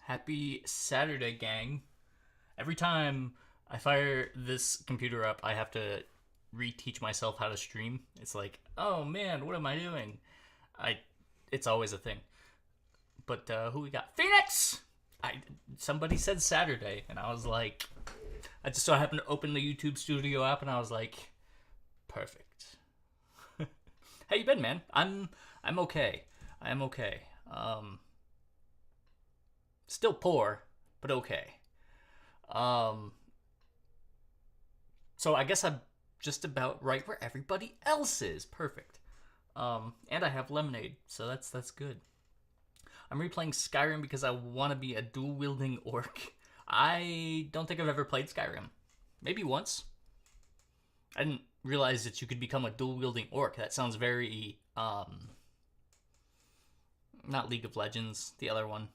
Happy Saturday, gang. Every time I fire this computer up, I have to reteach myself how to stream. It's like, oh man, what am I doing? It's always a thing. But who we got? Phoenix! Somebody said Saturday, and I was like, I just so happened to open the YouTube Studio app, and I was like, perfect. How you been, man? I'm okay. I am okay. Still poor, but okay. So I guess I'm just about right where everybody else is. Perfect. And I have lemonade, so that's good. I'm replaying Skyrim because I want to be a dual-wielding orc. I don't think I've ever played Skyrim. Maybe once. I didn't realize that you could become a dual-wielding orc. That sounds very, not League of Legends, the other one.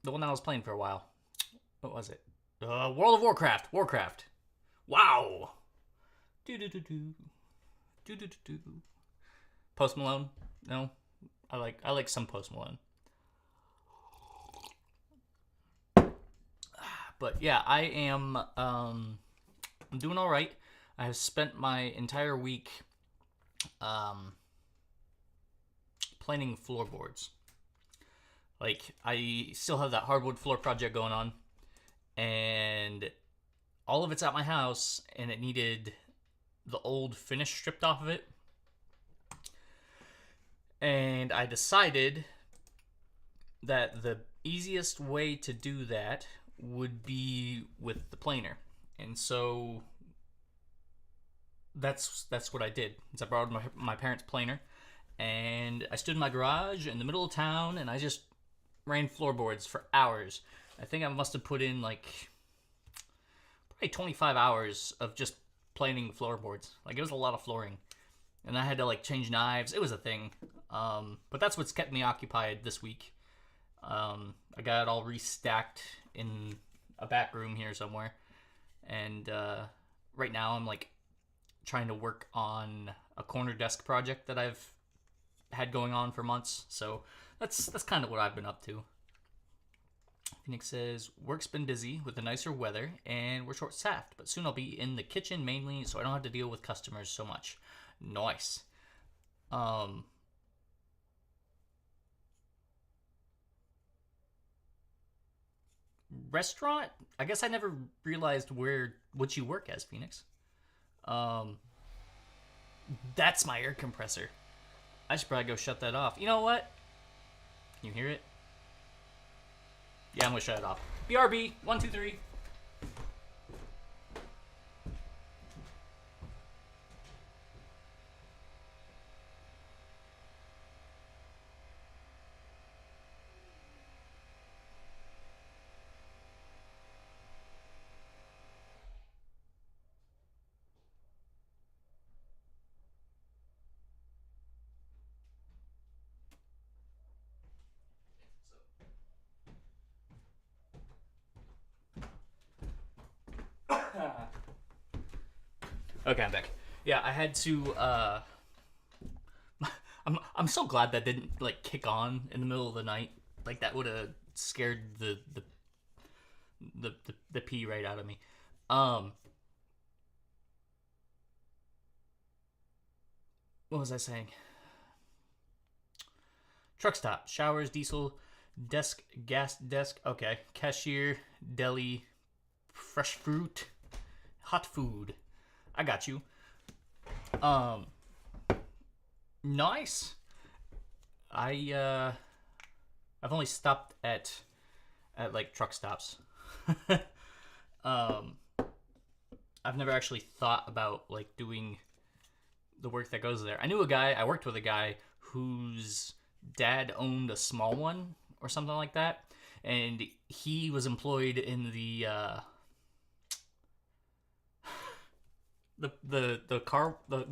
The one that I was playing for a while. What was it? World of Warcraft. Warcraft. Wow. Do. Post Malone? No. I like some Post Malone. But yeah, I am I'm doing all right. I have spent my entire week planing floorboards. Like, I still have that hardwood floor project going on, and all of it's at my house, and it needed the old finish stripped off of it. And I decided that the easiest way to do that would be with the planer. And so that's what I did. I borrowed my parents' planer, and I stood in my garage in the middle of town, and I just ran floorboards for hours. I think I must have put in like probably 25 hours of just planing floorboards. Like, it was a lot of flooring, and I had to like change knives. It was a thing. But that's what's kept me occupied this week. I got it all restacked in a back room here somewhere, and right now I'm like trying to work on a corner desk project that I've had going on for months. So that's kind of what I've been up to. Phoenix says, work's been busy with the nicer weather, and we're short-staffed, but soon I'll be in the kitchen mainly, so I don't have to deal with customers so much. Nice. Restaurant? I guess I never realized what you work as, Phoenix. That's my air compressor. I should probably go shut that off. You know what? Can you hear it? Yeah, I'm gonna shut it off. BRB, 1, 2, 3. Okay, I'm back. Yeah, I had to. I'm so glad that didn't like kick on in the middle of the night. Like, that would have scared the pee right out of me. What was I saying? Truck stop, showers, diesel, desk, gas desk. Okay, cashier, deli, fresh fruit, hot food. I got you. Nice. I've only stopped at like truck stops. I've never actually thought about like doing the work that goes there. I worked with a guy whose dad owned a small one or something like that, and he was employed in the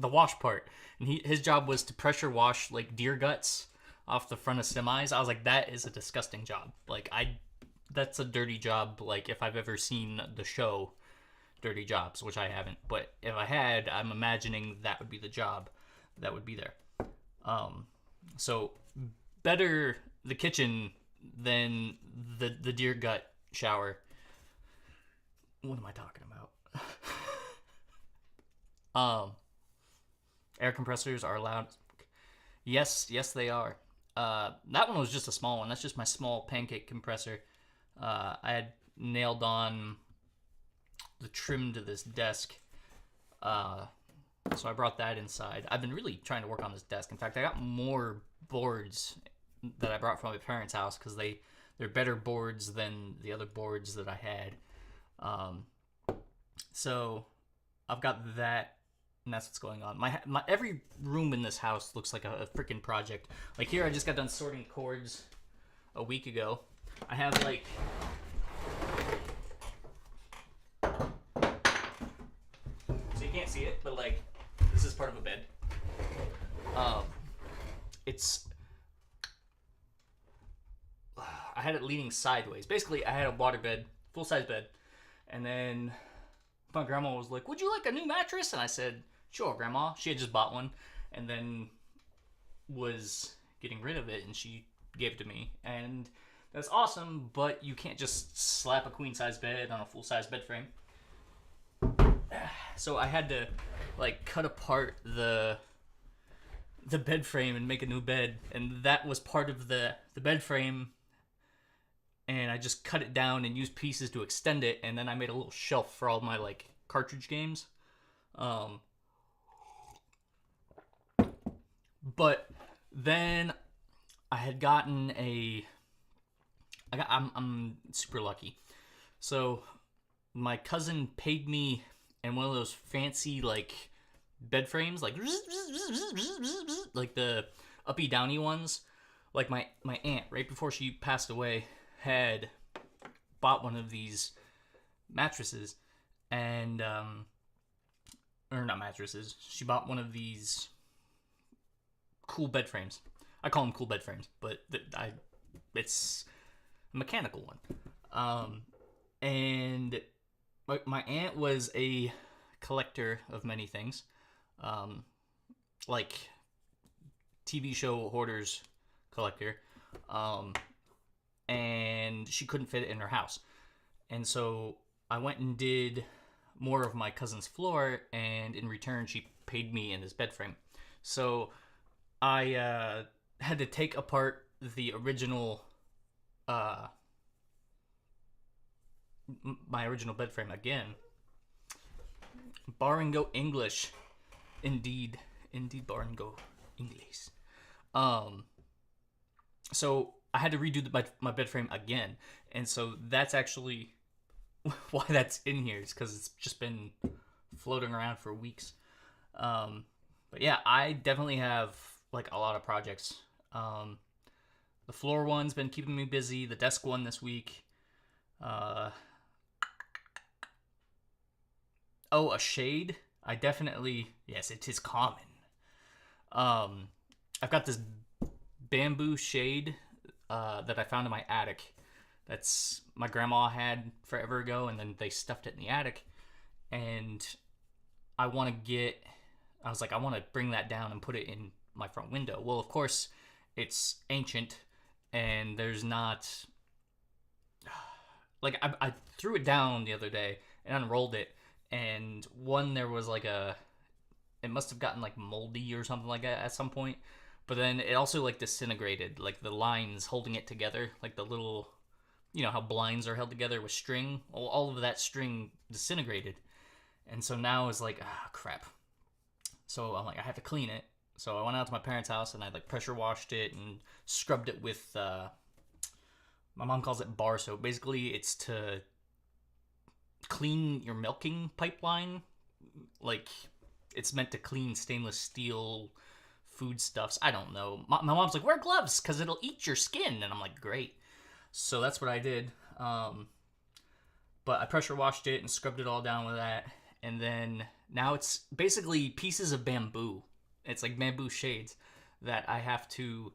wash part, and his job was to pressure wash like deer guts off the front of semis. I was like, that is a disgusting job. Like, that's a dirty job. Like, if I've ever seen the show Dirty Jobs, which I haven't, but if I had, I'm imagining that would be the job that would be there. So better the kitchen then the deer gut shower. What am I talking about? Air compressors are allowed. Yes, they are. That one was just a small one. That's just my small pancake compressor. I had nailed on the trim to this desk. So I brought that inside. I've been really trying to work on this desk. In fact, I got more boards that I brought from my parents' house because they're better boards than the other boards that I had. So I've got that, and that's what's going on. My every room in this house looks like a freaking project. Like here, I just got done sorting cords a week ago. I have like you can't see it, but like this is part of a bed. I had it leaning sideways. Basically, I had a water bed, full size bed, and then my grandma was like, "Would you like a new mattress?" And I said, "Sure, Grandma." She had just bought one, and then was getting rid of it, and she gave it to me, and that's awesome. But you can't just slap a queen size bed on a full size bed frame. So I had to like cut apart the bed frame and make a new bed, and that was part of the bed frame. And I just cut it down and used pieces to extend it, and then I made a little shelf for all my like cartridge games. But then I had gotten I'm super lucky. So my cousin paid me in one of those fancy like bed frames, like the uppy downy ones. Like my aunt, right before she passed away, had bought one of these mattresses, and or not mattresses. She bought one of these cool bed frames. I call them cool bed frames, but it's a mechanical one. And my aunt was a collector of many things, like TV show hoarders collector, and she couldn't fit it in her house. And so I went and did more of my cousin's floor, and in return she paid me in this bed frame. So I had to take apart the original my original bed frame again. Bar and go English. Indeed bar and go English. So I had to redo my bed frame again, and so that's actually why that's in here, is because it's just been floating around for weeks. But yeah, I definitely have like a lot of projects. The floor one's been keeping me busy. The desk one this week. Oh, a shade. I definitely, yes, it is common. I've got this bamboo shade that I found in my attic. That's my grandma had forever ago, and then they stuffed it in the attic. And I want to bring that down and put it in my front window. Well, of course, it's ancient, and there's not, like, I threw it down the other day and unrolled it, and there was like it must have gotten like moldy or something like that at some point, but then it also like disintegrated, like the lines holding it together, like the little, you know how blinds are held together with string, all of that string disintegrated, and so now it's like, crap. So I'm like, I have to clean it. So I went out to my parents' house and I like pressure washed it and scrubbed it with my mom calls it bar soap. Basically it's to clean your milking pipeline. Like, it's meant to clean stainless steel foodstuffs. I don't know. My mom's like, wear gloves because it'll eat your skin. And I'm like, great. So that's what I did. But I pressure washed it and scrubbed it all down with that. And then now it's basically pieces of bamboo. It's like bamboo shades that I have to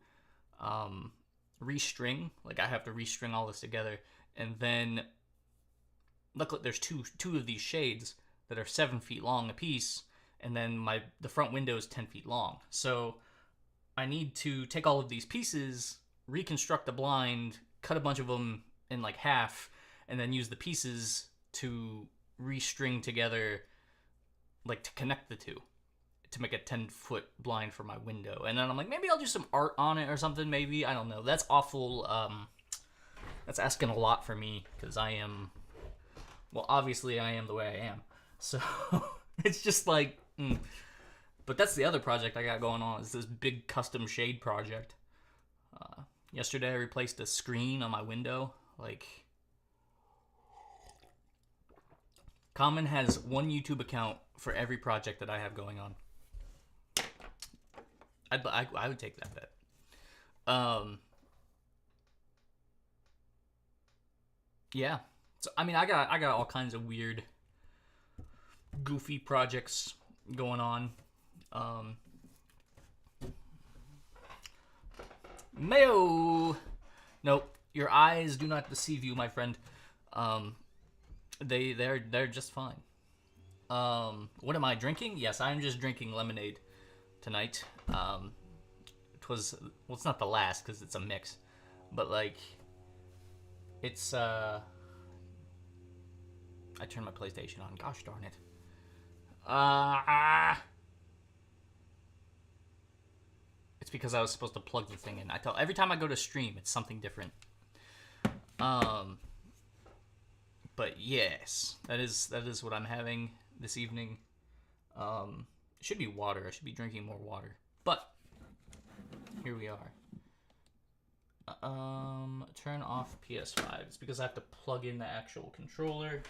restring. Like, I have to restring all this together. And then luckily there's two of these shades that are 7 feet long a piece, and then the front window is 10 feet long. So I need to take all of these pieces, reconstruct the blind, cut a bunch of them in like half, and then use the pieces to restring together, like to connect the two, to make a 10-foot blind for my window. And then I'm like, maybe I'll do some art on it or something. Maybe, I don't know. That's awful. That's asking a lot for me, because I am, well, obviously I am the way I am. So it's just like, But that's the other project I got going on, is this big custom shade project. Yesterday I replaced a screen on my window. Like, Common has one YouTube account for every project that I have going on. I would take that bet. Yeah. So I mean, I got all kinds of weird, goofy projects going on. Mayo. Nope. Your eyes do not deceive you, my friend. They're just fine. What am I drinking? Yes, I'm just drinking lemonade tonight. It's not the last because it's a mix, but like, it's I turned my PlayStation on. Gosh darn it. It's because I was supposed to plug the thing in. Every time I go to stream, it's something different. But yes, that is what I'm having this evening. It should be water. I should be drinking more water. But here we are. Turn off PS5. It's because I have to plug in the actual controller.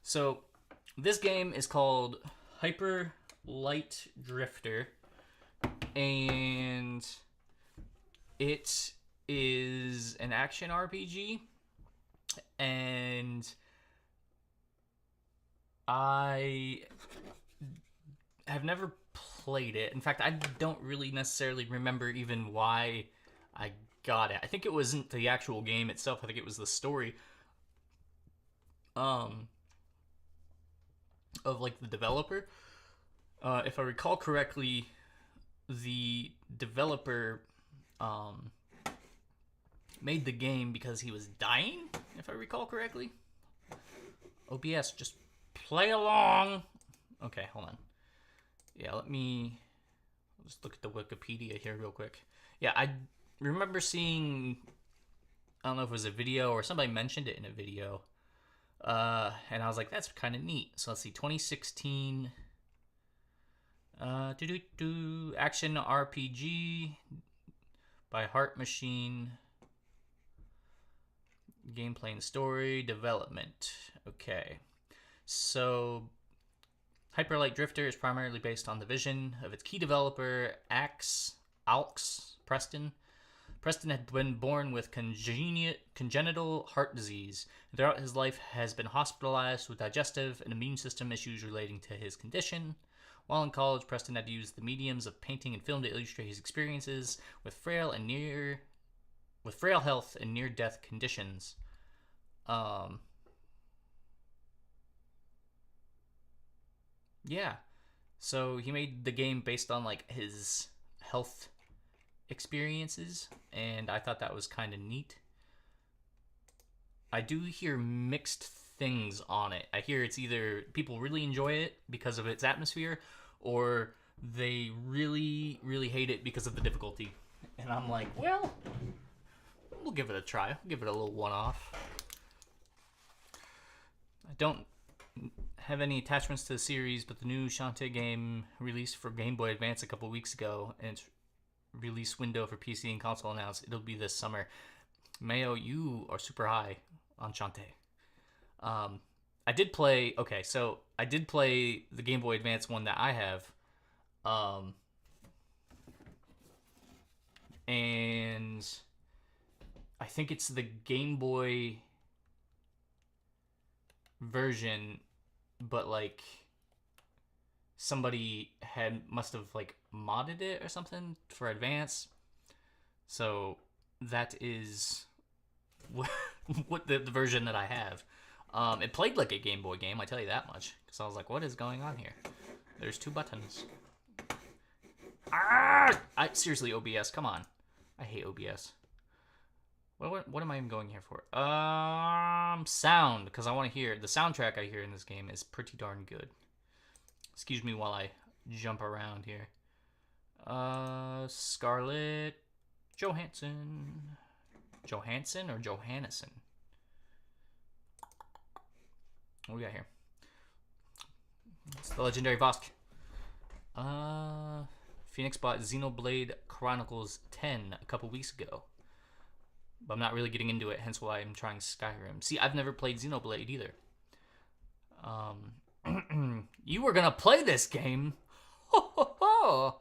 So this game is called HyperLightDrifter, and it is an action RPG, and I have never played it. In fact, I don't really necessarily remember even why I got it. I think it wasn't the actual game itself. I think it was the story of like the developer. If I recall correctly, the developer made the game because he was dying, if I recall correctly. OBS, just play along. Okay, hold on. Yeah, I'll just look at the Wikipedia here real quick. Yeah, I remember seeing, I don't know if it was a video or somebody mentioned it in a video. And I was like, that's kind of neat. So let's see, 2016 action RPG by Heart Machine. Gameplay and story development. Okay, so HyperLightDrifter is primarily based on the vision of its key developer, Alex Preston. Preston had been born with congenital heart disease, and throughout his life has been hospitalized with digestive and immune system issues relating to his condition. While in college, Preston had used the mediums of painting and film to illustrate his experiences with frail health and near-death conditions. Yeah, so he made the game based on like his health experiences, and I thought that was kind of neat. I do hear mixed things on it. I hear it's either people really enjoy it because of its atmosphere, or they really, really hate it because of the difficulty. And I'm like, well, we'll give it a try. We'll give it a little one-off. I don't have any attachments to the series, but the new Shantae game released for Game Boy Advance a couple weeks ago, and its release window for PC and console announced. It'll be this summer. Mayo, you are super high on Shantae. I did play the Game Boy Advance one that I have. And I think it's the Game Boy version, but like somebody must have like modded it or something for Advance. So that is what the version that I have. It played like a Game Boy game, I tell you that much. Because I was like, what is going on here? There's two buttons. Ah! Seriously, OBS, come on. I hate OBS. What am I even going here for? Sound, because I want to hear the soundtrack I hear in this game is pretty darn good. Excuse me while I jump around here. Scarlett Johansson. Johansson or Johannesson? What we got here? It's the legendary Vosk. Phoenix bought Xenoblade Chronicles 10 a couple weeks ago. But I'm not really getting into it, hence why I'm trying Skyrim. See, I've never played Xenoblade either. You were gonna play this game? Ho, ho, ho.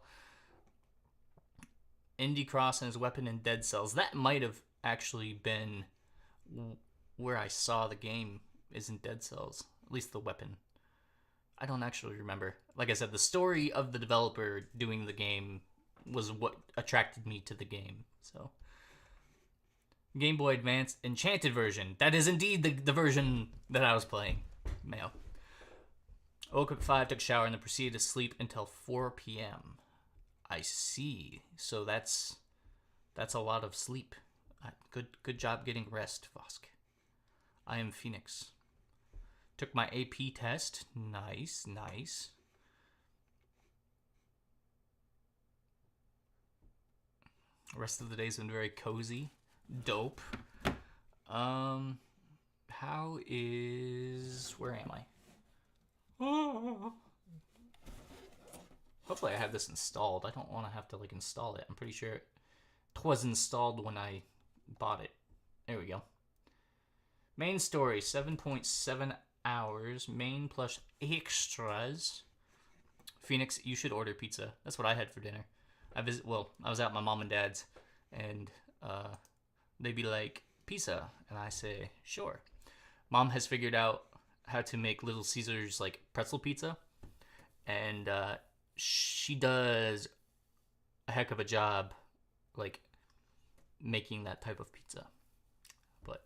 Indy Cross and his weapon in Dead Cells. That might have actually been where I saw the game, is in Dead Cells. At least the weapon. I don't actually remember. Like I said, the story of the developer doing the game was what attracted me to the game. So, Game Boy Advance Enchanted version. That is indeed the version that I was playing. Mail. Woke up at 5, took a shower, and then proceeded to sleep until 4 p.m. I see. So that's a lot of sleep. Good job getting rest, Vosk. I am Phoenix. Took my AP test. Nice, nice. The rest of the day's been very cozy. Dope. How is... Where am I? Hopefully I have this installed. I don't want to have to, like, install it. I'm pretty sure it was installed when I bought it. There we go. Main story, 7.7 hours. Main plus extras. Phoenix, you should order pizza. That's what I had for dinner. I was at my mom and dad's, and they'd be like, pizza, and I say, sure. Mom has figured out how to make Little Caesars, like, pretzel pizza, and she does a heck of a job, like, making that type of pizza. But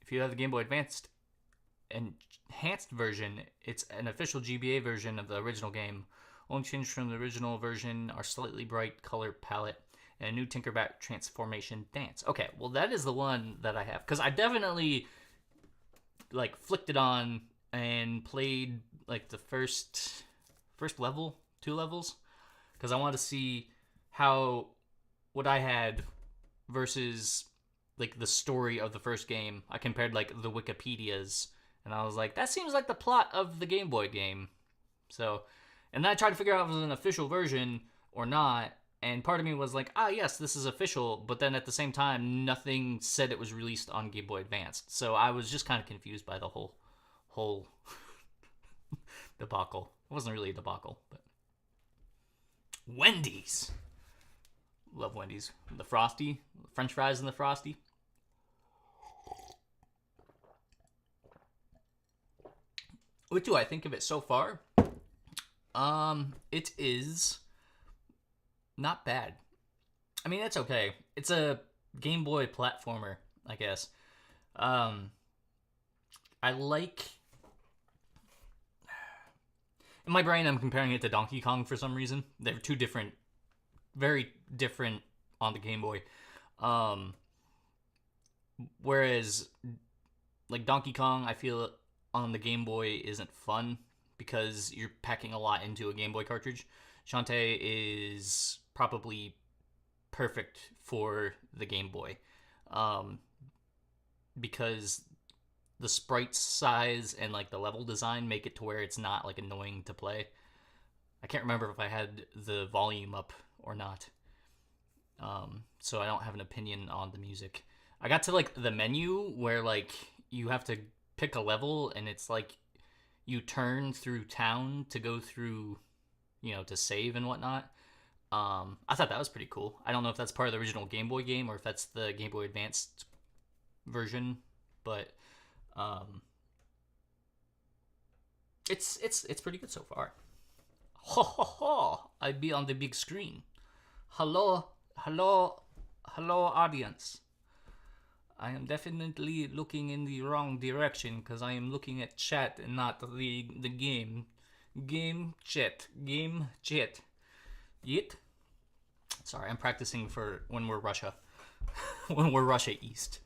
if you have the Game Boy Advanced enhanced version, it's an official GBA version of the original game. Only change from the original version are slightly bright color palette and a new Tinkerbat transformation dance. Okay, well that is the one that I have, because I definitely like flicked it on and played like the first level, 2 levels, because I wanted to see how what I had versus like the story of the first game. I compared like the Wikipedias, and I was like, that seems like the plot of the Game Boy game. So, and then I tried to figure out if it was an official version or not, and part of me was like, yes, this is official, but then at the same time, nothing said it was released on Game Boy Advanced. So I was just kind of confused by the whole debacle. It wasn't really a debacle, but Wendy's. Love Wendy's. The Frosty, French fries and the Frosty. What do I think of it so far? It is not bad. I mean, it's okay. It's a Game Boy platformer, I guess. I like... In my brain, I'm comparing it to Donkey Kong for some reason. They're two different, very different on the Game Boy. Whereas, like, Donkey Kong, I feel on the Game Boy isn't fun because you're packing a lot into a Game Boy cartridge. Shantae is probably perfect for the Game Boy, because the sprite size and like the level design make it to where it's not like annoying to play. I can't remember if I had the volume up or not, so I don't have an opinion on the music. I got to like the menu where like you have to pick a level, and it's like you turn through town to go through, you know, to save and whatnot. I thought that was pretty cool. I don't know if that's part of the original Game Boy game or if that's the Game Boy Advanced version, but it's pretty good so far. Ho ho ho! I'd be on the big screen. Hello audience. I am definitely looking in the wrong direction because I am looking at chat and not the game. Game chat. Game chat. Yet. Sorry, I'm practicing for when we're Russia. When we're Russia East.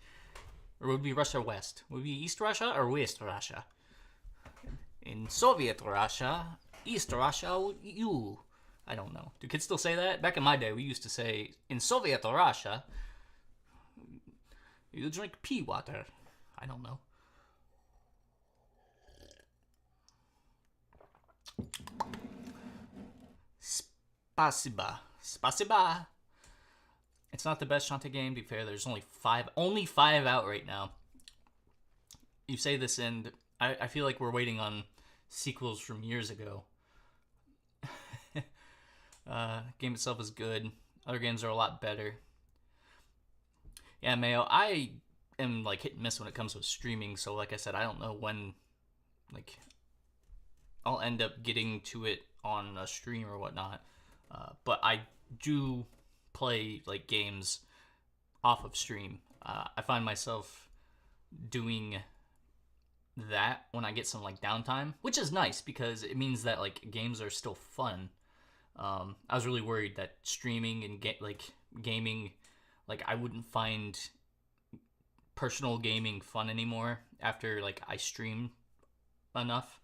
Or would be Russia West? Would be East Russia or West Russia? In Soviet Russia, East Russia, you. I don't know. Do kids still say that? Back in my day, we used to say, in Soviet Russia, you drink pea water. I don't know. Spasiba. Spasiba. It's not the best Shantae game, to be fair. There's only five out right now. You say this, and I feel like we're waiting on sequels from years ago. Game itself is good. Other games are a lot better. Yeah, Mayo, I am like hit and miss when it comes with streaming, so like I said, I don't know when like I'll end up getting to it on a stream or whatnot. But I do play like games off of stream. I find myself doing that when I get some like downtime, which is nice because it means that like games are still fun. I was really worried that streaming and gaming, like I wouldn't find personal gaming fun anymore after like I stream enough.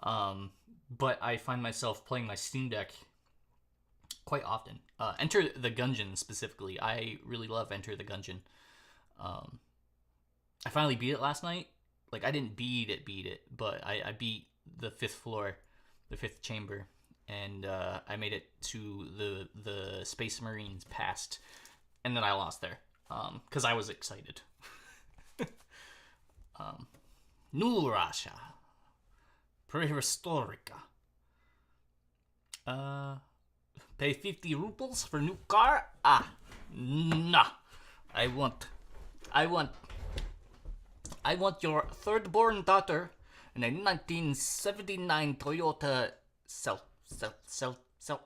But I find myself playing my Steam Deck quite often. Enter the Gungeon specifically. I really love Enter the Gungeon. I finally beat it last night. Like I didn't beat it, but I beat the 5th floor, the 5th chamber, and I made it to the Space Marines past, and then I lost there because I was excited. New Russia, Prehistorica. Pay 50 rubles for new car? Nah. I want your third-born daughter in a 1979 Toyota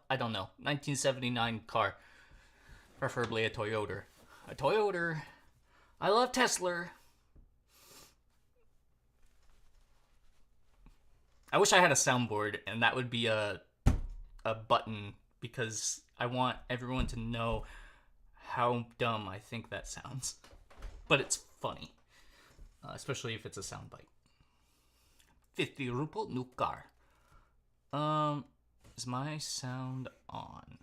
I don't know, 1979 car. Preferably a Toyota. A Toyota. I love Tesla. I wish I had a soundboard, and that would be a button, because I want everyone to know how dumb I think that sounds. But it's funny. Especially if it's a soundbite. 50 ruble, new car. Is my sound on?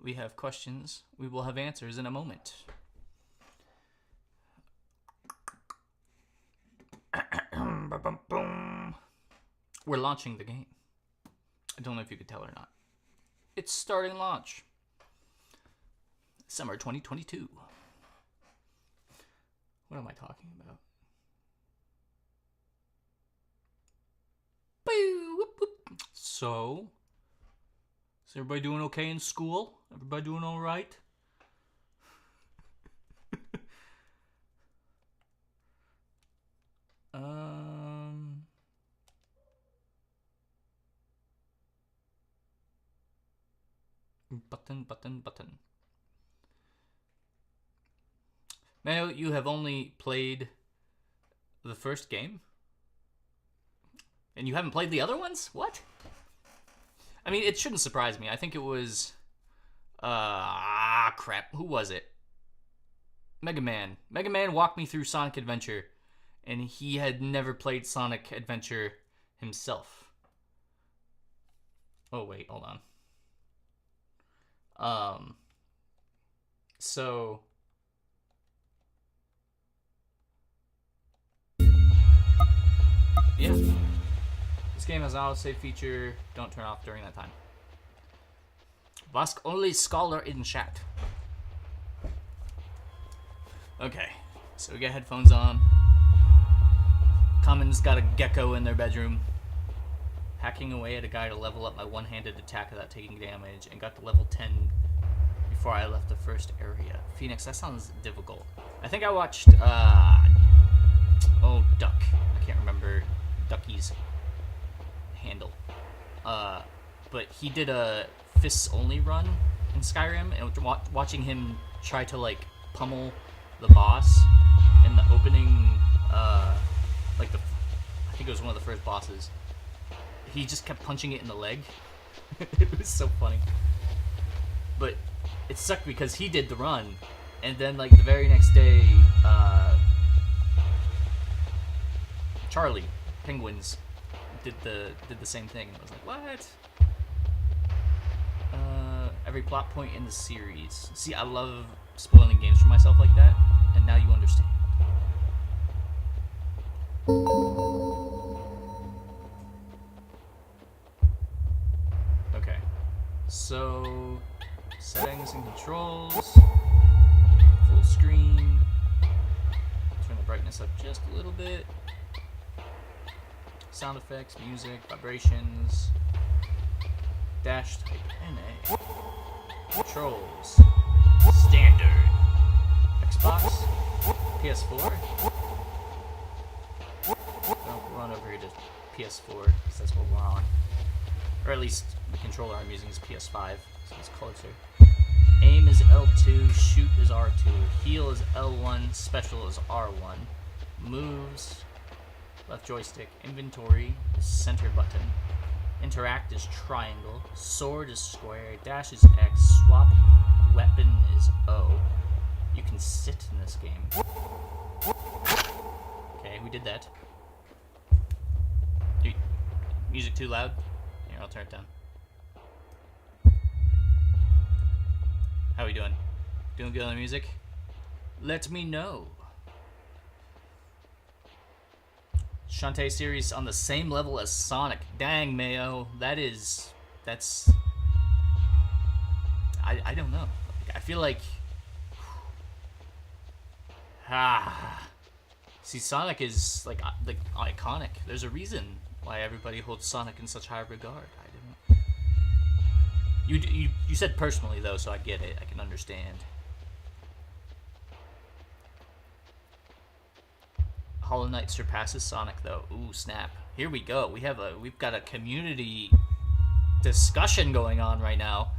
We have questions. We will have answers in a moment. We're launching the game. I don't know if you could tell or not. It's starting launch. Summer 2022. What am I talking about? So, is everybody doing okay in school? Everybody doing all right? Button. Mayo, you have only played the first game? And you haven't played the other ones? What? I mean, it shouldn't surprise me. I think it was... crap. Who was it? Mega Man. Mega Man walked me through Sonic Adventure, and he had never played Sonic Adventure himself. Oh, wait. Hold on. So... yeah. This game has an autosave feature. Don't turn off during that time. Ask only scholar in chat. Okay. So we got headphones on. Common's got a gecko in their bedroom. Hacking away at a guy to level up my one-handed attack without taking damage, and got to level 10 before I left the first area. Phoenix, that sounds difficult. I think I watched, Duck. I can't remember Ducky's handle. But he did a fists-only run in Skyrim, and watching him try to, like, pummel the boss in the opening, I think it was one of the first bosses. he just kept punching it in the leg. It was so funny. But it sucked because he did the run, and then like the very next day, Charlie Penguins did the same thing, and I was like, what? Every plot point in the series. See, I love spoiling games for myself like that, and now you understand. Okay, so settings and controls, full screen, turn the brightness up just a little bit, sound effects, music, vibrations, dash type NA, controls, standard, Xbox, PS4. Don't run over here to PS4 because that's what we're on. Or at least the controller I'm using is PS5, so it's closer. Aim is L2, shoot is R2, heal is L1, special is R1. Moves, left joystick, inventory is center button. Interact is triangle, sword is square, dash is X, swap weapon is O. You can sit in this game. Okay, we did that. Music too loud? Here, I'll turn it down. How are we doing? Doing good on the music? Let me know. Shantae series on the same level as Sonic. Dang, Mayo. That's... I don't know. I feel like... See, Sonic is, like iconic. There's a reason why everybody holds Sonic in such high regard. I don't... You said personally, though, so I get it. I can understand. Hollow Knight surpasses Sonic, though. Ooh, snap. Here we go. We've got a community discussion going on right now.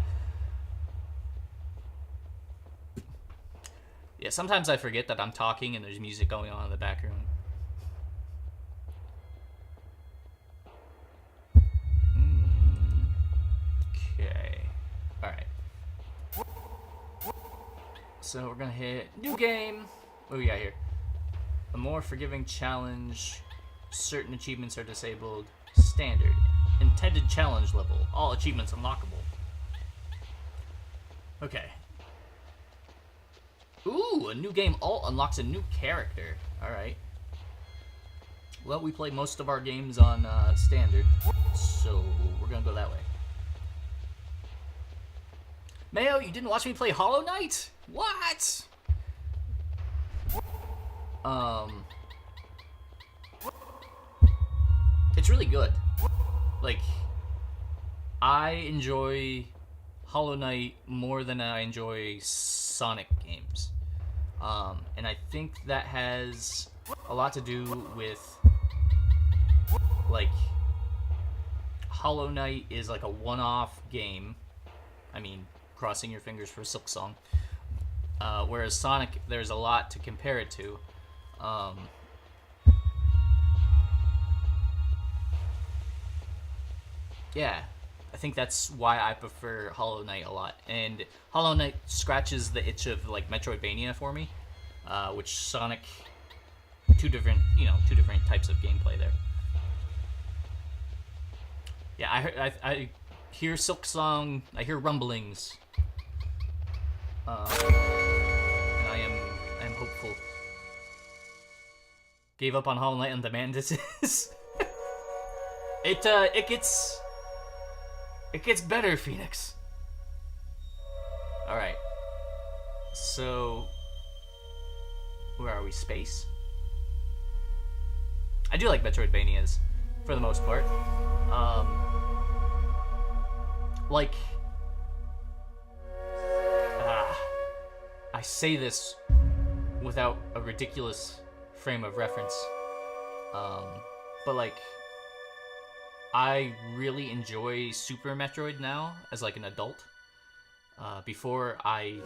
Yeah, sometimes I forget that I'm talking and there's music going on in the background. Okay. Alright. So we're gonna hit new game. What do we got here? A more forgiving challenge. Certain achievements are disabled. Standard. Intended challenge level. All achievements unlockable. Okay. Ooh, a new game alt unlocks a new character. Alright. Well, we play most of our games on standard, so we're gonna go that way. Mayo, you didn't watch me play Hollow Knight? What? It's really good. Like, I enjoy Hollow Knight more than I enjoy Sonic games. And I think that has a lot to do with, like, Hollow Knight is like a one-off game. I mean, crossing your fingers for Silksong. Whereas Sonic, there's a lot to compare it to. Yeah, I think that's why I prefer Hollow Knight a lot. And Hollow Knight scratches the itch of, like, Metroidvania for me, which Sonic, two different types of gameplay there. Yeah, I hear Silksong, I hear rumblings, and I am hopeful. Gave up on Hollow Knight on demand. This is it gets better, Phoenix. All right. So, where are we? Space. I do like Metroidvanias for the most part. Like, I say this without a ridiculous frame of reference, but like, I really enjoy Super Metroid now as like an adult. Before, I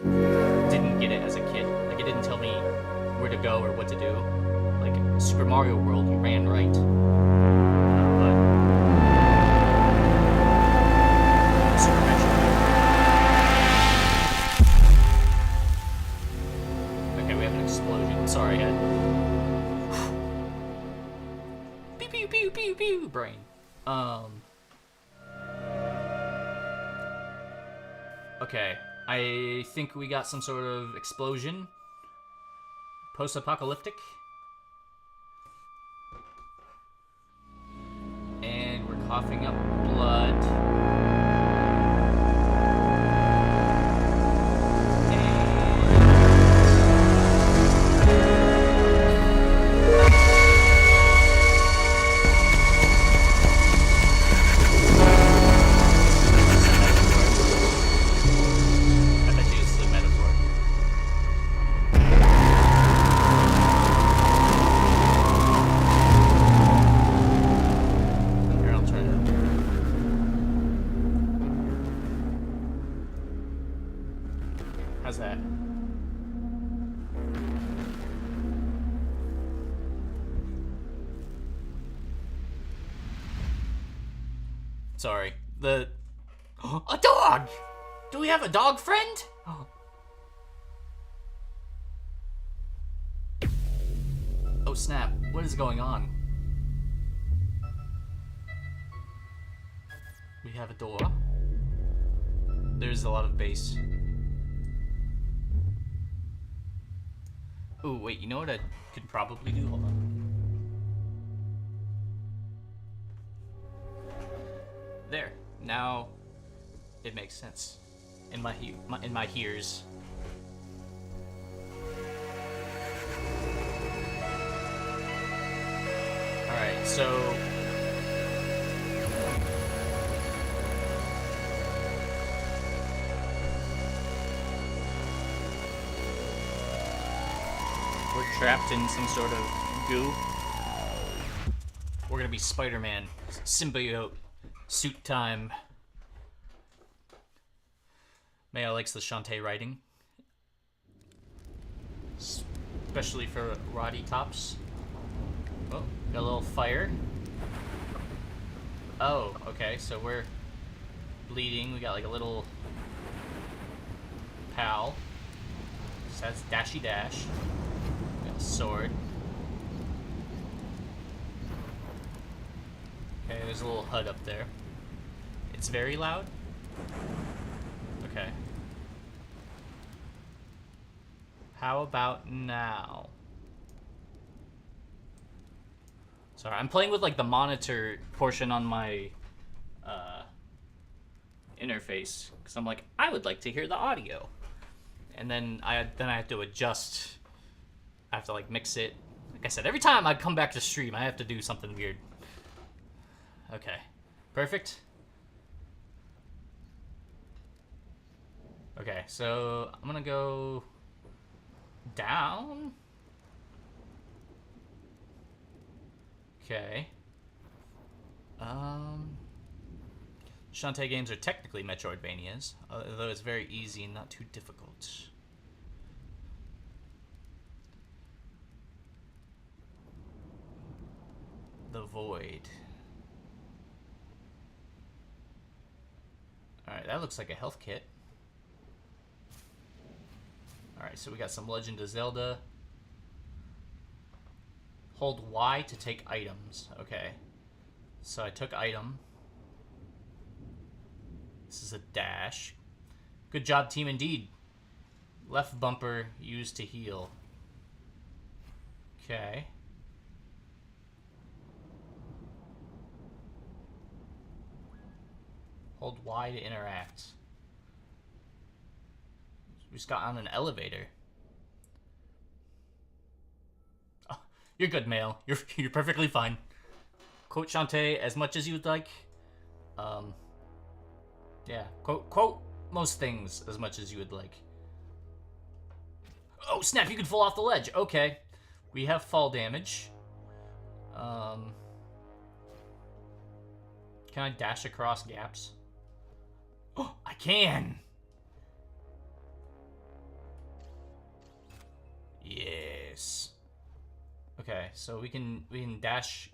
didn't get it as a kid. Like, it didn't tell me where to go or what to do. Like Super Mario World, you ran right. But Okay, I think we got some sort of explosion. Post-apocalyptic. And we're coughing up blood. How's that? Sorry. A dog! Do we have a dog friend? Oh snap, what is going on? We have a door. There's a lot of bass. Ooh, wait, you know what I could probably do? Hold on. There. Now it makes sense in my ears. All right, so we're trapped in some sort of goo. We're gonna be Spider-Man, symbiote, suit time. Maya likes the Shantae writing, especially for Roddy tops. Oh, got a little fire. Oh, okay, so we're bleeding. We got like a little pal. So that's dashy dash. We got a sword. Okay, there's a little HUD up there. It's very loud. Okay. How about now? Sorry, I'm playing with like the monitor portion on my interface because I'm like, I would like to hear the audio, and then I have to adjust. I have to like mix it. Like I said, every time I come back to stream, I have to do something weird. Okay, perfect. Okay, so I'm gonna go down. Okay. Shantae games are technically Metroidvanias, although it's very easy and not too difficult. The Void. Alright, that looks like a health kit. Alright, so we got some Legend of Zelda. Hold Y to take items. Okay. So I took item. This is a dash. Good job, team, indeed. Left bumper used to heal. Okay. Hold Y to interact. We just got on an elevator. Oh, you're good, Mail. You're perfectly fine. Quote Shantae as much as you'd like. Yeah. Quote most things as much as you would like. Oh snap! You can fall off the ledge. Okay. We have fall damage. Can I dash across gaps? Oh, I can. Yes. Okay, so we can dash,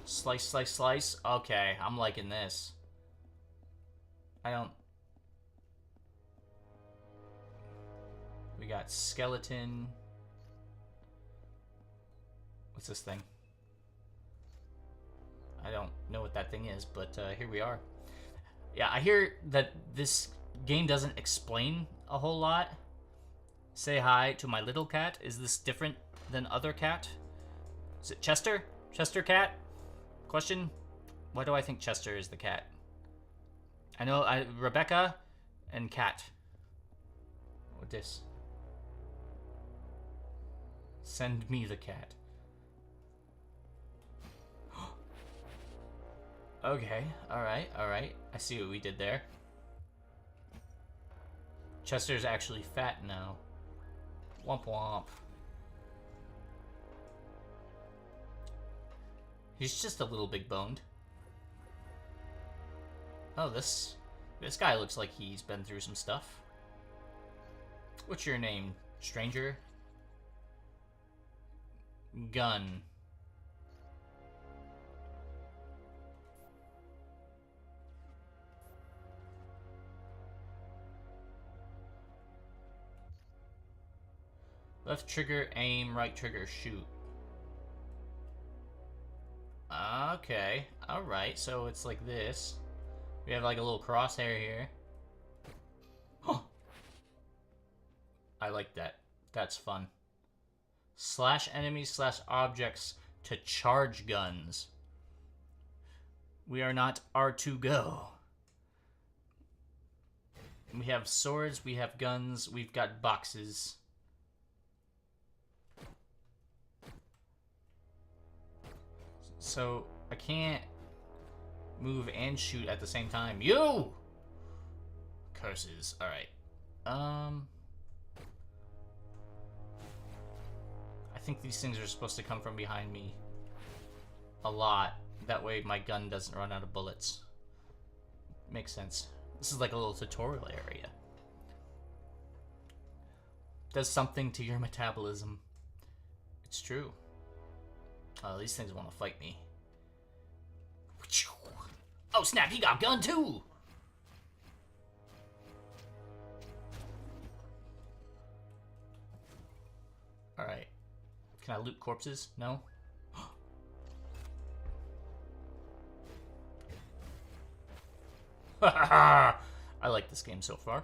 slice. Okay, I'm liking this. We got skeleton. What's this thing? I don't know what that thing is, but here we are. Yeah, I hear that this game doesn't explain a whole lot. Say hi to my little cat. Is this different than other cat? Is it Chester? Chester cat? Question? Why do I think Chester is the cat? I know Rebecca and cat. What this? Send me the cat. Okay, alright, alright. I see what we did there. Chester's actually fat now. Womp womp. He's just a little big boned. Oh, this guy looks like he's been through some stuff. What's your name, stranger? Gun. Left trigger, aim, right trigger, shoot. Okay, alright, so it's like this. We have like a little crosshair here. I like that. That's fun. Slash enemies slash objects to charge guns. We are not R2-Go. We have swords, we have guns, we've got boxes. So, I can't move and shoot at the same time. You! Curses. Alright. I think these things are supposed to come from behind me a lot. That way my gun doesn't run out of bullets. Makes sense. This is like a little tutorial area. Does something to your metabolism. It's true. Oh, these things want to fight me. Oh snap, he got a gun too! Alright. Can I loot corpses? No? I like this game so far.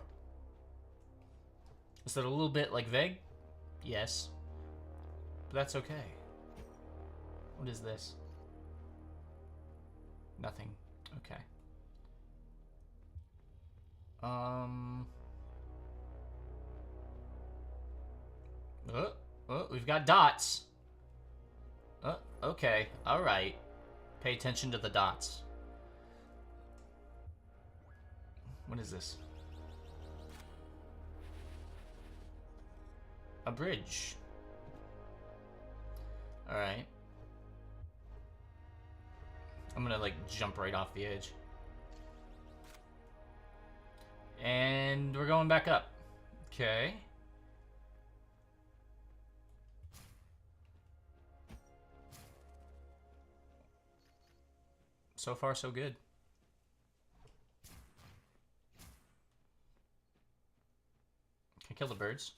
Is that a little bit like vague? Yes. But that's okay. What is this? Nothing. Okay. We've got dots. Okay. Alright. Pay attention to the dots. What is this? A bridge. Alright. I'm gonna, like, jump right off the edge. And we're going back up. Okay. So far, so good. Can I kill the birds?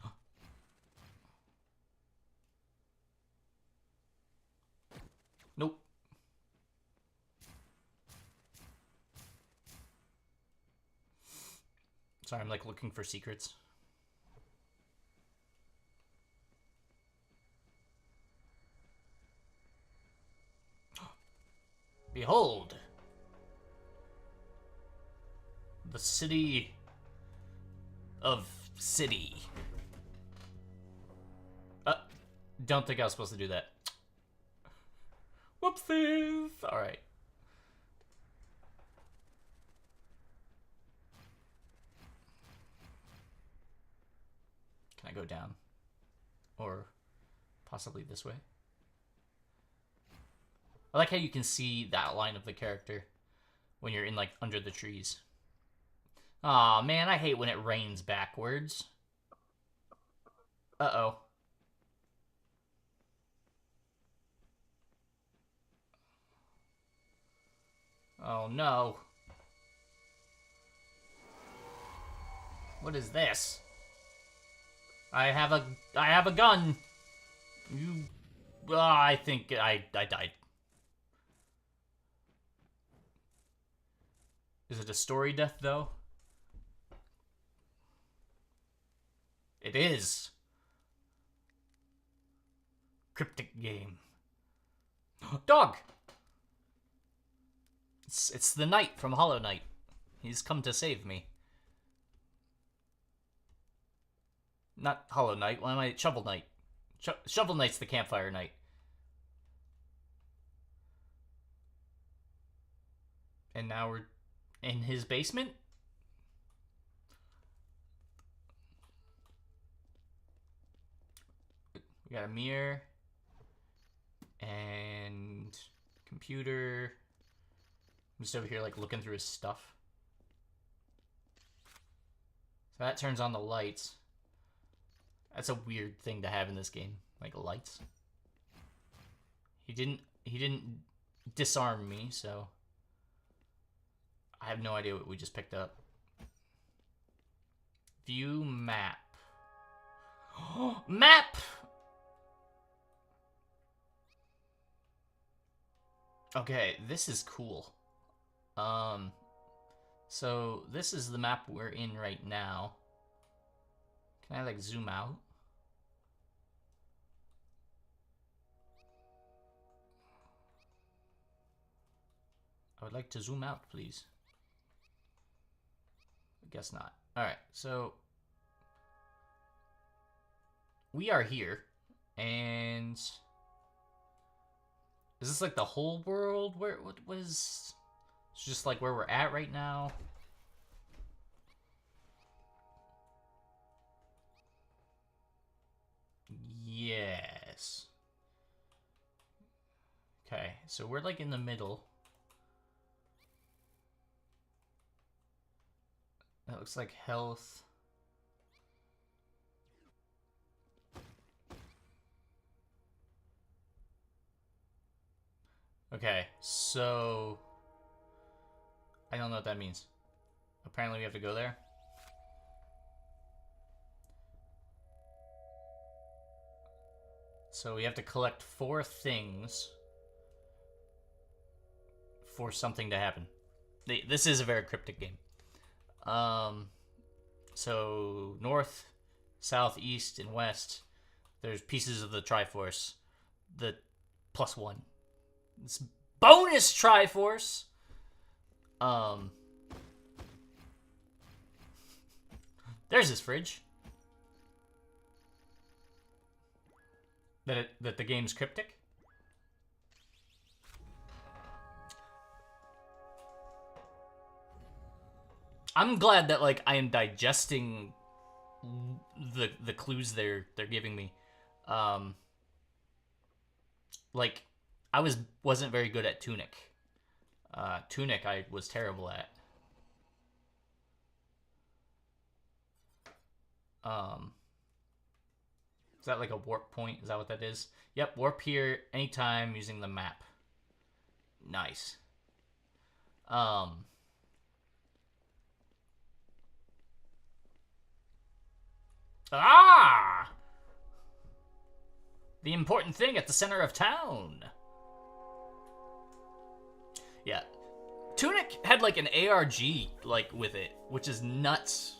Nope. Sorry, I'm like looking for secrets. Behold! The city of city. Don't think I was supposed to do that. Whoopsies! Alright. Can I go down? Or possibly this way? I like how you can see the outline of the character when you're in, like, under the trees. Aw, man, I hate when it rains backwards. Uh-oh. Oh, no. What is this? I have a gun. You... I think I died. Is it a story death, though? It is. Cryptic game. Dog! It's the knight from Hollow Knight. He's come to save me. Not Hollow Knight. Why am I? Shovel Knight. Shovel Knight's the campfire knight. And now we're in his basement? We got a mirror. And computer. I'm just over here like looking through his stuff. So that turns on the lights. That's a weird thing to have in this game, like lights. He didn't disarm me, so I have no idea what we just picked up. View map. Map! Okay, this is cool. So this is the map we're in right now. Can I like zoom out? I would like to zoom out, please. I guess not. Alright, so we are here, and is this like the whole world? What is... It's just like where we're at right now. Yes. Okay, so we're like in the middle. That looks like health. Okay, so I don't know what that means. Apparently we have to go there. So we have to collect 4 things for something to happen. This is a very cryptic game. So north, south, east, and west, there's pieces of the Triforce. The +1. It's bonus Triforce. There's his fridge. That the game's cryptic. I'm glad that like I am digesting the clues they're giving me. Like I wasn't very good at Tunic. Tunic I was terrible at. Is that like a warp point? Is that what that is? Yep, warp here anytime using the map. Nice. Ah! The important thing at the center of town. Yeah. Tunic had like an ARG like with it, which is nuts.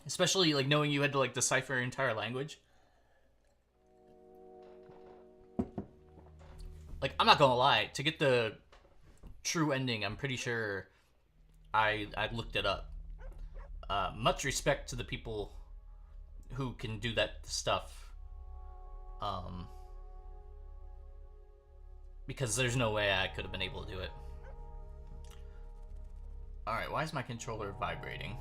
Especially like knowing you had to like decipher an entire language. Like I'm not gonna lie, to get the true ending, I'm pretty sure I looked it up. Much respect to the people who can do that stuff. Because there's no way I could have been able to do it. Alright, why is my controller vibrating?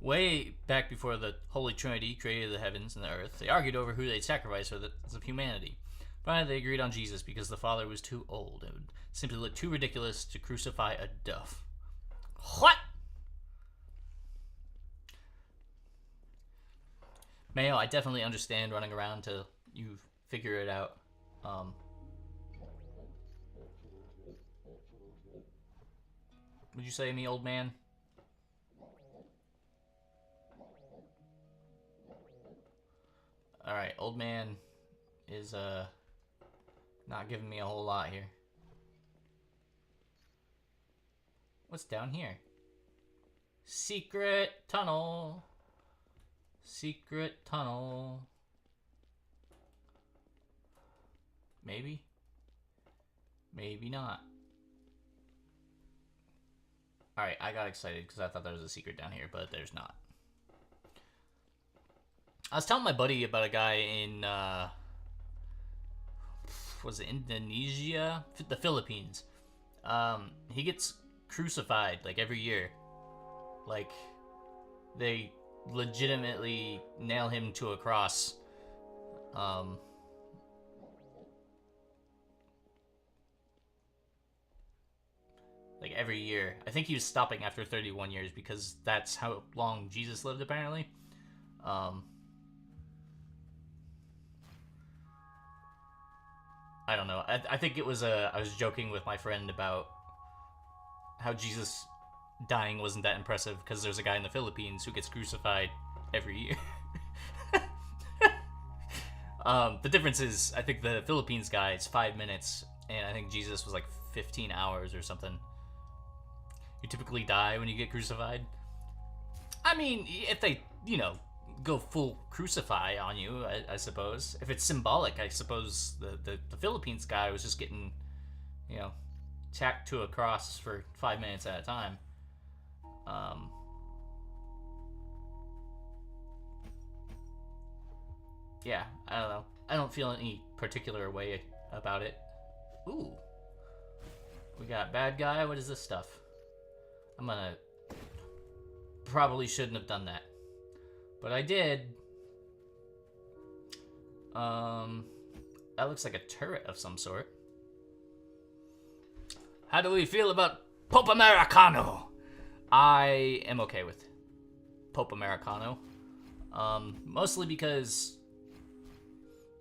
Way back before the Holy Trinity created the heavens and the earth, they argued over who they'd sacrifice for the sins of humanity. Finally, they agreed on Jesus because the Father was too old. It would simply look too ridiculous to crucify a dove. What? Mayo, I definitely understand running around till you figure it out. Would you say me, old man? Alright, old man is not giving me a whole lot here. What's down here? Secret tunnel. Secret tunnel. Maybe? Maybe not. Alright, I got excited because I thought there was a secret down here, but there's not. I was telling my buddy about a guy in, was it Indonesia? The Philippines. He gets crucified, like, every year. Like, they legitimately nail him to a cross. Like, every year. I think he was stopping after 31 years because that's how long Jesus lived, apparently. I don't know. I think it was I was joking with my friend about how Jesus dying wasn't that impressive because there's a guy in the Philippines who gets crucified every year. The difference is, I think the Philippines guy is 5 minutes, and I think Jesus was like 15 hours or something. You typically die when you get crucified. I mean, if they, you know, go full crucify on you, I suppose. If it's symbolic, I suppose the Philippines guy was just getting, you know, tacked to a cross for 5 minutes at a time. Yeah, I don't know. I don't feel any particular way about it. Ooh. We got bad guy. What is this stuff? I'm gonna... Probably shouldn't have done that. But I did. That looks like a turret of some sort. How do we feel about Pope Americano? I am okay with Pope Americano. Mostly because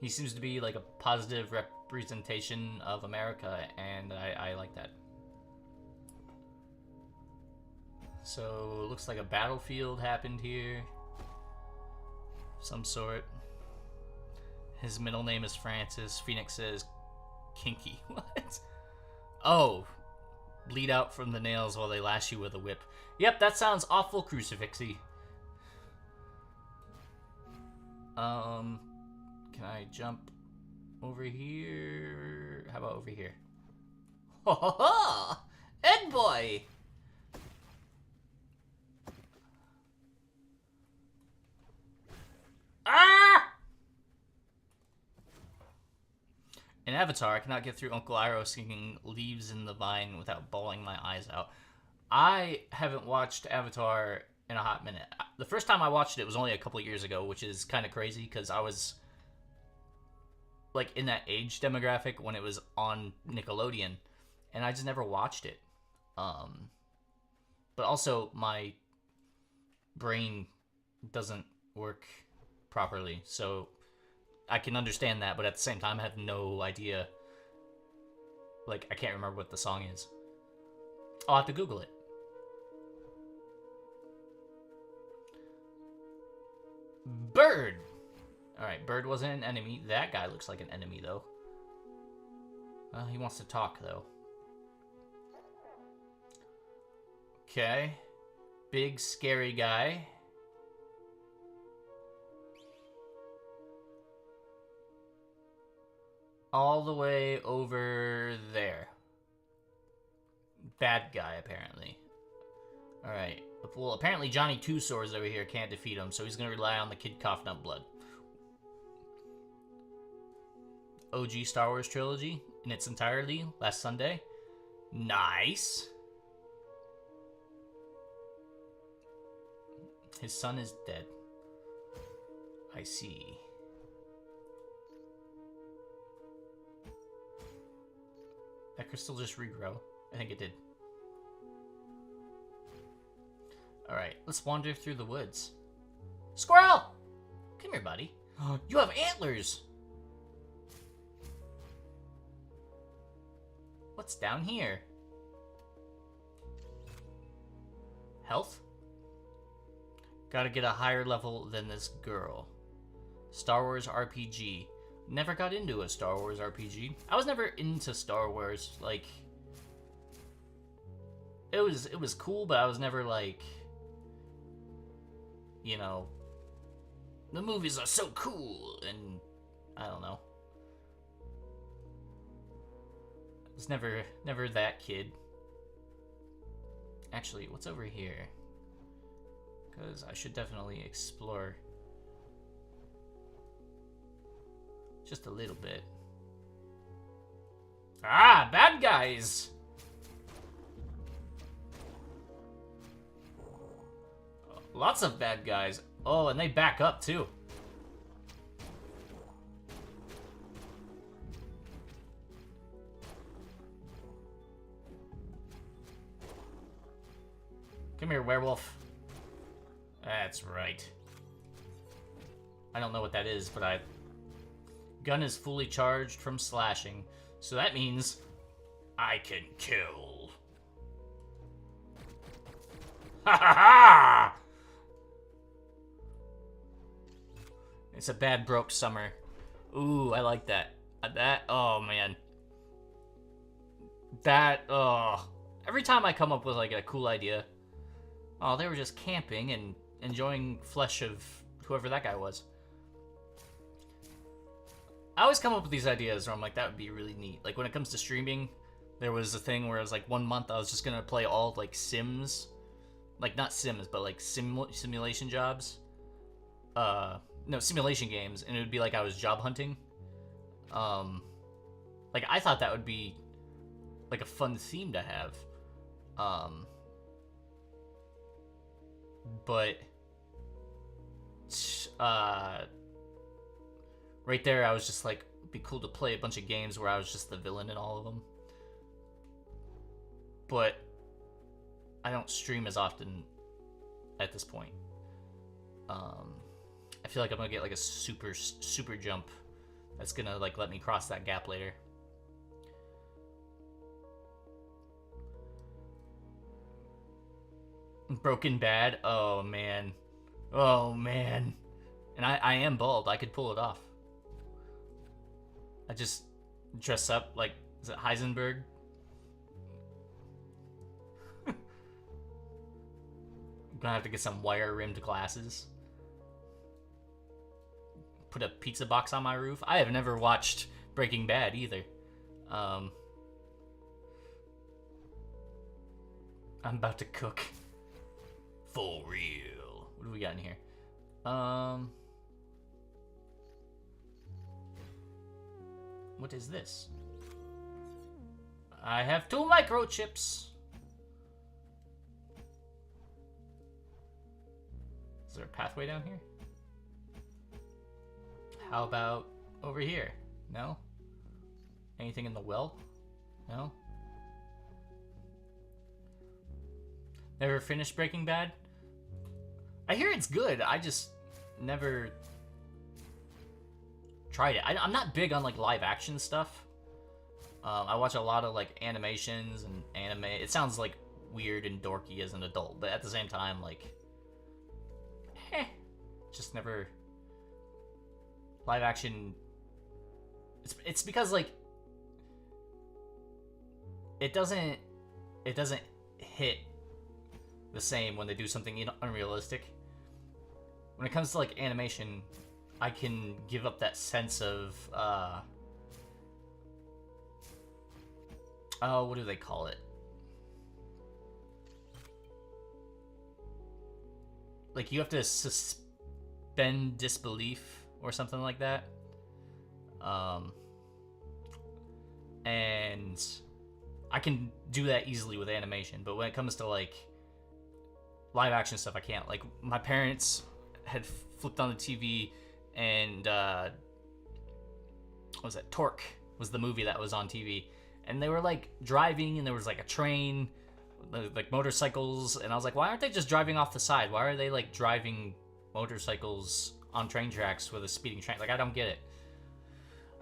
he seems to be like a positive representation of America, and I like that. So, looks like a battlefield happened here. Some sort. His middle name is Francis. Phoenix says kinky. What? Oh. Bleed out from the nails while they lash you with a whip. Yep, that sounds awful crucifixy. Can I jump over here? How about over here? Ho ho ho! Ed boy! Ah! In Avatar, I cannot get through Uncle Iroh singing Leaves in the Vine without bawling my eyes out. I haven't watched Avatar in a hot minute. The first time I watched it was only a couple of years ago, which is kind of crazy because I was like in that age demographic when it was on Nickelodeon, and I just never watched it. But also my brain doesn't work properly, so I can understand that, but at the same time I have no idea. Like, I can't remember what the song is. I'll have to Google it. Bird! Alright, Bird wasn't an enemy. That guy looks like an enemy, though. He wants to talk, though. Okay. Big, scary guy. All the way over there. Bad guy, apparently. Alright. Well, apparently Johnny Two Swords over here can't defeat him, so he's gonna rely on the Kid Cough Nut Blood. OG Star Wars trilogy in its entirety last Sunday. Nice. His son is dead. I see. That crystal just regrow? I think it did. Alright, let's wander through the woods. Squirrel! Come here, buddy. You have antlers! What's down here? Health? Gotta get a higher level than this girl. Star Wars RPG. Never got into a Star Wars RPG. I was never into Star Wars, like... it was cool, but I was never like, you know, the movies are so cool, and I don't know. I was never that kid. Actually, what's over here? Because I should definitely explore just a little bit. Ah, bad guys! Lots of bad guys. Oh, and they back up too. Come here, werewolf. That's right. I don't know what that is, but gun is fully charged from slashing, so that means I can kill. Ha ha ha! It's a bad broke summer. Ooh, I like that. Oh man. Every time I come up with like a cool idea, oh, they were just camping and enjoying flesh of whoever that guy was. I always come up with these ideas where I'm like, that would be really neat. Like when it comes to streaming, there was a thing where it was like 1 month I was just gonna play all like Sims, like not Sims, but like simulation jobs. No, simulation games, and it would be like I was job hunting. Like I thought that would be like a fun theme to have. But right there I was just like, it'd be cool to play a bunch of games where I was just the villain in all of them. But I don't stream as often at this point. I feel like I'm gonna get like a super jump that's gonna like let me cross that gap later. Broken Bad. Oh man. And I am bald. I could pull it off. I just dress up like, is it Heisenberg? I'm gonna have to get some wire rimmed glasses. Put a pizza box on my roof. I have never watched Breaking Bad either. I'm about to cook. For real. What do we got in here? What is this? I have 2 microchips. Is there a pathway down here? How about over here? No? Anything in the well? No? Never finished Breaking Bad? I hear it's good. I just never tried it. I'm not big on like live action stuff. I watch a lot of like animations and anime. It sounds like weird and dorky as an adult, but at the same time, like, just never. Live action. It's because like it doesn't hit the same when they do something unrealistic. When it comes to like animation, I can give up that sense of oh, what do they call it? Like you have to suspend disbelief or something like that. And I can do that easily with animation, but when it comes to like live action stuff, I can't. Like my parents had flipped on the TV and what was that? Torque was the movie that was on TV, and they were like driving, and there was like a train, like motorcycles, and I was like, why aren't they just driving off the side? Why are they like driving motorcycles on train tracks with a speeding train? Like, I don't get it.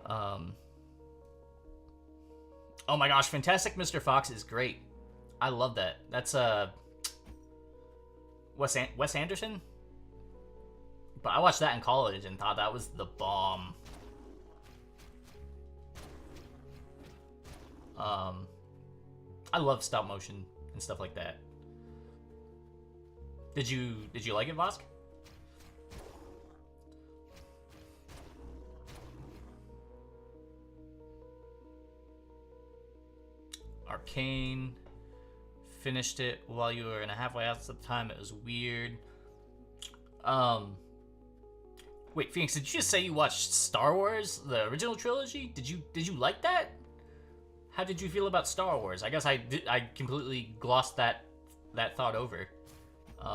Oh my gosh, Fantastic Mr. Fox is great. I love that. That's Wes Anderson? But I watched that in college and thought that was the bomb. I love stop motion and stuff like that. Did you like it, Vosk? Arcane. Finished it while you were in a halfway house at the time. It was weird. Wait, Phoenix, did you just say you watched Star Wars, the original trilogy? Did you like that? How did you feel about Star Wars? I guess I completely glossed that thought over. Do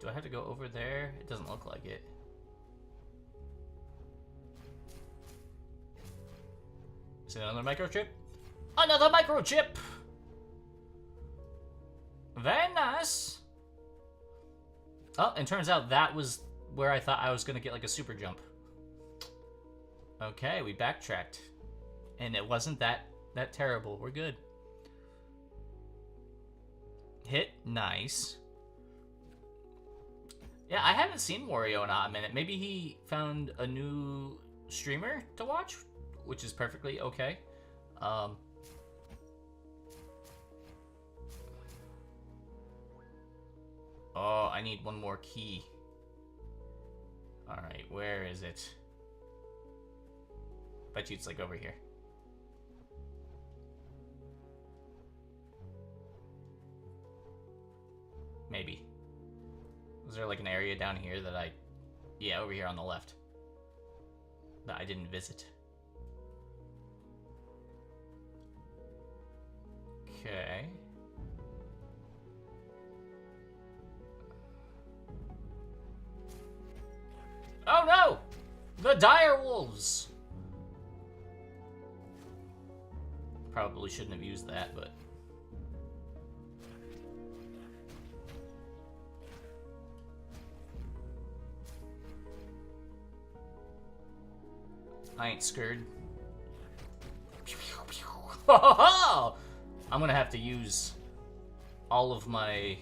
I have to go over there? It doesn't look like it. Is it another microchip? Another microchip! Very nice. Oh, and turns out that was where I thought I was gonna get like a super jump. Okay, we backtracked. And it wasn't that terrible. We're good. Hit, nice. Yeah, I haven't seen Wario in a hot minute. Maybe he found a new streamer to watch, which is perfectly okay. Oh, I need one more key. Alright, where is it? Bet you it's like over here. Maybe. Was there like an area down here that yeah, over here on the left. That I didn't visit. Okay. Oh no! The dire wolves! Probably shouldn't have used that, but... I ain't scared. I'm gonna have to use all of my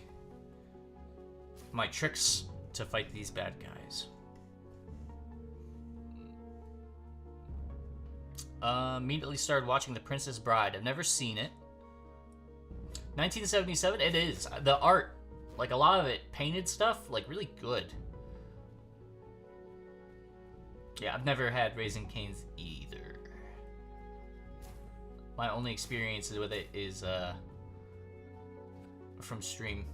tricks to fight these bad guys. Immediately started watching The Princess Bride. I've never seen it. 1977, it is. The art, like a lot of it, painted stuff, like really good. Yeah, I've never had Raising Cane's either. My only experience with it is from stream.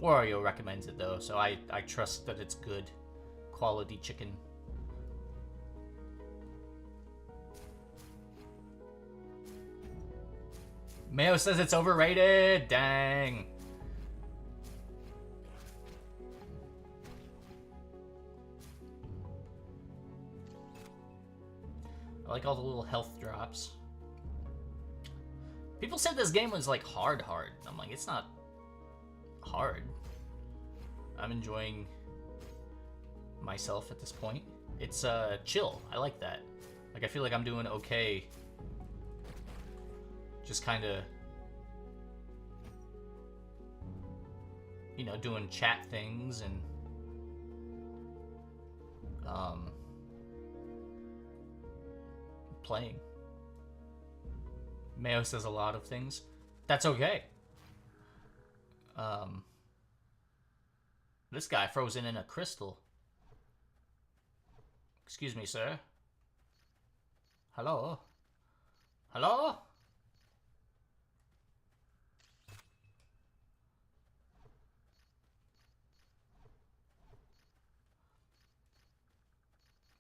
Wario recommends it though, so I trust that it's good quality chicken. Mayo says it's overrated. Dang. I like all the little health drops. People said this game was like hard. I'm like, it's not hard. I'm enjoying myself at this point. It's chill. I like that. Like I feel like I'm doing okay. Just kind of, you know, doing chat things and playing. Mayo says a lot of things. That's okay. This guy frozen in a crystal. Excuse me, sir. Hello? Hello?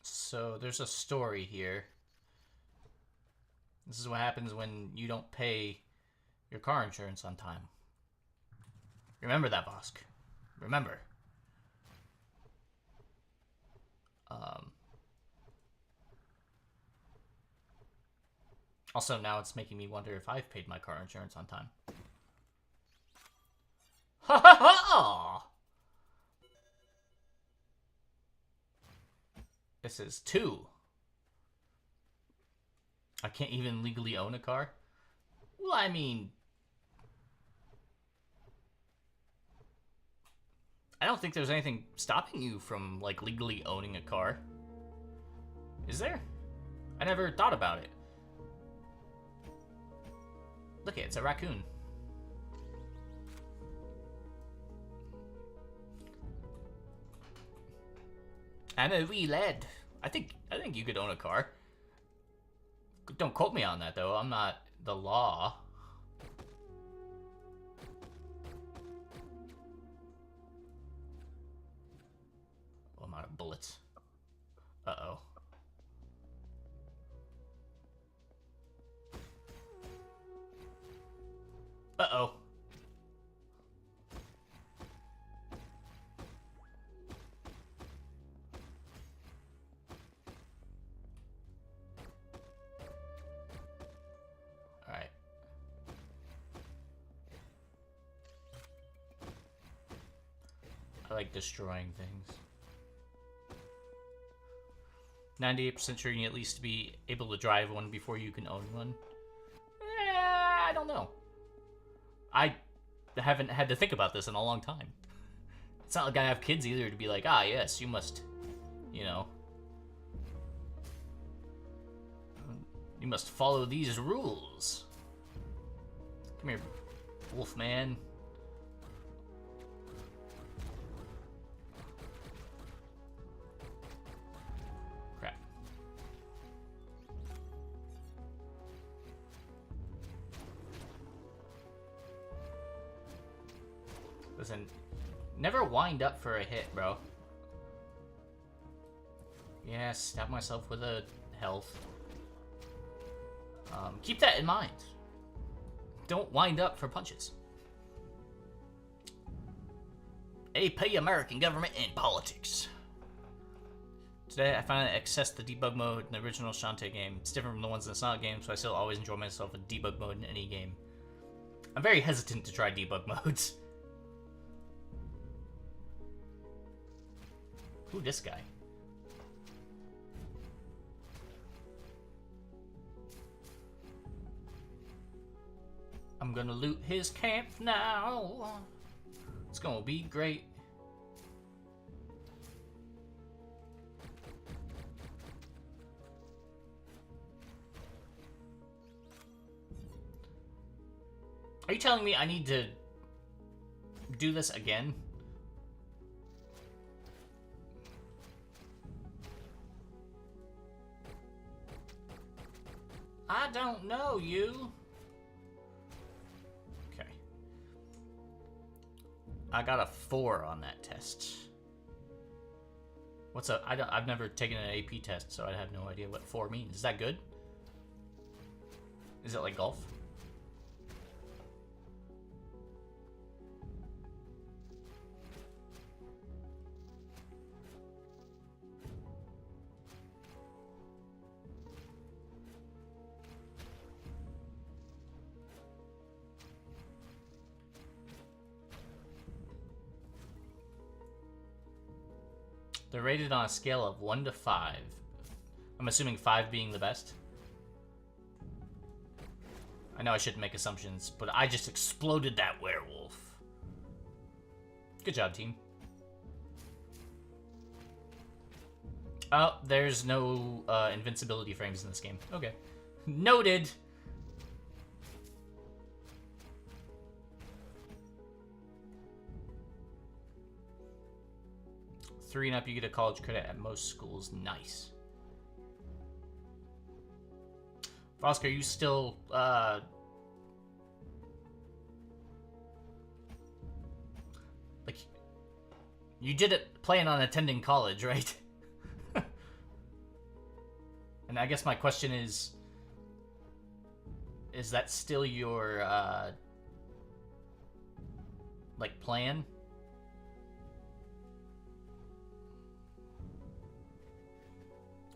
So there's a story here. This is what happens when you don't pay your car insurance on time. Remember that, Vosk. Remember. Also, now it's making me wonder if I've paid my car insurance on time. Ha ha ha! This is 2. I can't even legally own a car? Well, I mean... I don't think there's anything stopping you from, like, legally owning a car. Is there? I never thought about it. Look, it's a raccoon. I'm a wee lad. I think you could own a car. Don't quote me on that, though. I'm not the law. Oh, I'm out of bullets. Uh-oh. Uh-oh. Alright. I like destroying things. 98% sure you at least be able to drive one before you can own one. I don't know. I haven't had to think about this in a long time. It's not like I have kids either to be like, ah, yes, you must, you know. You must follow these rules. Come here, Wolfman. Crap. Listen, never wind up for a hit, bro. Yeah, stab myself with a health. Keep that in mind. Don't wind up for punches. AP American government and politics. Today I finally accessed the debug mode in the original Shantae game. It's different from the ones in the Sonic game, so I still always enjoy myself with debug mode in any game. I'm very hesitant to try debug modes. Who this guy? I'm gonna loot his camp now. It's gonna be great. Are you telling me I need to do this again? I don't know you. Okay. I got a 4 on that test. What's up? I've never taken an AP test, so I have no idea what 4 means. Is that good? Is it like golf? They're rated on a scale of 1 to 5. I'm assuming 5 being the best. I know I shouldn't make assumptions, but I just exploded that werewolf. Good job, team. Oh, there's no invincibility frames in this game. Okay. Noted! Three and up, you get a college credit at most schools. Nice. Fosk, are you still, like, you did it plan on attending college, right? And I guess my question is that still your, like, plan?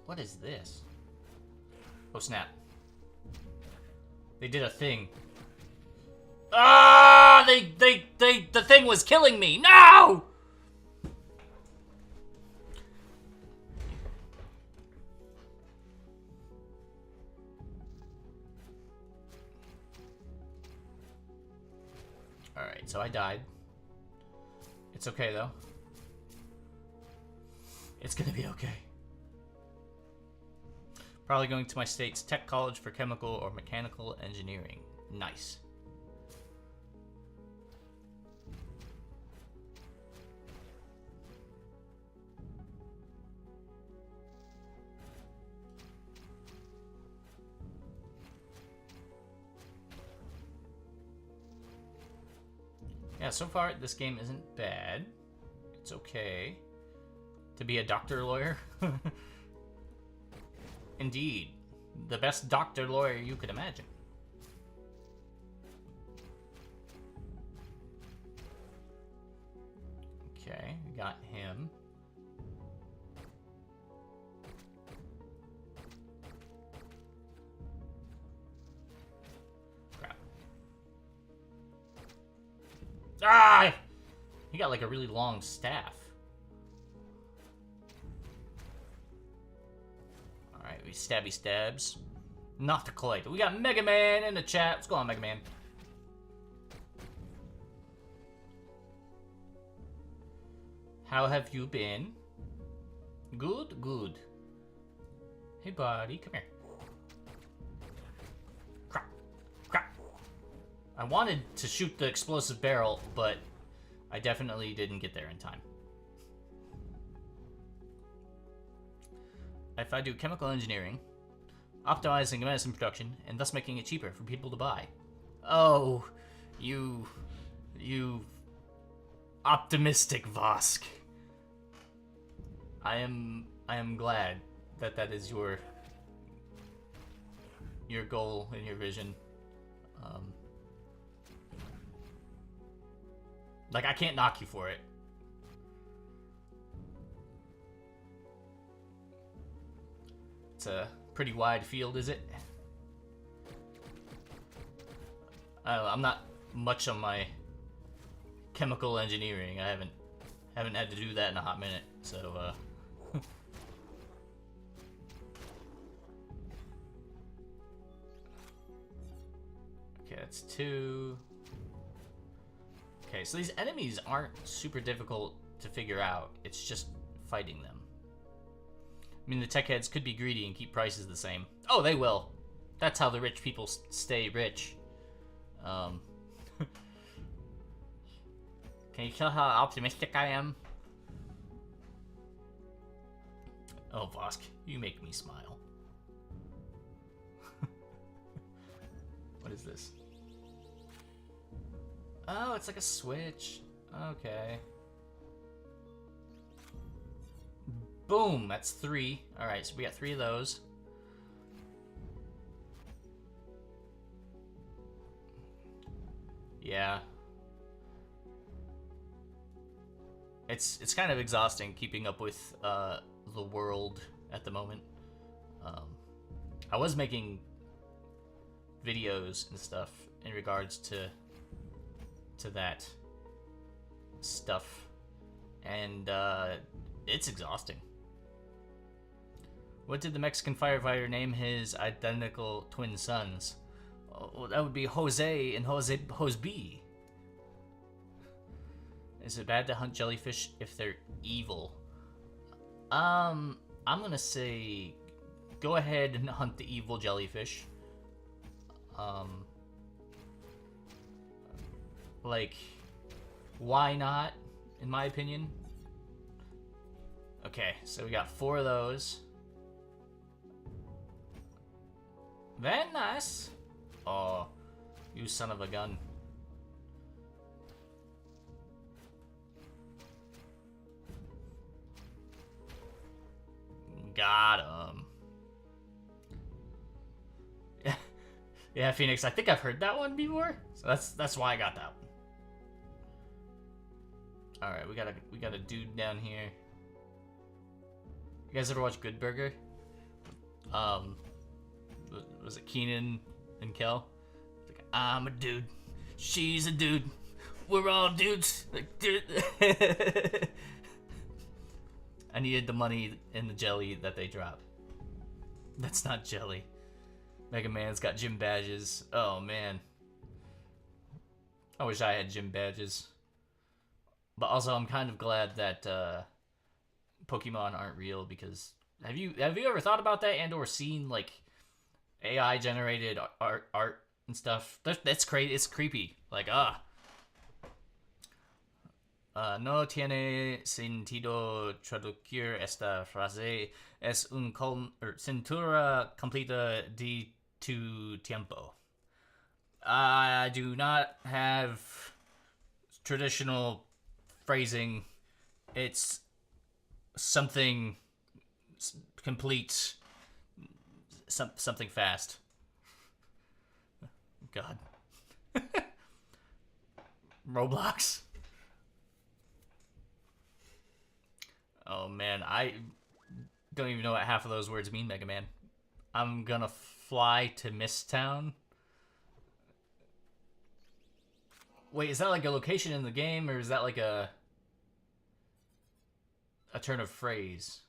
What is this? Oh, snap. They did a thing. Ah! The thing was killing me! No! Alright, so I died. It's okay, though. It's gonna be okay. Probably going to my state's tech college for chemical or mechanical engineering. Nice. Yeah, so far this game isn't bad. It's okay to be a doctor lawyer. Indeed, the best doctor lawyer you could imagine. Okay, we got him. Crap. Ah! He got like a really long staff. Alright, we stabby stabs. Not quite. We got Mega Man in the chat. What's going on, Mega Man? How have you been? Good, good. Hey, buddy, come here. Crap, crap. I wanted to shoot the explosive barrel, but I definitely didn't get there in time. If I do chemical engineering, optimizing medicine production, and thus making it cheaper for people to buy. Oh, you optimistic Vosk. I am glad that that is your goal and your vision. Like, I can't knock you for it. It's a pretty wide field, is it? I'm not much on my chemical engineering. I haven't had to do that in a hot minute, so okay, that's 2. Okay, so these enemies aren't super difficult to figure out. It's just fighting them. I mean, the tech heads could be greedy and keep prices the same. Oh, they will. That's how the rich people stay rich. Can you tell how optimistic I am? Oh, Vosk, you make me smile. What is this? Oh, it's like a switch. Okay. Boom, that's 3. Alright, so we got 3 of those. Yeah. It's kind of exhausting keeping up with the world at the moment. I was making videos and stuff in regards to that stuff, and it's exhausting. What did the Mexican firefighter name his identical twin sons? Oh, that would be Jose and Jose B. Is it bad to hunt jellyfish if they're evil? I'm gonna say go ahead and hunt the evil jellyfish. Like, why not, in my opinion? Okay, so we got 4 of those. Very nice. Oh, you son of a gun. Got him. Yeah, Phoenix, I think I've heard that one before. So that's why I got that one. Alright, we got a dude down here. You guys ever watch Good Burger? Was it Keenan and Kel? Like, I'm a dude. She's a dude. We're all dudes. Like, dude. I needed the money and the jelly that they drop. That's not jelly. Mega Man's got gym badges. Oh, man. I wish I had gym badges. But also, I'm kind of glad that Pokemon aren't real, because have you ever thought about that and or seen like AI generated art and stuff? That's crazy. It's creepy. Like no tiene sentido traducir esta frase. Es un cintura completa de tu tiempo. I do not have traditional phrasing. It's something complete, something fast. God. Roblox. Oh man, I don't even know what half of those words mean, Mega Man. I'm gonna fly to Misttown. Wait, is that like a location in the game, or is that like a turn of phrase?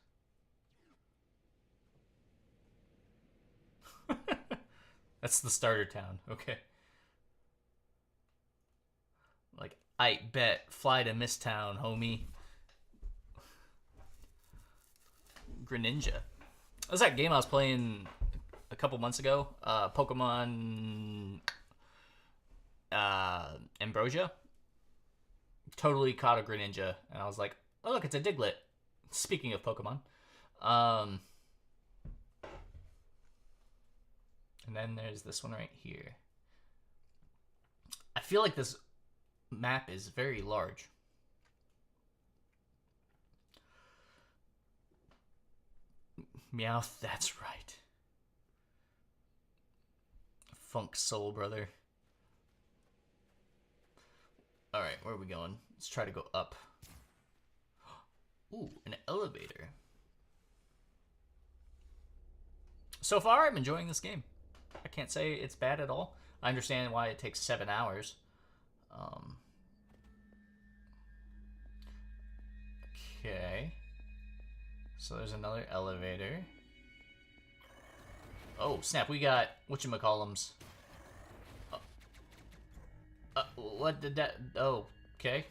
That's the starter town. Okay. Like, I bet. Fly to Misttown, homie. Greninja. That was that game I was playing a couple months ago. Pokemon Ambrosia. Totally caught a Greninja, and I was like, oh look, it's a Diglett. Speaking of Pokemon. And then there's this one right here. I feel like this map is very large. Meowth, that's right. Funk Soul Brother. Alright, where are we going? Let's try to go up. Ooh, an elevator. So far, I'm enjoying this game. I can't say it's bad at all. I understand why it takes 7 hours. Okay. So there's another elevator. Oh, snap. We got whatchamacallums. What did that... Oh, okay.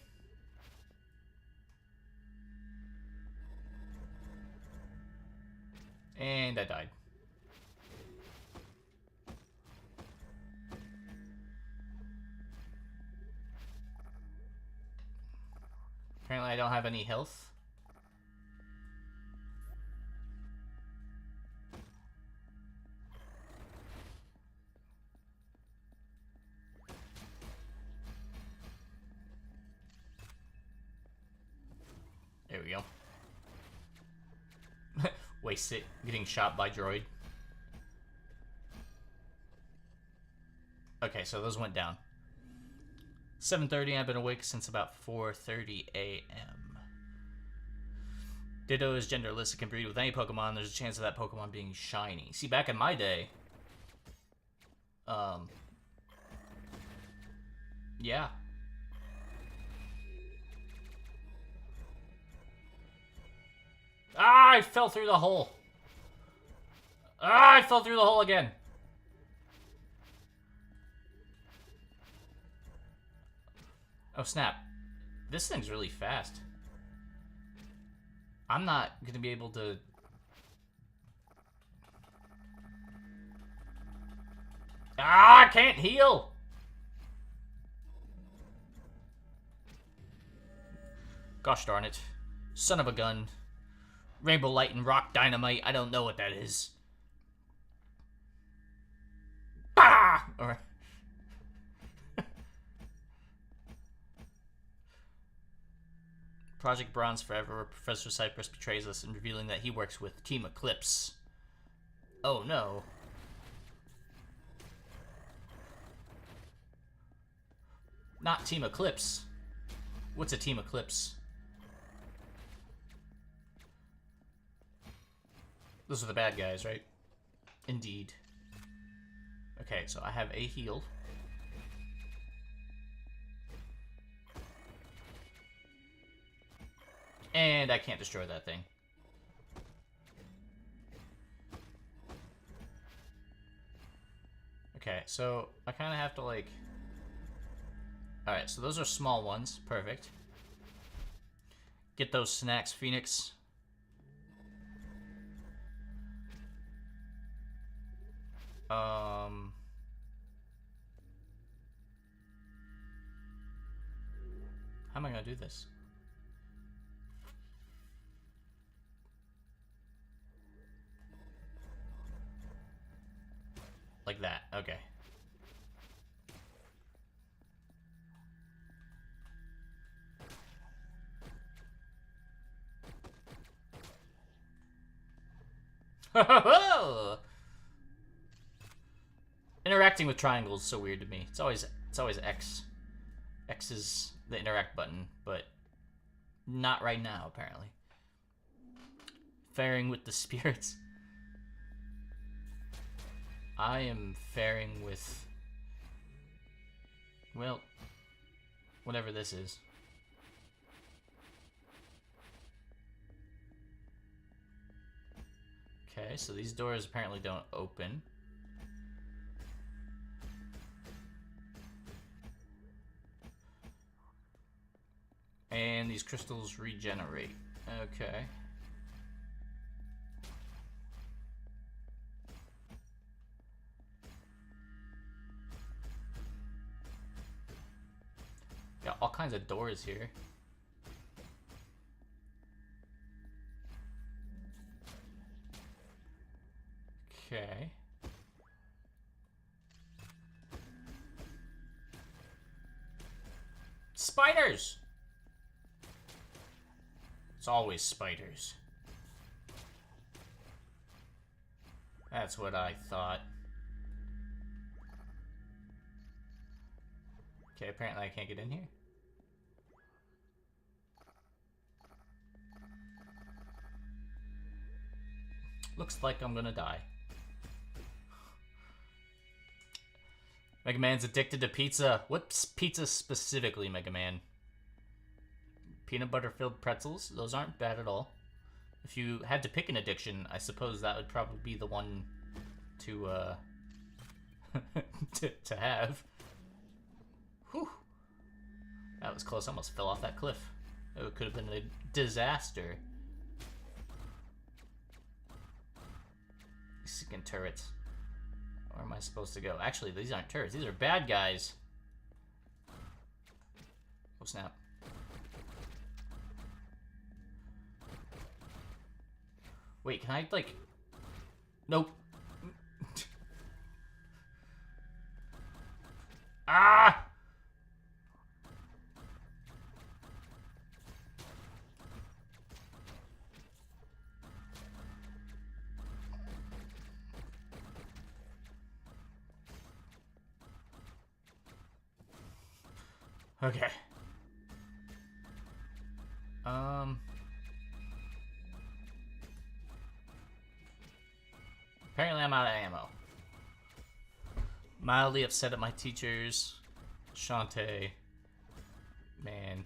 And I died. Apparently I don't have any health. There we go. Waste it getting shot by droid. Okay, so those went down. 7:30, I've been awake since about 4:30 a.m. Ditto is genderless. It can breed with any Pokemon. There's a chance of that Pokemon being shiny. See, back in my day, yeah. Ah, I fell through the hole. Ah, I fell through the hole again. Oh, snap. This thing's really fast. I'm not going to be able to... Ah, I can't heal! Gosh darn it. Son of a gun. Rainbow Light and Rock Dynamite. I don't know what that is. Bah! Alright. Project Bronze Forever, where Professor Cypress betrays us in revealing that he works with Team Eclipse. Oh no. Not Team Eclipse. What's a Team Eclipse? Those are the bad guys, right? Indeed. Okay, so I have a heal. And I can't destroy that thing. Okay, so I kind of have to, like... Alright, so those are small ones. Perfect. Get those snacks, Phoenix. How am I gonna do this? Like that, okay. Interacting with triangles is so weird to me. It's always X. X is the interact button, but not right now, apparently. Faring with the spirits. I am faring with, well, whatever this is. Okay, so these doors apparently don't open. And these crystals regenerate. Okay. Got all kinds of doors here. Okay. Spiders! It's always spiders. That's what I thought. Okay, apparently I can't get in here. Looks like I'm gonna die. Mega Man's addicted to pizza. What's pizza specifically, Mega Man? Peanut butter filled pretzels? Those aren't bad at all. If you had to pick an addiction, I suppose that would probably be the one to to have. Whew. That was close. I almost fell off that cliff. It could have been a disaster. These freaking turrets. Where am I supposed to go? Actually, these aren't turrets. These are bad guys. Oh, snap. Wait, can I, like... Nope. Ah! Okay. Apparently I'm out of ammo. Mildly upset at my teachers. Shantae. Man.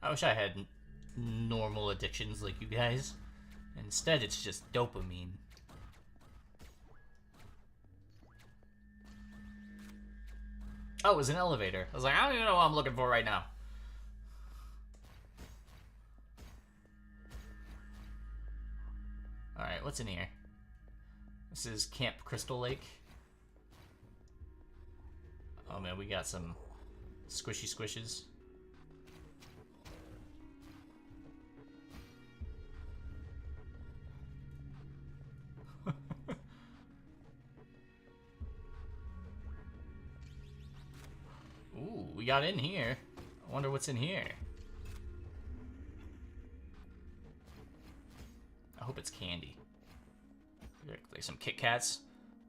I wish I had normal addictions like you guys. Instead, it's just dopamine. Oh, it was an elevator. I was like, I don't even know what I'm looking for right now. Alright, what's in here? This is Camp Crystal Lake. Oh man, we got some squishy squishes. Ooh, we got in here. I wonder what's in here. I hope it's candy. Like some Kit Kats.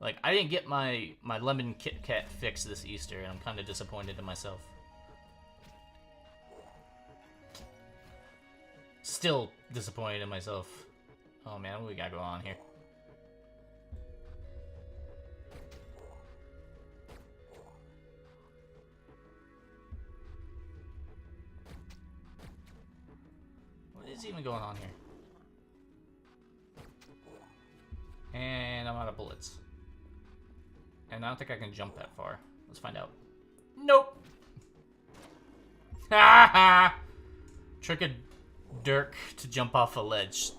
Like, I didn't get my lemon Kit Kat fix this Easter, and I'm kind of disappointed in myself. Still disappointed in myself. Oh man, what we got going on here? What is even going on here? And I'm out of bullets. And I don't think I can jump that far. Let's find out. Nope. Ha ha! Trick a Dirk to jump off a ledge.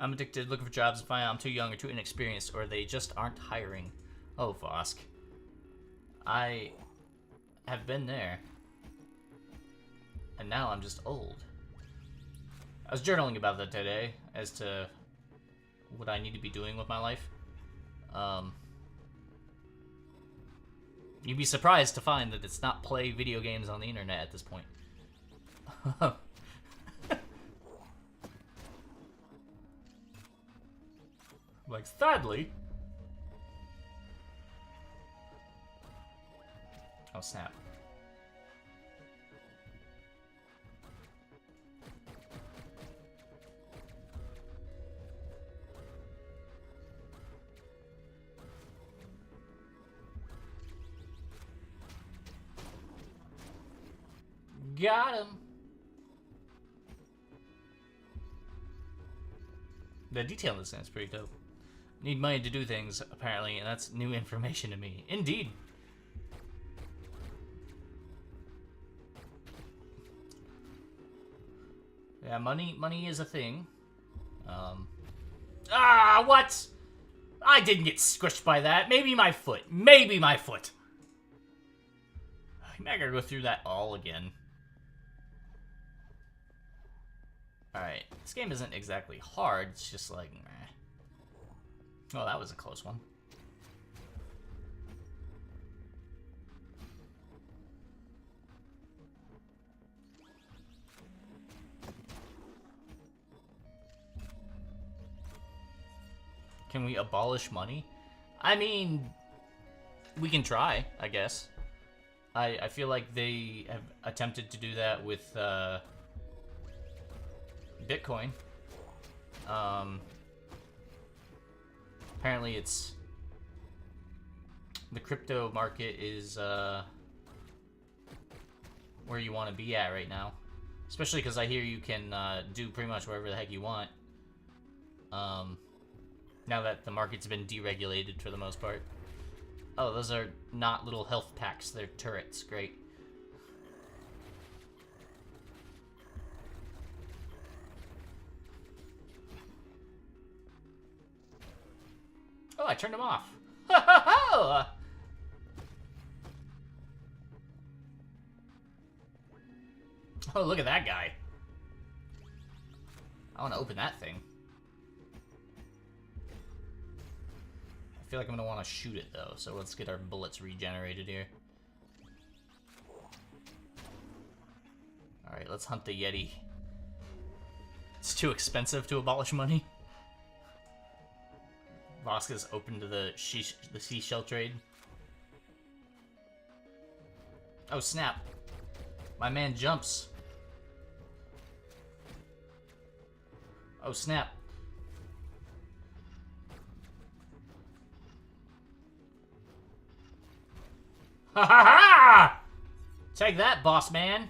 I'm addicted, looking for jobs, and find out I'm too young or too inexperienced, or they just aren't hiring. Oh, Vosk. I have been there. And now I'm just old. I was journaling about that today, as to what I need to be doing with my life. You'd be surprised to find that it's not play video games on the internet at this point. Like, sadly. Oh, snap. Got him. The detail in this thing is pretty dope. Need money to do things, apparently, and that's new information to me. Indeed. Yeah, money is a thing. Ah, what? I didn't get squished by that. Maybe my foot. Maybe my foot. I gotta go through that all again. Alright, this game isn't exactly hard, it's just like, meh. Oh, that was a close one. Can we abolish money? I mean, we can try, I guess. I feel like they have attempted to do that with, Bitcoin. Apparently it's... The crypto market is, where you want to be at right now. Especially because I hear you can, do pretty much whatever the heck you want. Now that the market's been deregulated for the most part. Oh, those are not little health packs, they're turrets. Great. Oh, I turned them off. Oh, look at that guy. I want to open that thing. I feel like I'm going to want to shoot it, though, so let's get our bullets regenerated here. Alright, let's hunt the Yeti. It's too expensive to abolish money. Voska's open to the seashell trade. Oh, snap. My man jumps. Oh, snap. Ha ha ha! Take that, boss man.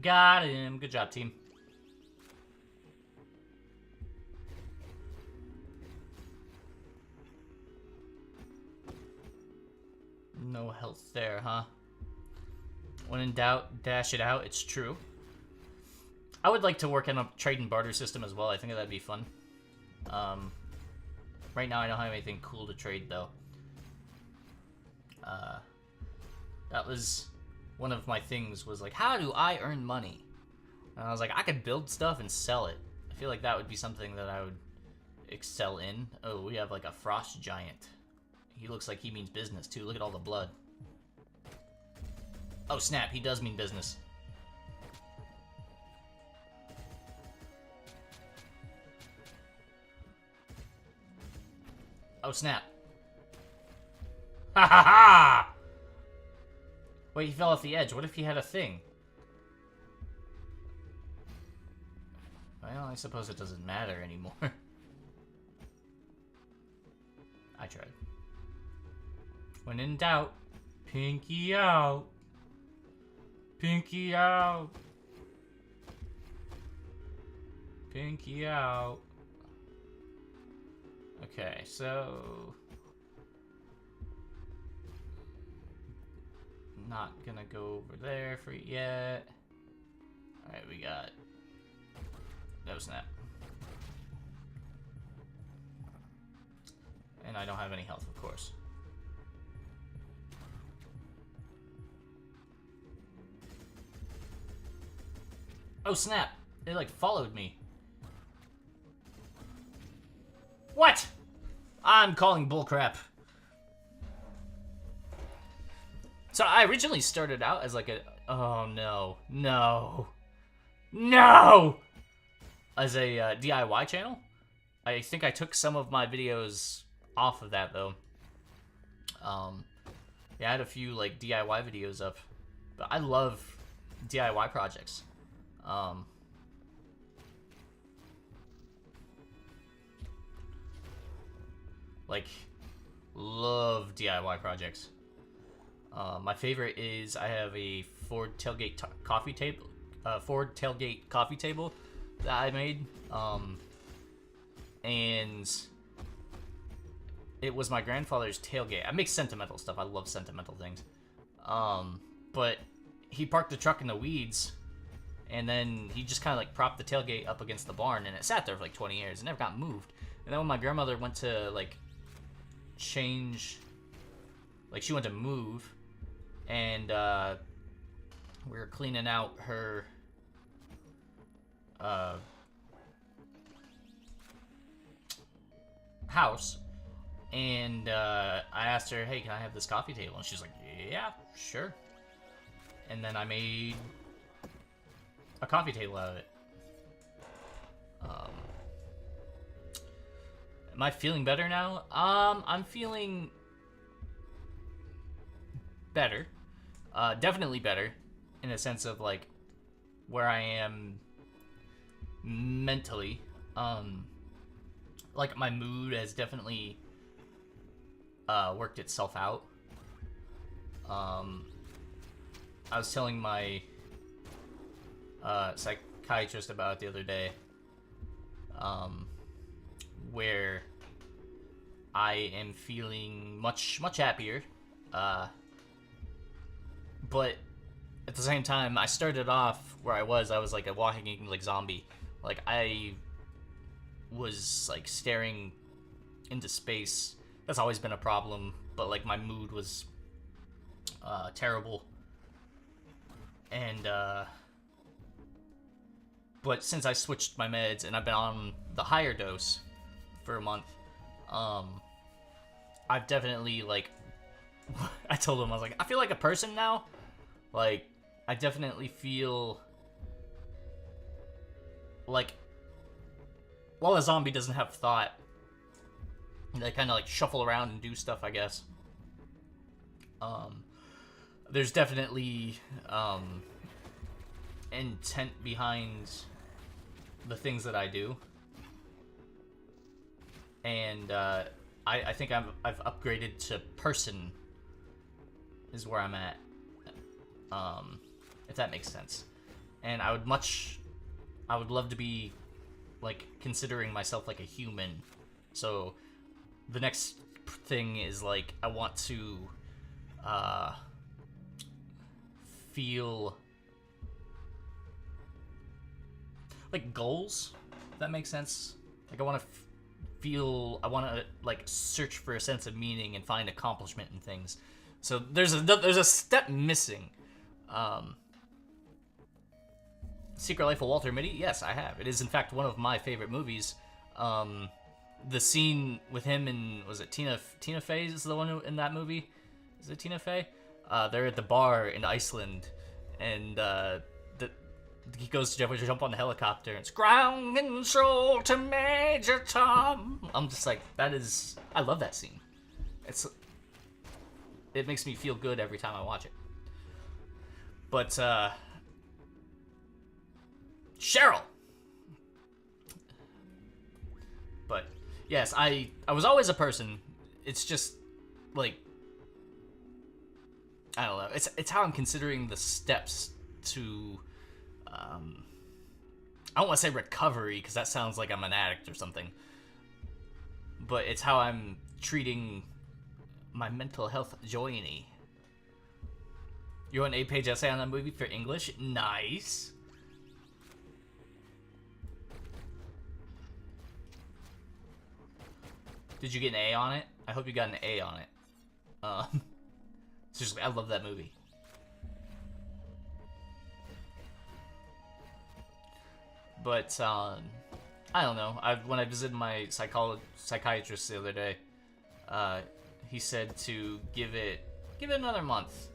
Got him. Good job, team. No health there, huh? When in doubt, dash it out. It's true. I would like to work on a trade and barter system as well. I think that'd be fun. Right now I don't have anything cool to trade, though. That was one of my things, was like, how do I earn money? And I was like, I could build stuff and sell it. I feel like that would be something that I would excel in. Oh, we have like a frost giant. He looks like he means business, too. Look at all the blood. Oh, snap. He does mean business. Oh, snap. Ha ha ha! Wait, he fell off the edge. What if he had a thing? Well, I suppose it doesn't matter anymore. I tried. When in doubt, pinky out. Pinky out. Pinky out. Okay, so... Not gonna go over there for yet. Alright, we got... No snap. And I don't have any health, of course. Oh, snap. It, like, followed me. What? I'm calling bullcrap. So I originally started out as like a... Oh, no. No. No! As a DIY channel. I think I took some of my videos off of that, though. Yeah, I had a few, like, DIY videos up. But I love DIY projects. Like, love DIY projects. My favorite is I have a Ford tailgate coffee table, that I made, and it was my grandfather's tailgate. I make sentimental stuff. I love sentimental things. But he parked the truck in the weeds, and then he just kind of like propped the tailgate up against the barn, and it sat there for like 20 years. It never got moved. And then when my grandmother went to like change, like she went to move, and we were cleaning out her house, and I asked her, hey, can I have this coffee table? And she's like, yeah, sure. And then I made a coffee table out of it. Am I feeling better now? I'm feeling better. Definitely better, in a sense of like where I am mentally. Like my mood has definitely worked itself out. I was telling my psychiatrist about it the other day, where I am feeling much happier, but at the same time, I started off where I was like a walking like zombie. Like I was like staring into space. That's always been a problem, but like my mood was terrible. And but since I switched my meds and I've been on the higher dose for a month, I've definitely like I told him, I was like, I feel like a person now. Like I definitely feel like, while a zombie doesn't have thought, they kind of like shuffle around and do stuff, I guess. There's definitely intent behind the things that I do, and I think I've upgraded to person is where I'm at, if that makes sense. And I would love to be like considering myself like a human. So the next thing is like I want to feel like goals, if that makes sense. Like I want to like search for a sense of meaning and find accomplishment in things. So there's a step missing. Secret Life of Walter Mitty? Yes, I have. It is in fact one of my favorite movies. The scene with him and, was it Tina Fey is the one in that movie? Is it Tina Fey? They're at the bar in Iceland, and he goes to jump on the helicopter, and it's ground control to Major Tom. I'm just like, I love that scene. It makes me feel good every time I watch it. But Cheryl. But yes, I was always a person. It's just like, I don't know. It's how I'm considering the steps to I don't want to say recovery, because that sounds like I'm an addict or something. But it's how I'm treating my mental health journey. You want an 8-page essay on that movie for English? Nice. Did you get an A on it? I hope you got an A on it. Seriously, I love that movie. But I don't know. When I visited my psychiatrist the other day, he said to give it another month.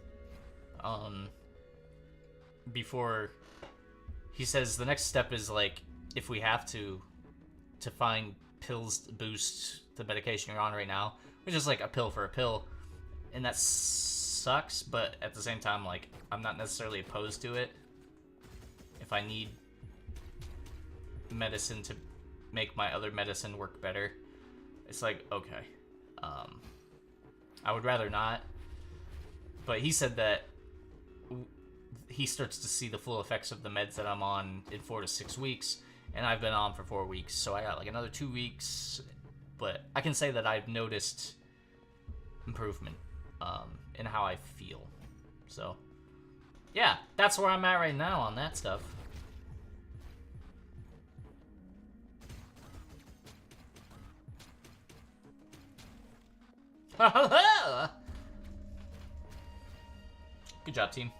Before he says the next step is like, if we have to find pills to boost the medication you're on right now, which is like a pill for a pill, and that sucks. But at the same time, like, I'm not necessarily opposed to it. If I need medicine to make my other medicine work better, it's like, okay. I would rather not. But he said that he starts to see the full effects of the meds that I'm on in 4 to 6 weeks, and I've been on for 4 weeks, so I got like another 2 weeks. But I can say that I've noticed improvement in how I feel. So yeah, that's where I'm at right now on that stuff. Good job, team.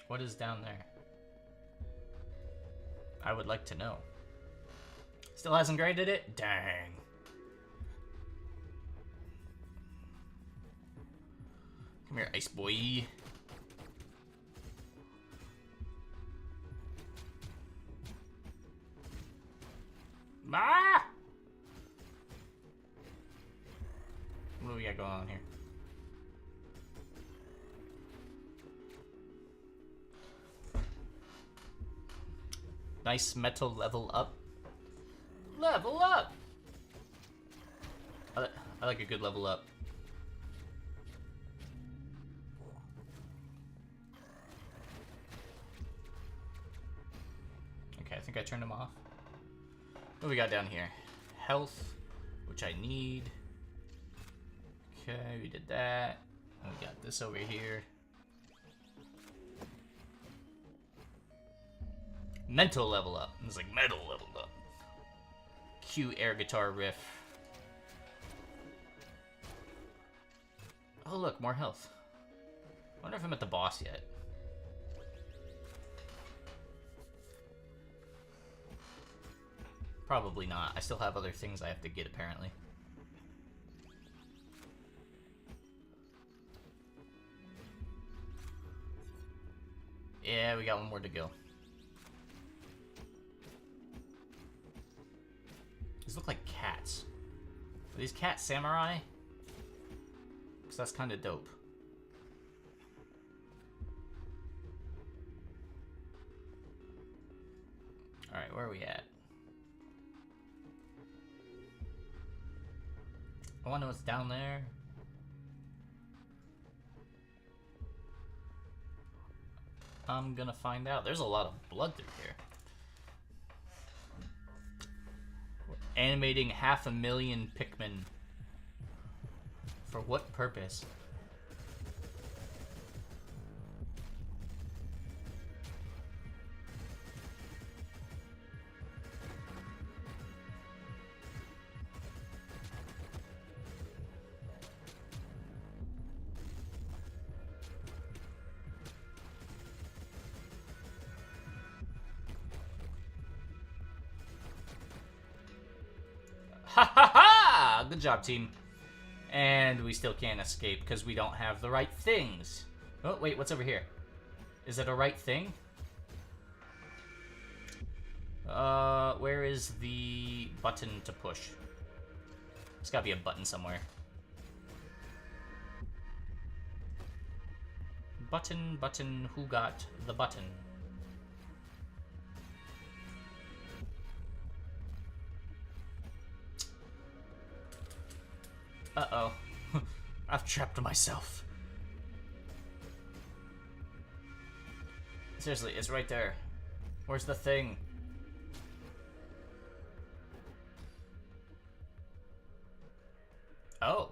What is down there? I would like to know. Still hasn't graded it? Dang. Come here, ice boy. Ah! What do we got going on here? Nice metal level up. Level up! I like a good level up. Okay, I think I turned them off. What do we got down here? Health, which I need. Okay, we did that. And we got this over here. Mental level up. It's like metal level up. Cue air guitar riff. Oh look, more health. I wonder if I'm at the boss yet. Probably not. I still have other things I have to get, apparently. Yeah, we got one more to go. These look like cats. Are these cat samurai? Because that's kind of dope. Alright, where are we at? I wonder what's down there. I'm gonna find out. There's a lot of blood through here. We're animating 500,000 Pikmin. For what purpose? Ha ha ha! Good job, team. And we still can't escape because we don't have the right things. Oh, wait, what's over here? Is it a right thing? Where is the button to push? There's gotta be a button somewhere. Button, button, who got the button? Uh-oh. I've trapped myself. Seriously, it's right there. Where's the thing? Oh.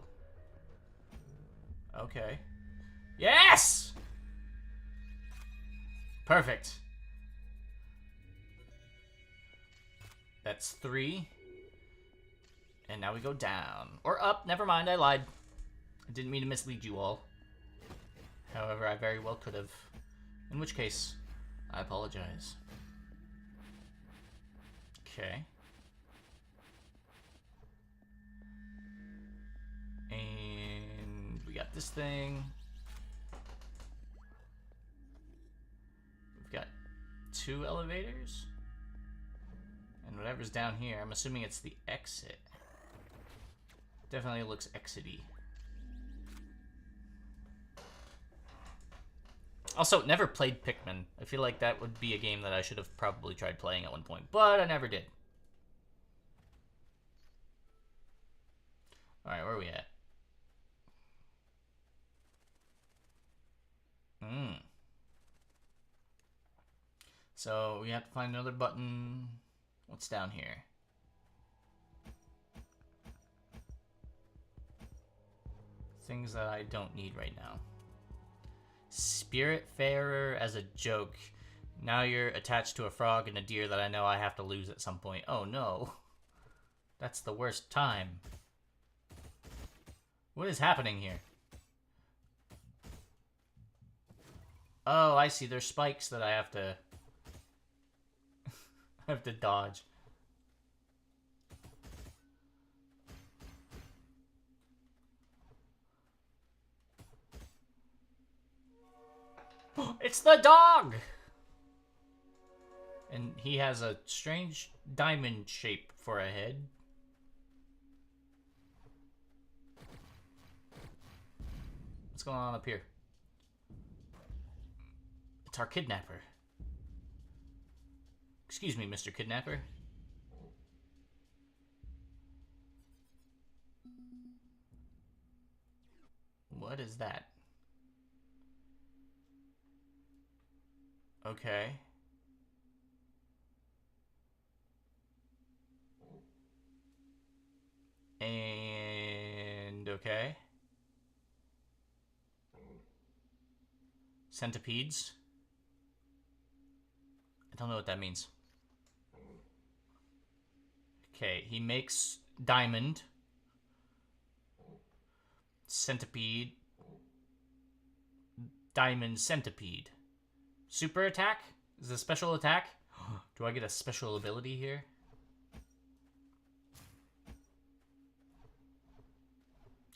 Okay. Yes! Perfect. That's 3. And now we go down. Or up. Never mind, I lied. I didn't mean to mislead you all. However, I very well could have. In which case, I apologize. Okay. And we got this thing. We've got 2 elevators. And whatever's down here, I'm assuming it's the exit. Definitely looks exity. Also, never played Pikmin. I feel like that would be a game that I should have probably tried playing at one point, but I never did. Alright, where are we at? So, we have to find another button. What's down here? Things that I don't need right now. Spiritfarer as a joke. Now you're attached to a frog and a deer that I know I have to lose at some point. Oh no. That's the worst time. What is happening here? Oh, I see. There's spikes that I have to... I have to dodge. It's the dog! And he has a strange diamond shape for a head. What's going on up here? It's our kidnapper. Excuse me, Mr. Kidnapper. What is that? Okay. And okay. Centipedes. I don't know what that means. Okay, he makes diamond. Centipede. Diamond centipede. Super attack? Is this a special attack? Do I get a special ability here?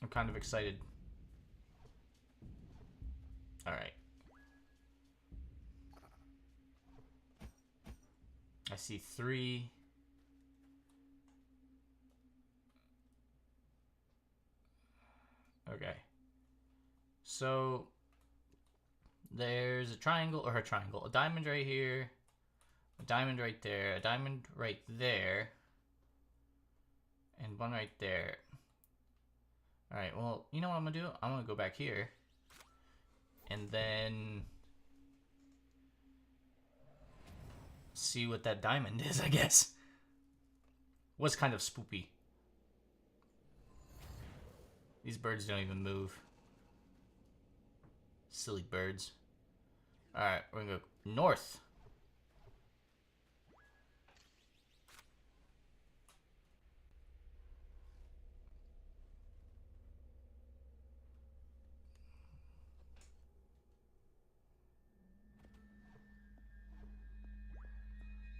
I'm kind of excited. Alright. I see 3. Okay. So... there's a triangle, or a triangle. A diamond right here. A diamond right there. A diamond right there. And one right there. Alright, well, you know what I'm gonna do? I'm gonna go back here. And then... see what that diamond is, I guess. Was kind of spoopy. These birds don't even move. Silly birds. Alright, we're gonna go north.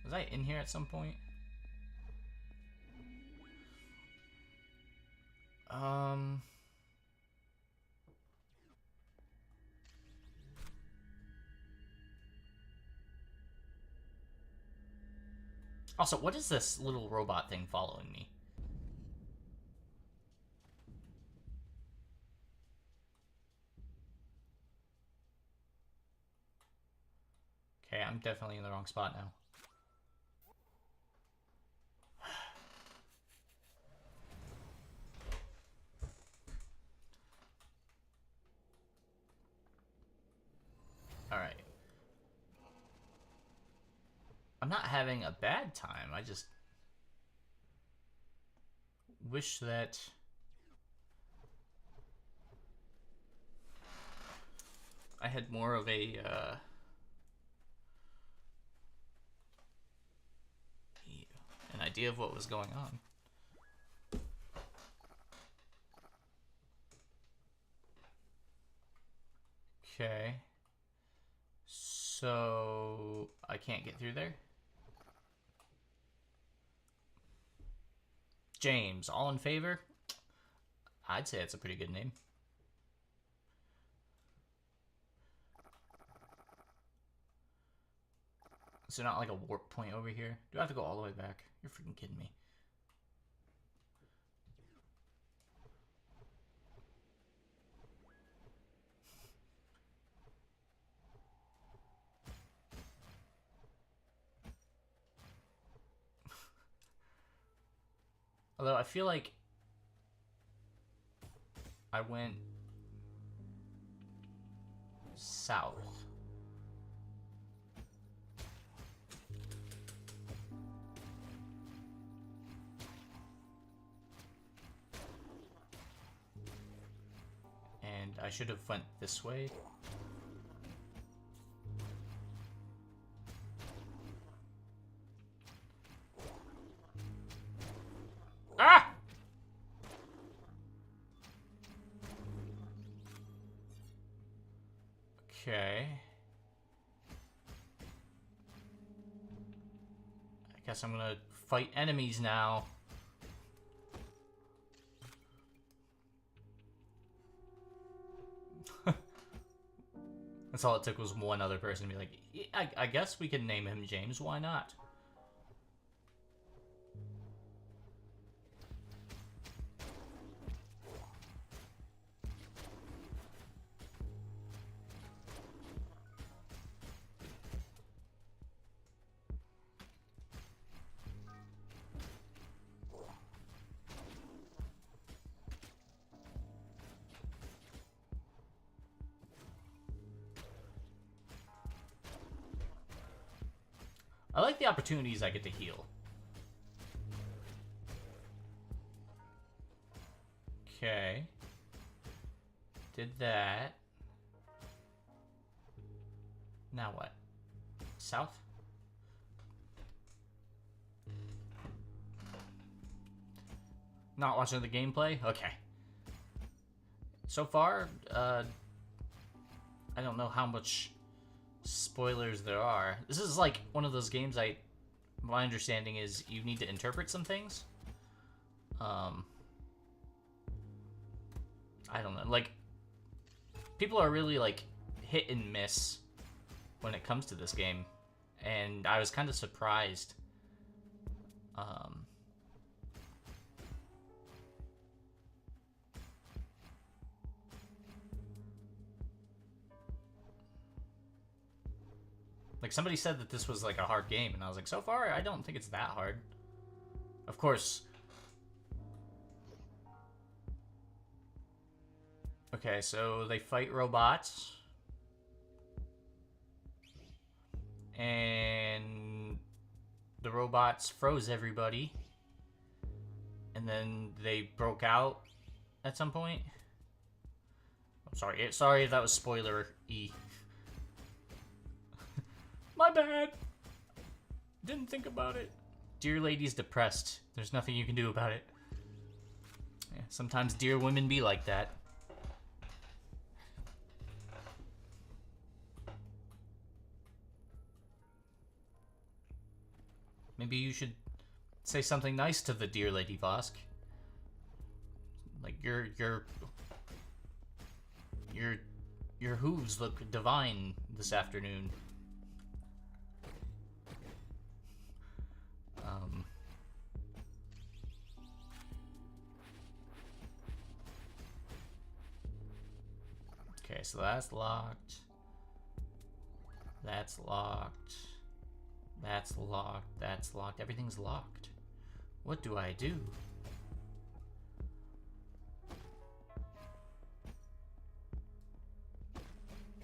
Was I in here at some point? Also, what is this little robot thing following me? Okay, I'm definitely in the wrong spot now. Alright. I'm not having a bad time. I just wish that I had more of a and I idea of what was going on. Okay. So I can't get through there. James, all in favor? I'd say it's a pretty good name. Is there not like a warp point over here? Do I have to go all the way back? You're freaking kidding me. Although I feel like I went south. And I should have went this way. Ah! Okay. I guess I'm gonna fight enemies now. That's all it took was one other person to be like, yeah, I guess we can name him James, why not? I like the opportunities I get to heal. Okay. Did that. Now what? South? Not watching the gameplay? Okay. So far, I don't know how much spoilers there are. This is like one of those games my understanding is you need to interpret some things. I don't know, like, people are really like hit and miss when it comes to this game, and I was kind of surprised. Like, somebody said that this was, like, a hard game, and I was like, so far, I don't think it's that hard. Of course. Okay, so they fight robots. And the robots froze everybody. And then they broke out at some point. I'm sorry. Sorry if that was spoiler-y. My bad. Didn't think about it. Dear lady's depressed. There's nothing you can do about it. Yeah, sometimes dear women be like that. Maybe you should say something nice to the dear lady Vosk. Like, your hooves look divine this afternoon. Okay, so that's locked. That's locked. That's locked. That's locked. Everything's locked. What do I do?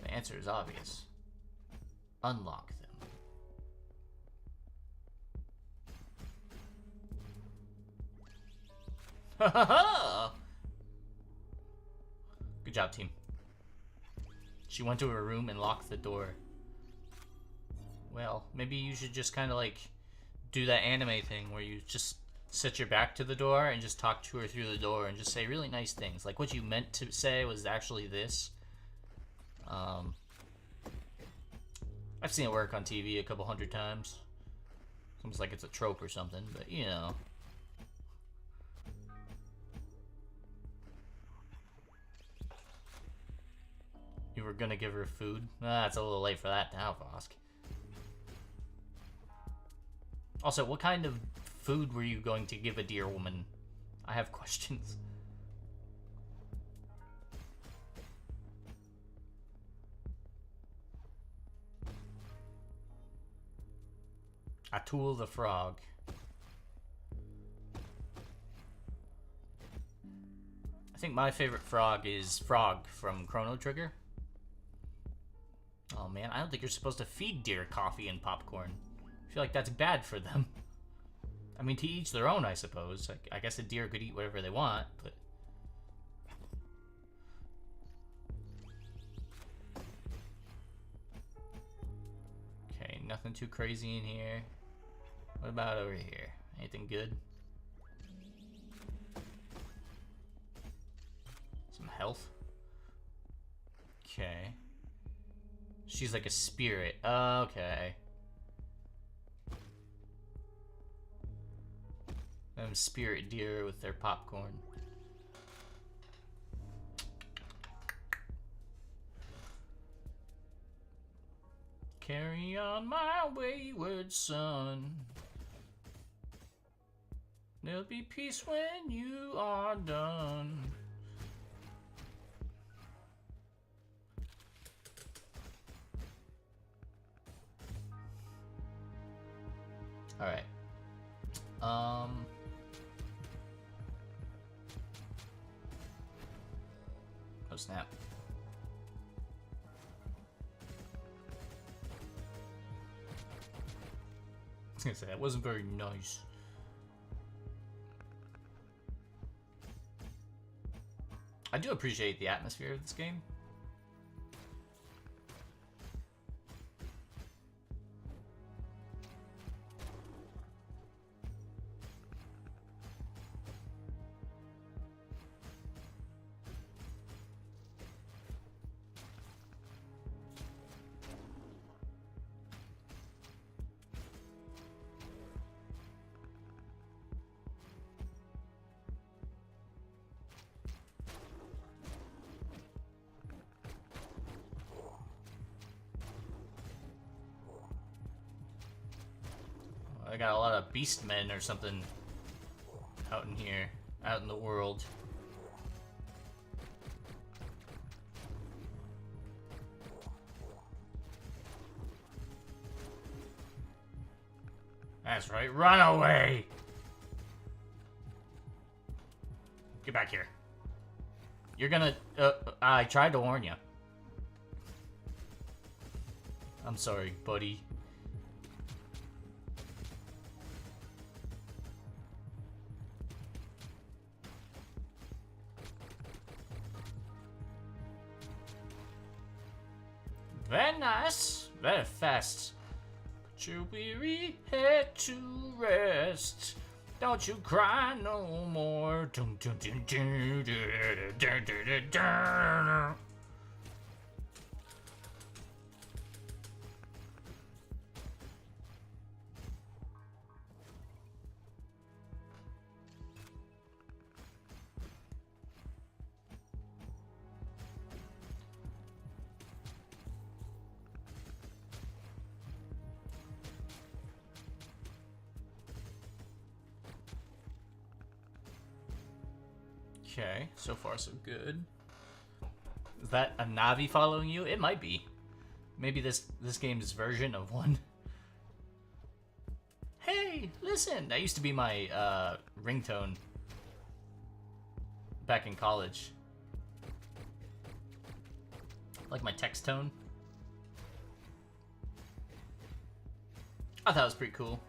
The answer is obvious. Unlock them. Ha ha ha! Good job, team. She went to her room and locked the door. Well, maybe you should just kind of, like, do that anime thing where you just set your back to the door and just talk to her through the door and just say really nice things. Like what you meant to say was actually this. I've seen it work on TV a couple hundred times. It's almost like it's a trope or something, but you know. You were gonna give her food? Ah, it's a little late for that now, Vosk. Also, what kind of food were you going to give a dear woman? I have questions. Atul the Frog. I think my favorite frog is Frog from Chrono Trigger. Oh man, I don't think you're supposed to feed deer coffee and popcorn. I feel like that's bad for them. I mean, to each their own, I suppose. I guess a deer could eat whatever they want, but... Okay, nothing too crazy in here. What about over here? Anything good? Some health? Okay. She's like a spirit. Okay. Them spirit deer with their popcorn. Carry on my wayward son. There'll be peace when you are done. Alright. Oh snap. I was gonna say, that wasn't very nice. I do appreciate the atmosphere of this game. I got a lot of beast men or something out in here, out in the world. That's right, run away! Get back here. You're gonna, I tried to warn you. I'm sorry, buddy. Very nice, very fast. Put your weary head to rest. Don't you cry no more. Dun, dun, dun, dun, dun, dun, dun, dun. Okay, so far so good. Is that a Navi following you? It might be. Maybe this game's version of one. Hey, listen! That used to be my ringtone back in college. Like my text tone. I thought it was pretty cool.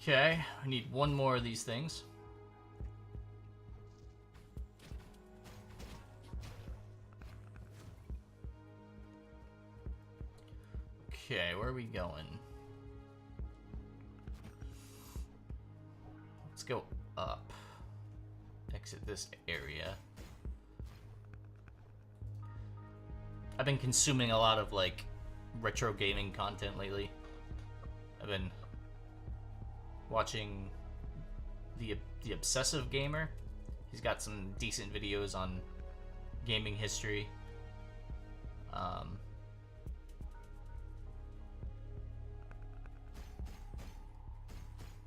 Okay, I need one more of these things. Okay, where are we going? Let's go up. Exit this area. I've been consuming a lot of, like, retro gaming content lately. I've been watching the Obsessive Gamer. He's got some decent videos on gaming history.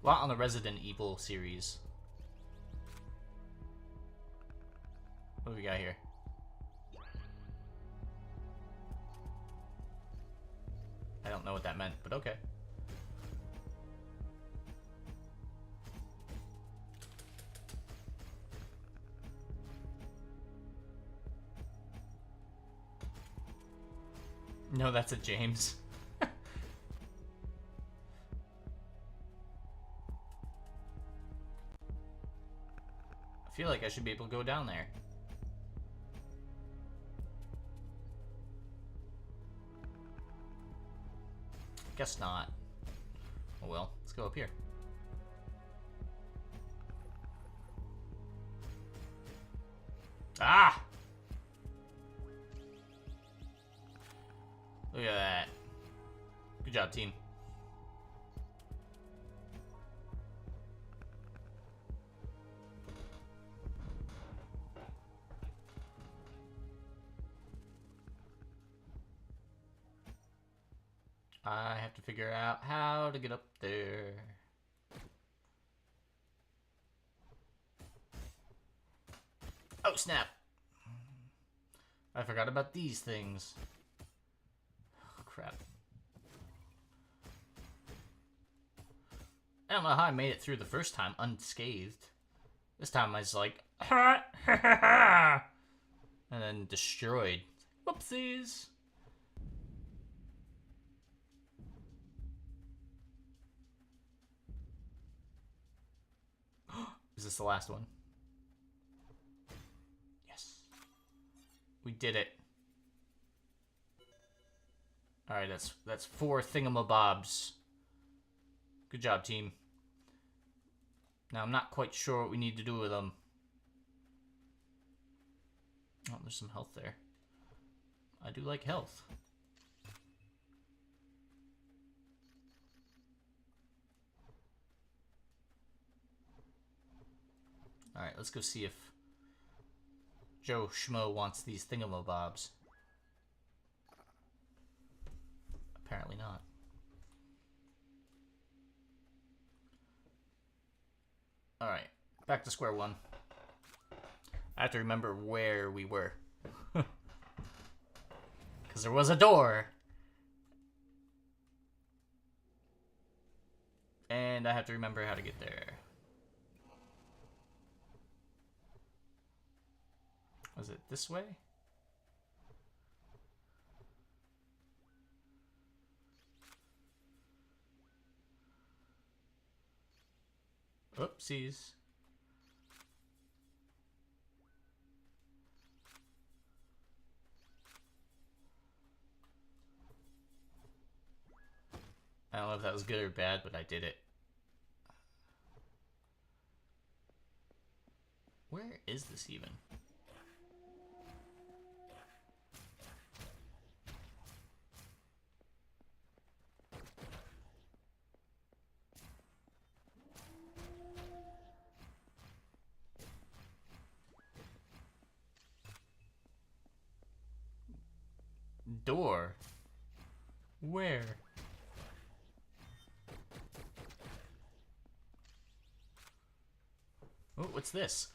A lot on the Resident Evil series. What do we got here? I don't know what that meant, but okay. No, that's a James. I feel like I should be able to go down there. Guess not. Oh well, let's go up here. Ah! Look at that. Good job, team. I have to figure out how to get up there. Oh, snap. I forgot about these things. Oh, crap. I don't know how I made it through the first time unscathed. This time I was like, ha ha ha ha, and then destroyed. Whoopsies. Is this the last one? Yes. We did it. Alright, that's 4 thingamabobs. Good job, team. Now, I'm not quite sure what we need to do with them. Oh, there's some health there. I do like health. Alright, let's go see if Joe Schmo wants these thingamabobs. Apparently not. Alright, back to square one. I have to remember where we were. Because there was a door. And I have to remember how to get there. Was it this way? Oopsies. I don't know if that was good or bad, but I did it. Where is this even? Door? Where? Oh, what's this?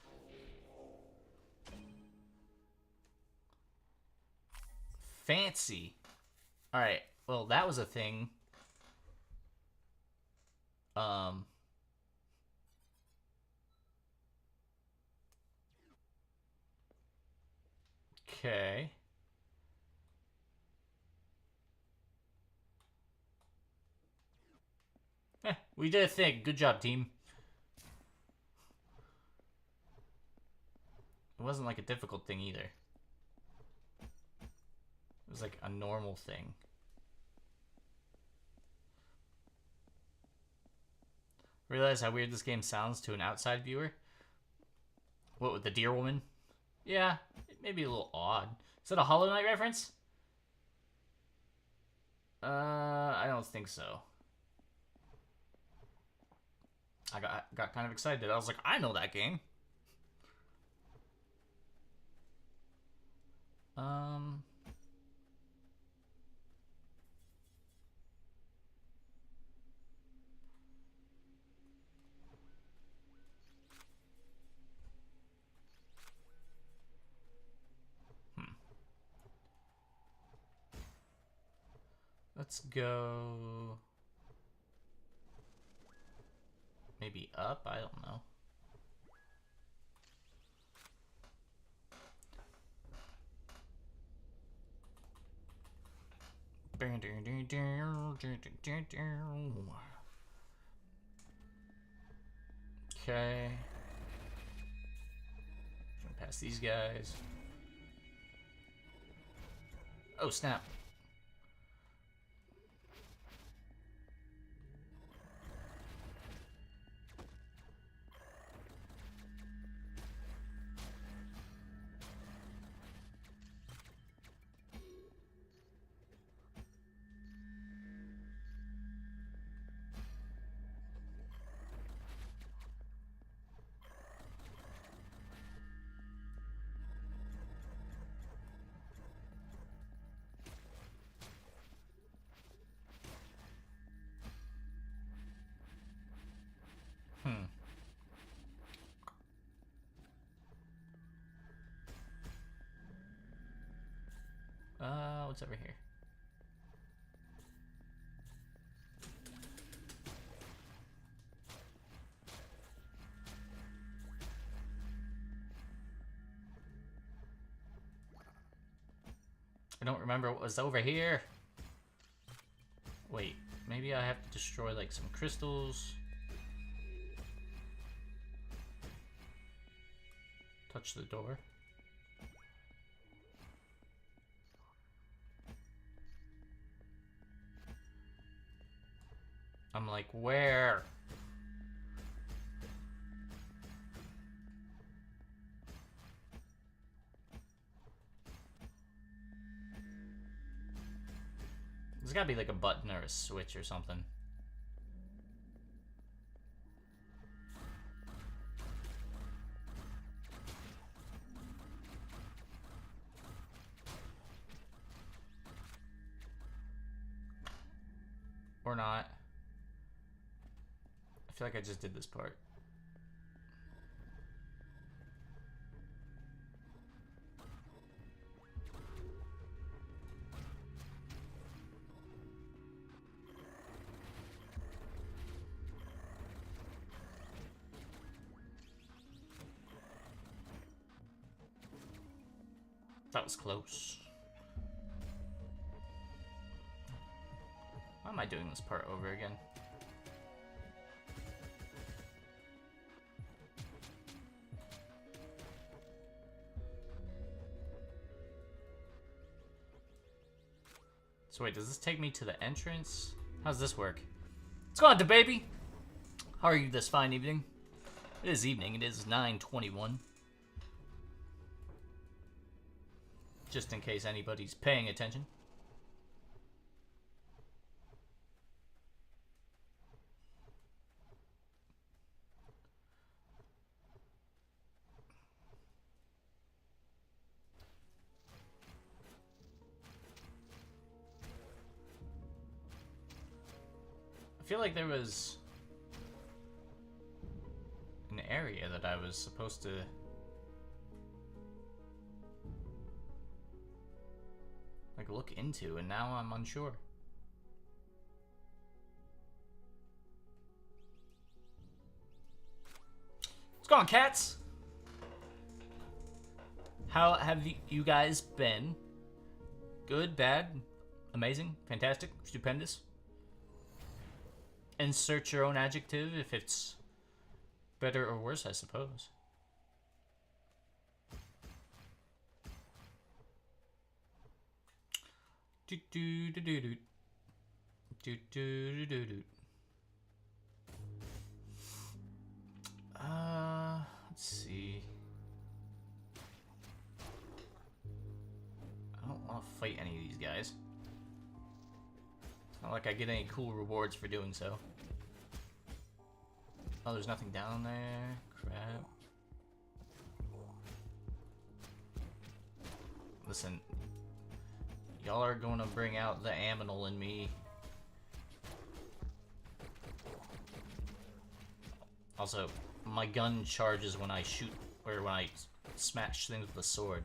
Fancy. Alright, well, that was a thing. Okay. We did a thing. Good job, team. It wasn't like a difficult thing either. It was like a normal thing. Realize how weird this game sounds to an outside viewer? What, with the deer woman? Yeah, it may be a little odd. Is that a Hollow Knight reference? I don't think so. I got kind of excited. I was like, I know that game. Let's go... maybe up? I don't know. Okay. Jump past these guys. Oh, snap. What's over here? I don't remember what was over here. Wait, maybe I have to destroy like some crystals. Touch the door. I'm like, where? There's gotta be like a button or a switch or something. Or not. I feel like I just did this part. That was close. Why am I doing this part over again? So wait, does this take me to the entrance? How's this work? What's going on, baby? How are you this fine evening? It is evening. It is 9:21. Just in case anybody's paying attention. I feel like there was an area that I was supposed to like look into, and now I'm unsure. What's going on, cats? How have you guys been? Good, bad, amazing, fantastic, stupendous? Insert your own adjective if it's better or worse, I suppose. Do do do do do do do do do. Let's see. I don't want to fight any of these guys. It's not like I get any cool rewards for doing so. Oh, there's nothing down there. Crap. Listen. Y'all are going to bring out the aminal in me. Also, my gun charges when I shoot, or when I smash things with a sword.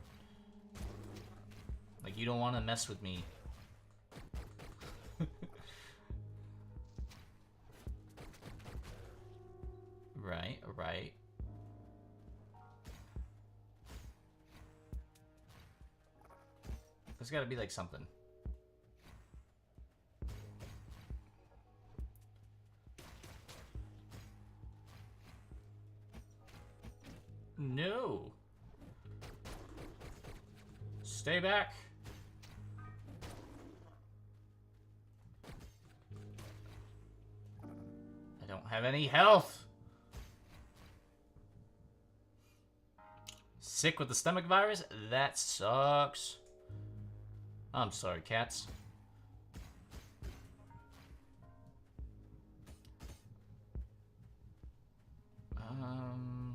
Like, you don't want to mess with me. Right, right. There's gotta be, like, something. No! Stay back! I don't have any health! Sick with the stomach virus? That sucks. I'm sorry, cats.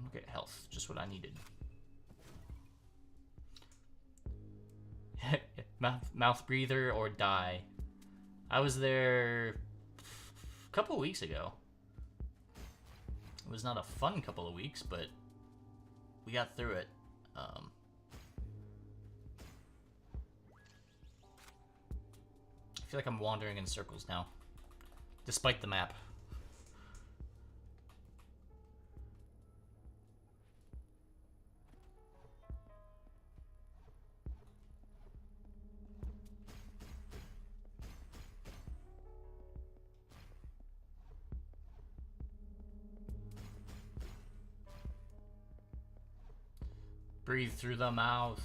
Okay, health. Just what I needed. Mouth breather or die. I was there a couple weeks ago. It was not a fun couple of weeks, but we got through it. I feel like I'm wandering in circles now, despite the map. Breathe through the mouth.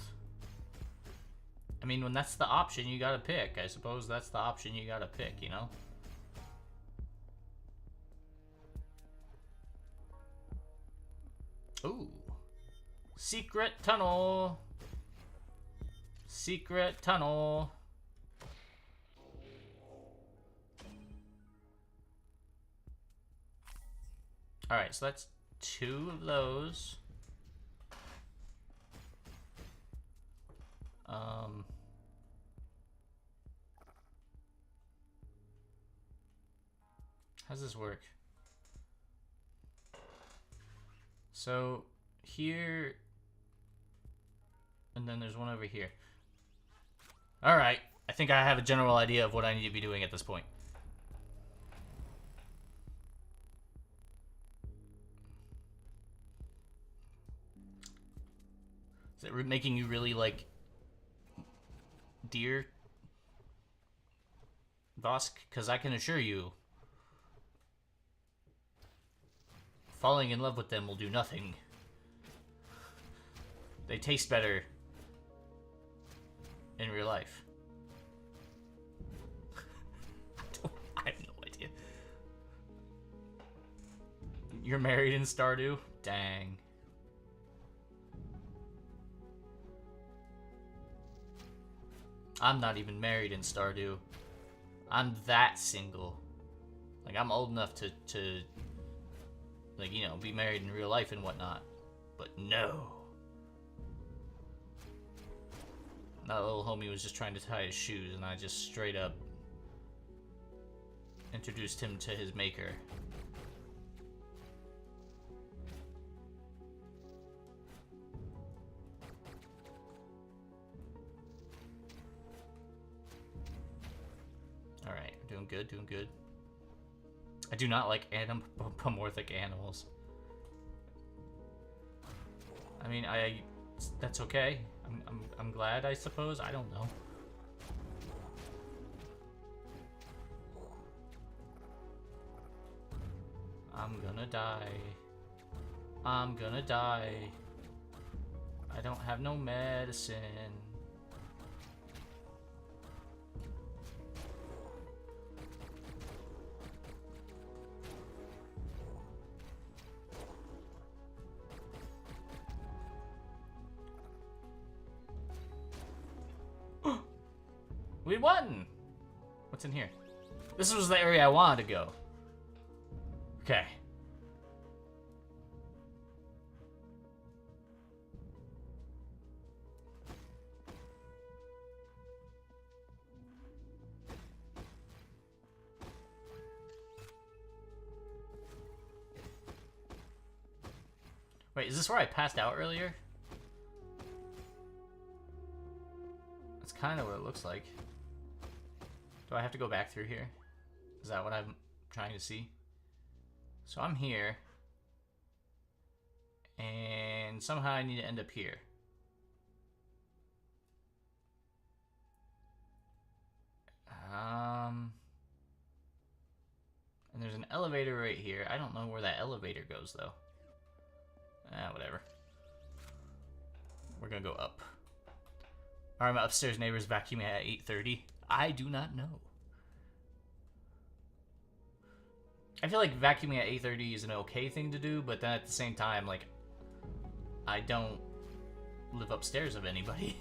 I mean, when that's the option you gotta pick, I suppose that's the option you gotta pick, you know? Ooh. Secret tunnel. Secret tunnel. Alright, so that's 2 of those. How's this work? So, here, and then there's one over here. Alright, I think I have a general idea of what I need to be doing at this point. Is it making you really like deer, Vosk? Because I can assure you, falling in love with them will do nothing. They taste better in real life. I have no idea. You're married in Stardew? Dang. I'm not even married in Stardew. I'm that single. Like, I'm old enough to like, you know, be married in real life and whatnot. But no. That little homie was just trying to tie his shoes, and I just straight up introduced him to his maker. Alright, doing good, doing good. I do not like anthropomorphic animals. I mean, that's okay. I'm glad, I suppose. I don't know. I'm gonna die. I'm gonna die. I don't have no medicine. We won! What's in here? This was the area I wanted to go. Okay. Wait, is this where I passed out earlier? That's kind of what it looks like. Do I have to go back through here? Is that what I'm trying to see? So I'm here. And somehow I need to end up here. And there's an elevator right here. I don't know where that elevator goes, though. Whatever. We're gonna go up. Are my upstairs neighbors vacuuming at 8:30? I do not know. I feel like vacuuming at 8:30 is an okay thing to do, but then at the same time, like, I don't live upstairs of anybody.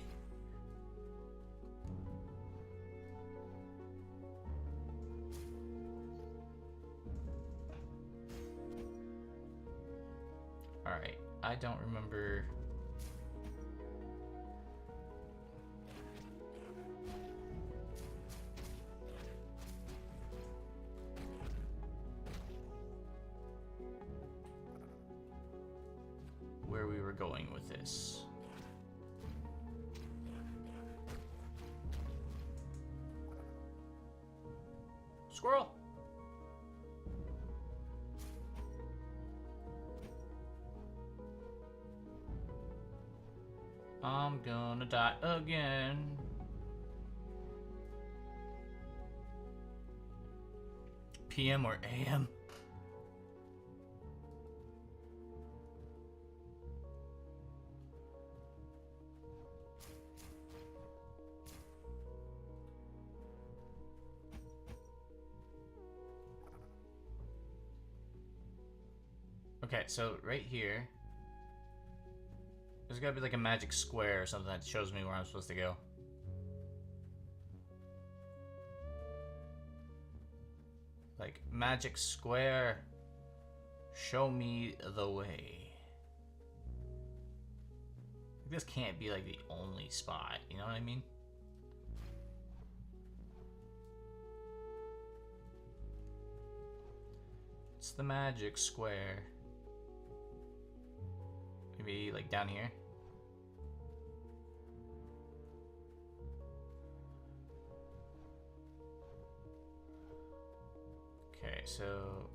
Alright, I don't remember. Where we were going with this. Squirrel! I'm gonna die again. PM or AM? Okay, so right here, there's gotta be like a magic square or something that shows me where I'm supposed to go. Like, magic square, show me the way. This can't be like the only spot, you know what I mean? It's the magic square. Maybe like down here. Okay, so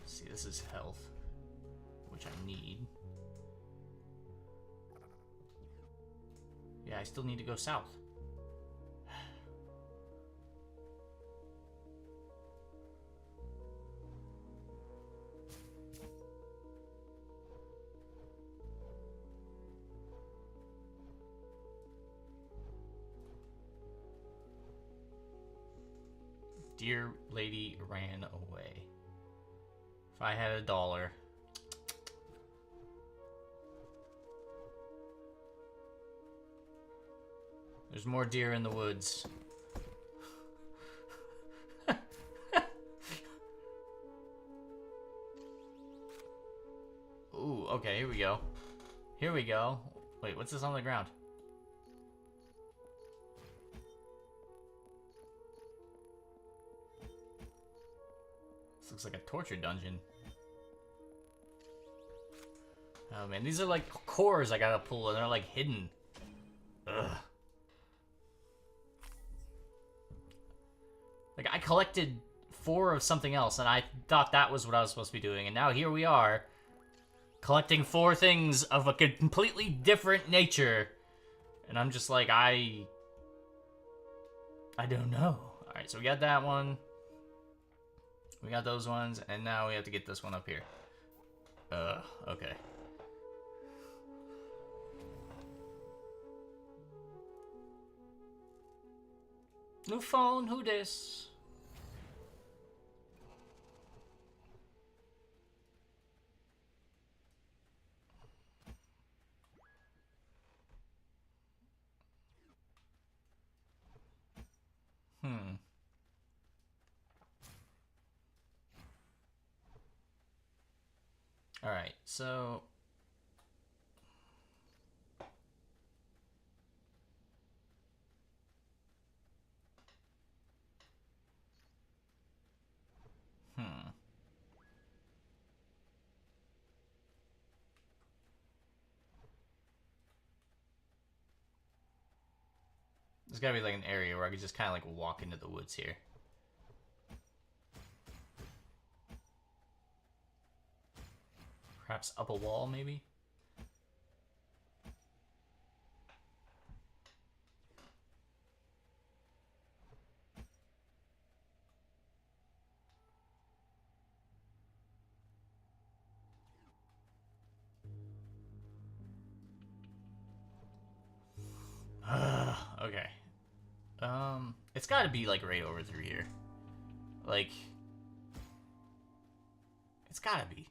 see, this is health, which I need. Yeah, I still need to go south. Dear lady ran away. If I had $1. There's more deer in the woods. Ooh, okay, here we go. Here we go. Wait, what's this on the ground? This looks like a torture dungeon. Oh man, these are like cores I gotta pull and they're like hidden. Ugh. Like, I collected 4 of something else and I thought that was what I was supposed to be doing, and now here we are collecting 4 things of a completely different nature. And I'm just like, I don't know. Alright, so we got that one. We got those ones, and now we have to get this one up here. Okay. New phone, who dis? Alright, so... There's gotta be like an area where I could just kind of like walk into the woods here. Perhaps up a wall, maybe? Okay. It's gotta be like right over through here. Like, it's gotta be.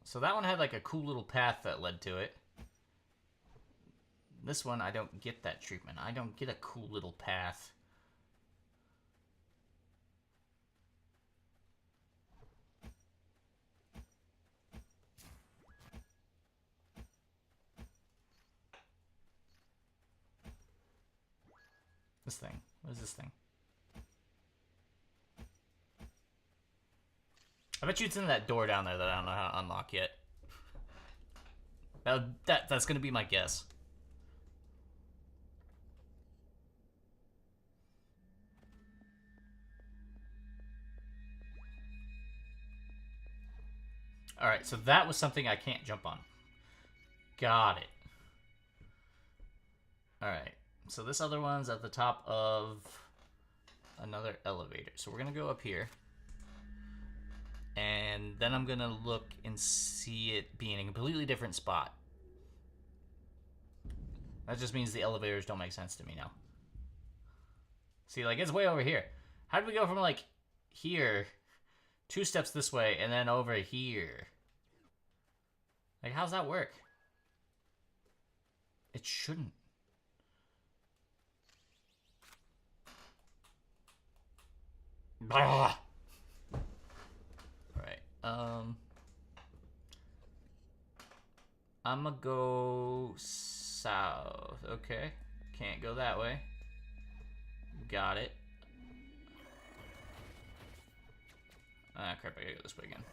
So that one had like a cool little path that led to it. This one, I don't get that treatment. I don't get a cool little path. This thing. What is this thing? I bet you it's in that door down there that I don't know how to unlock yet. That's gonna be my guess. Alright, so that was something I can't jump on. Got it. Alright, so this other one's at the top of another elevator. So we're gonna go up here. And then I'm gonna look and see it being in a completely different spot. That just means the elevators don't make sense to me now. See, like, it's way over here. How did we go from, like, here, 2 steps this way, and then over here? Like, how's that work? It shouldn't. Blah! I'm gonna go south. Okay. Can't go that way. Got it. Ah, crap, I gotta go this way again.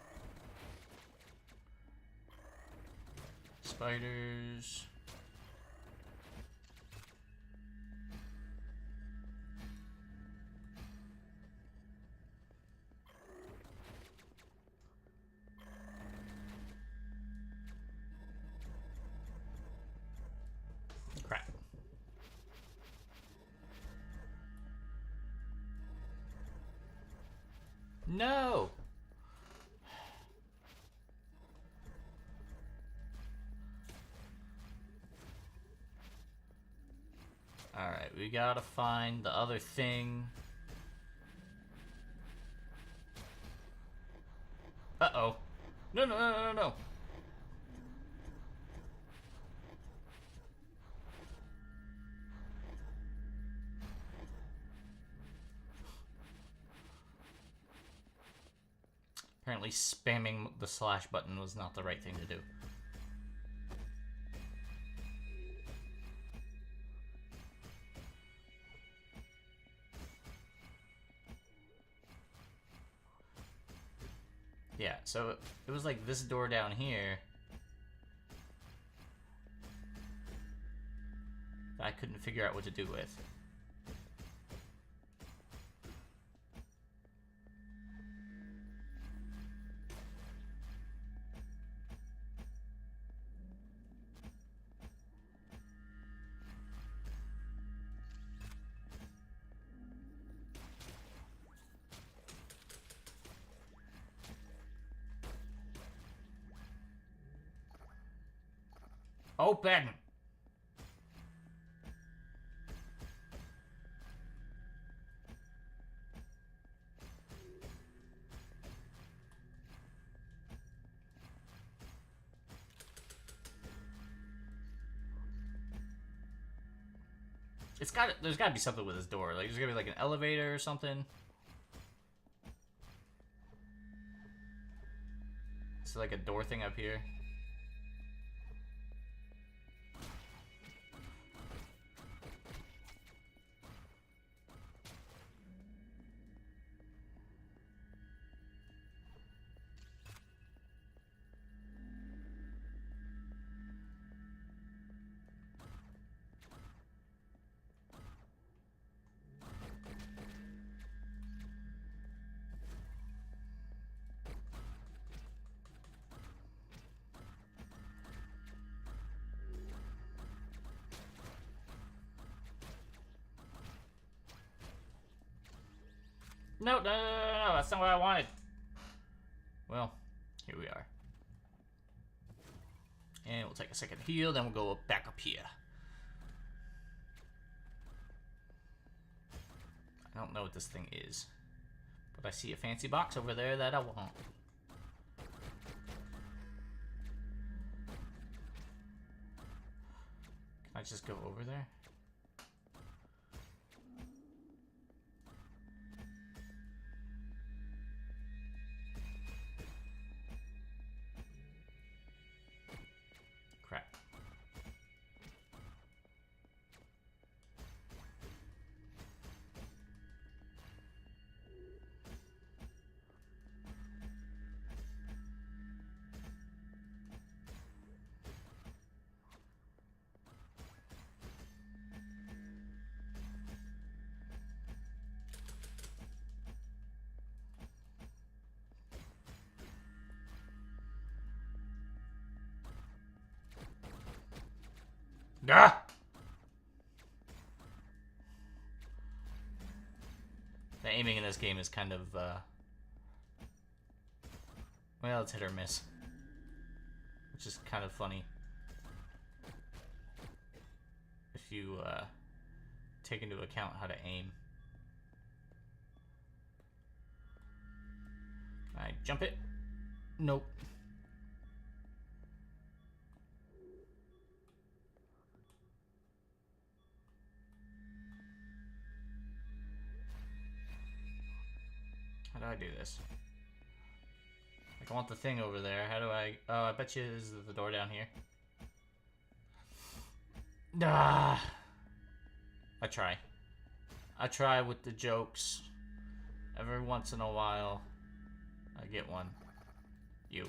Spiders. Crap. No! Alright, we gotta find the other thing. Uh-oh. No, no, no, no, no. Apparently spamming the slash button was not the right thing to do. Yeah, so it was like this door down here that I couldn't figure out what to do with. Open! There's gotta be something with this door. Like, there's gotta be like an elevator or something. It's like a door thing up here. No, that's not what I wanted. Well, here we are. And we'll take a second heal, then we'll go back up here. I don't know what this thing is, but I see a fancy box over there that I want. Can I just go over there? Crap. Ah! The aiming in this game is kind of, well, it's hit or miss. Which is kind of funny. If you, take into account how to aim. Can I jump it? Nope. How do I do this? Like, I want the thing over there. How do I... Oh, I bet you this is the door down here. Ah! I try. I try with the jokes. Every once in a while, I get one. You.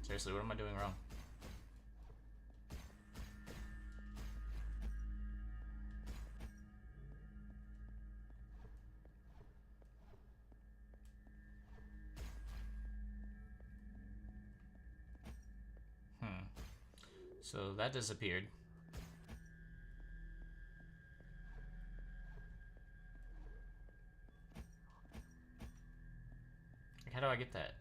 Seriously, what am I doing wrong? So that disappeared. Like, how do I get that?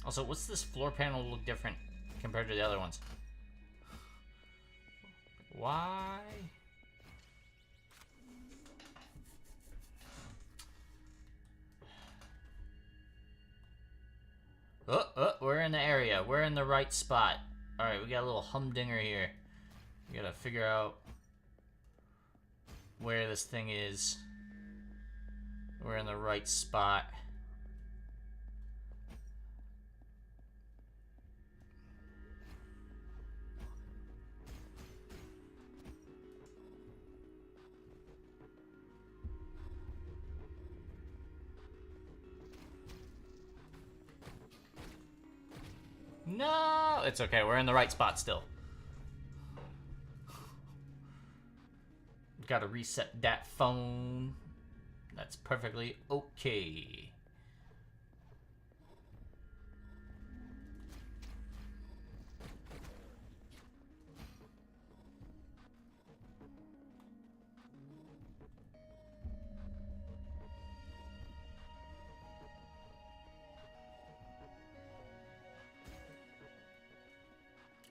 Also, what's this floor panel look different compared to the other ones? Why? We're in the area. We're in the right spot. Alright, we got a little humdinger here. We gotta figure out where this thing is. We're in the right spot. No, it's okay. We're in the right spot still. Gotta reset that phone. That's perfectly okay.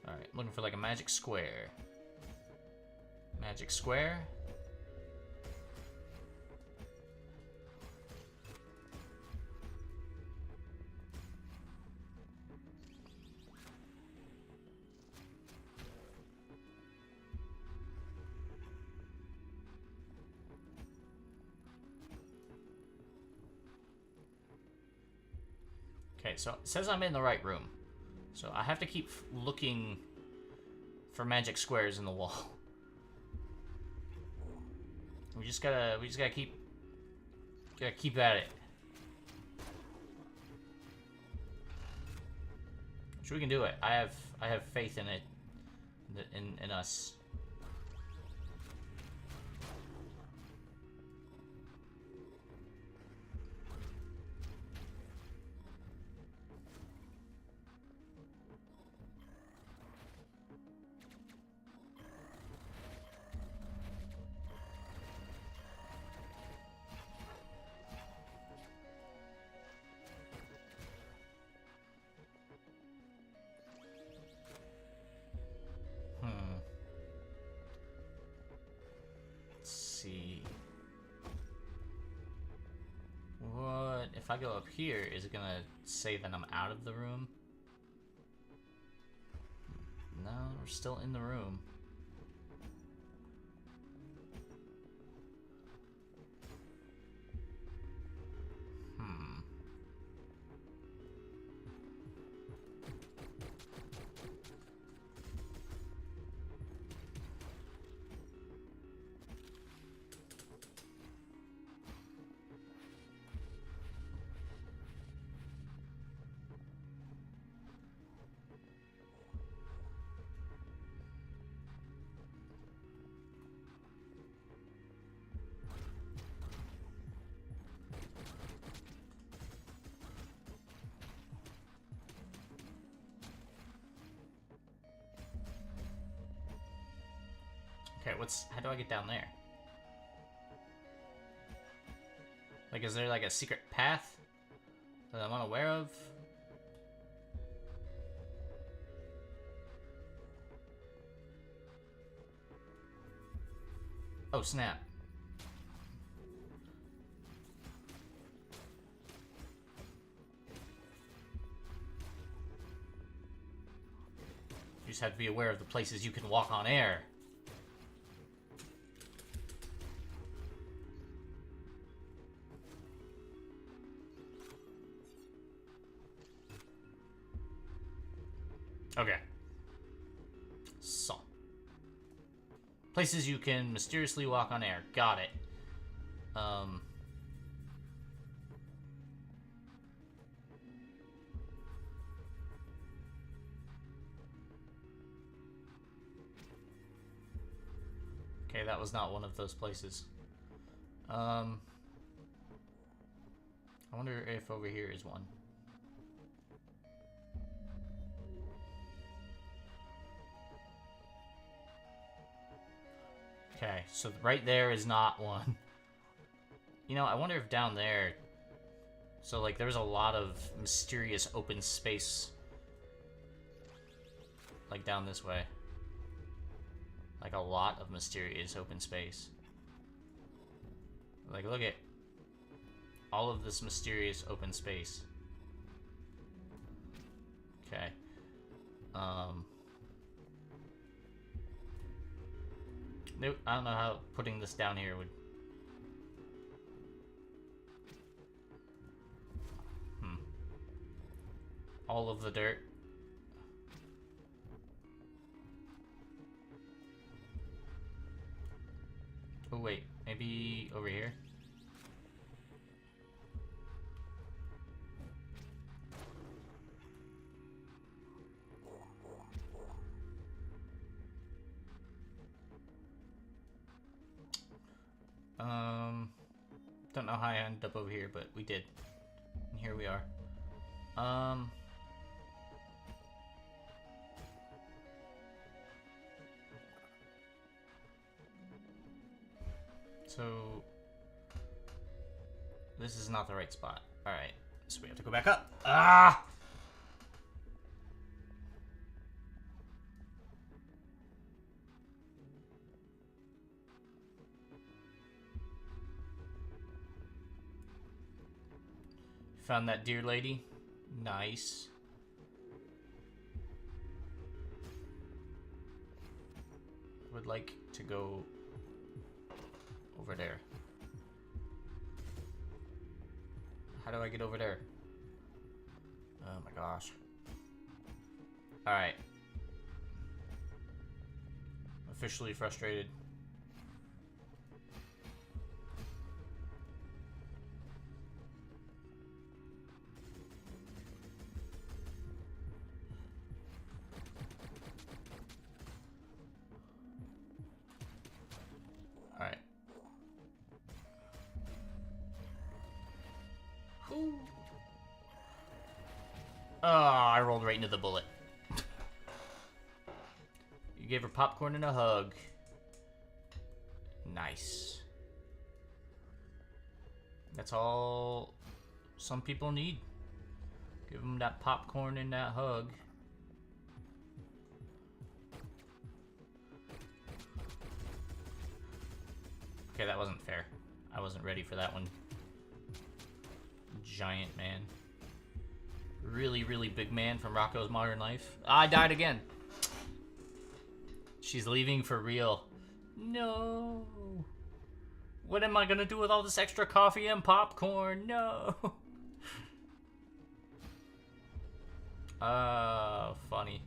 Alright, looking for like a magic square. Magic square. Okay, so it says I'm in the right room. So I have to keep looking for magic squares in the wall. We just gotta keep at it. So we can do it. I have faith in it, in us. If I go up here, is it gonna say that I'm out of the room? No, we're still in the room. Okay, how do I get down there? Like, is there like a secret path that I'm unaware of? Oh, snap. You just have to be aware of the places you can walk on air. Okay. So. Places you can mysteriously walk on air. Got it. Okay, that was not one of those places. I wonder if over here is one. Okay, so right there is not one. You know, I wonder if down there... So, like, there's a lot of mysterious open space. Like, down this way. Like, a lot of mysterious open space. Like, look at all of this mysterious open space. Okay. Nope, I don't know how putting this down here would... All of the dirt. Oh wait, maybe over here? Don't know how I ended up over here, but we did. And here we are. So this is not the right spot. Alright, so we have to go back up. Ah! Found that deer lady. Nice. Would like to go over there. How do I get over there? Oh my gosh. Alright. Officially frustrated. Alright. Oh, I rolled right into the bullet. You gave her popcorn and a hug. Nice. That's all some people need. Give them that popcorn and that hug. Okay, that wasn't fair. I wasn't ready for that one. Giant man. Really, really big man from Rocko's Modern Life. I died again. She's leaving for real. No. What am I gonna do with all this extra coffee and popcorn? No. Funny.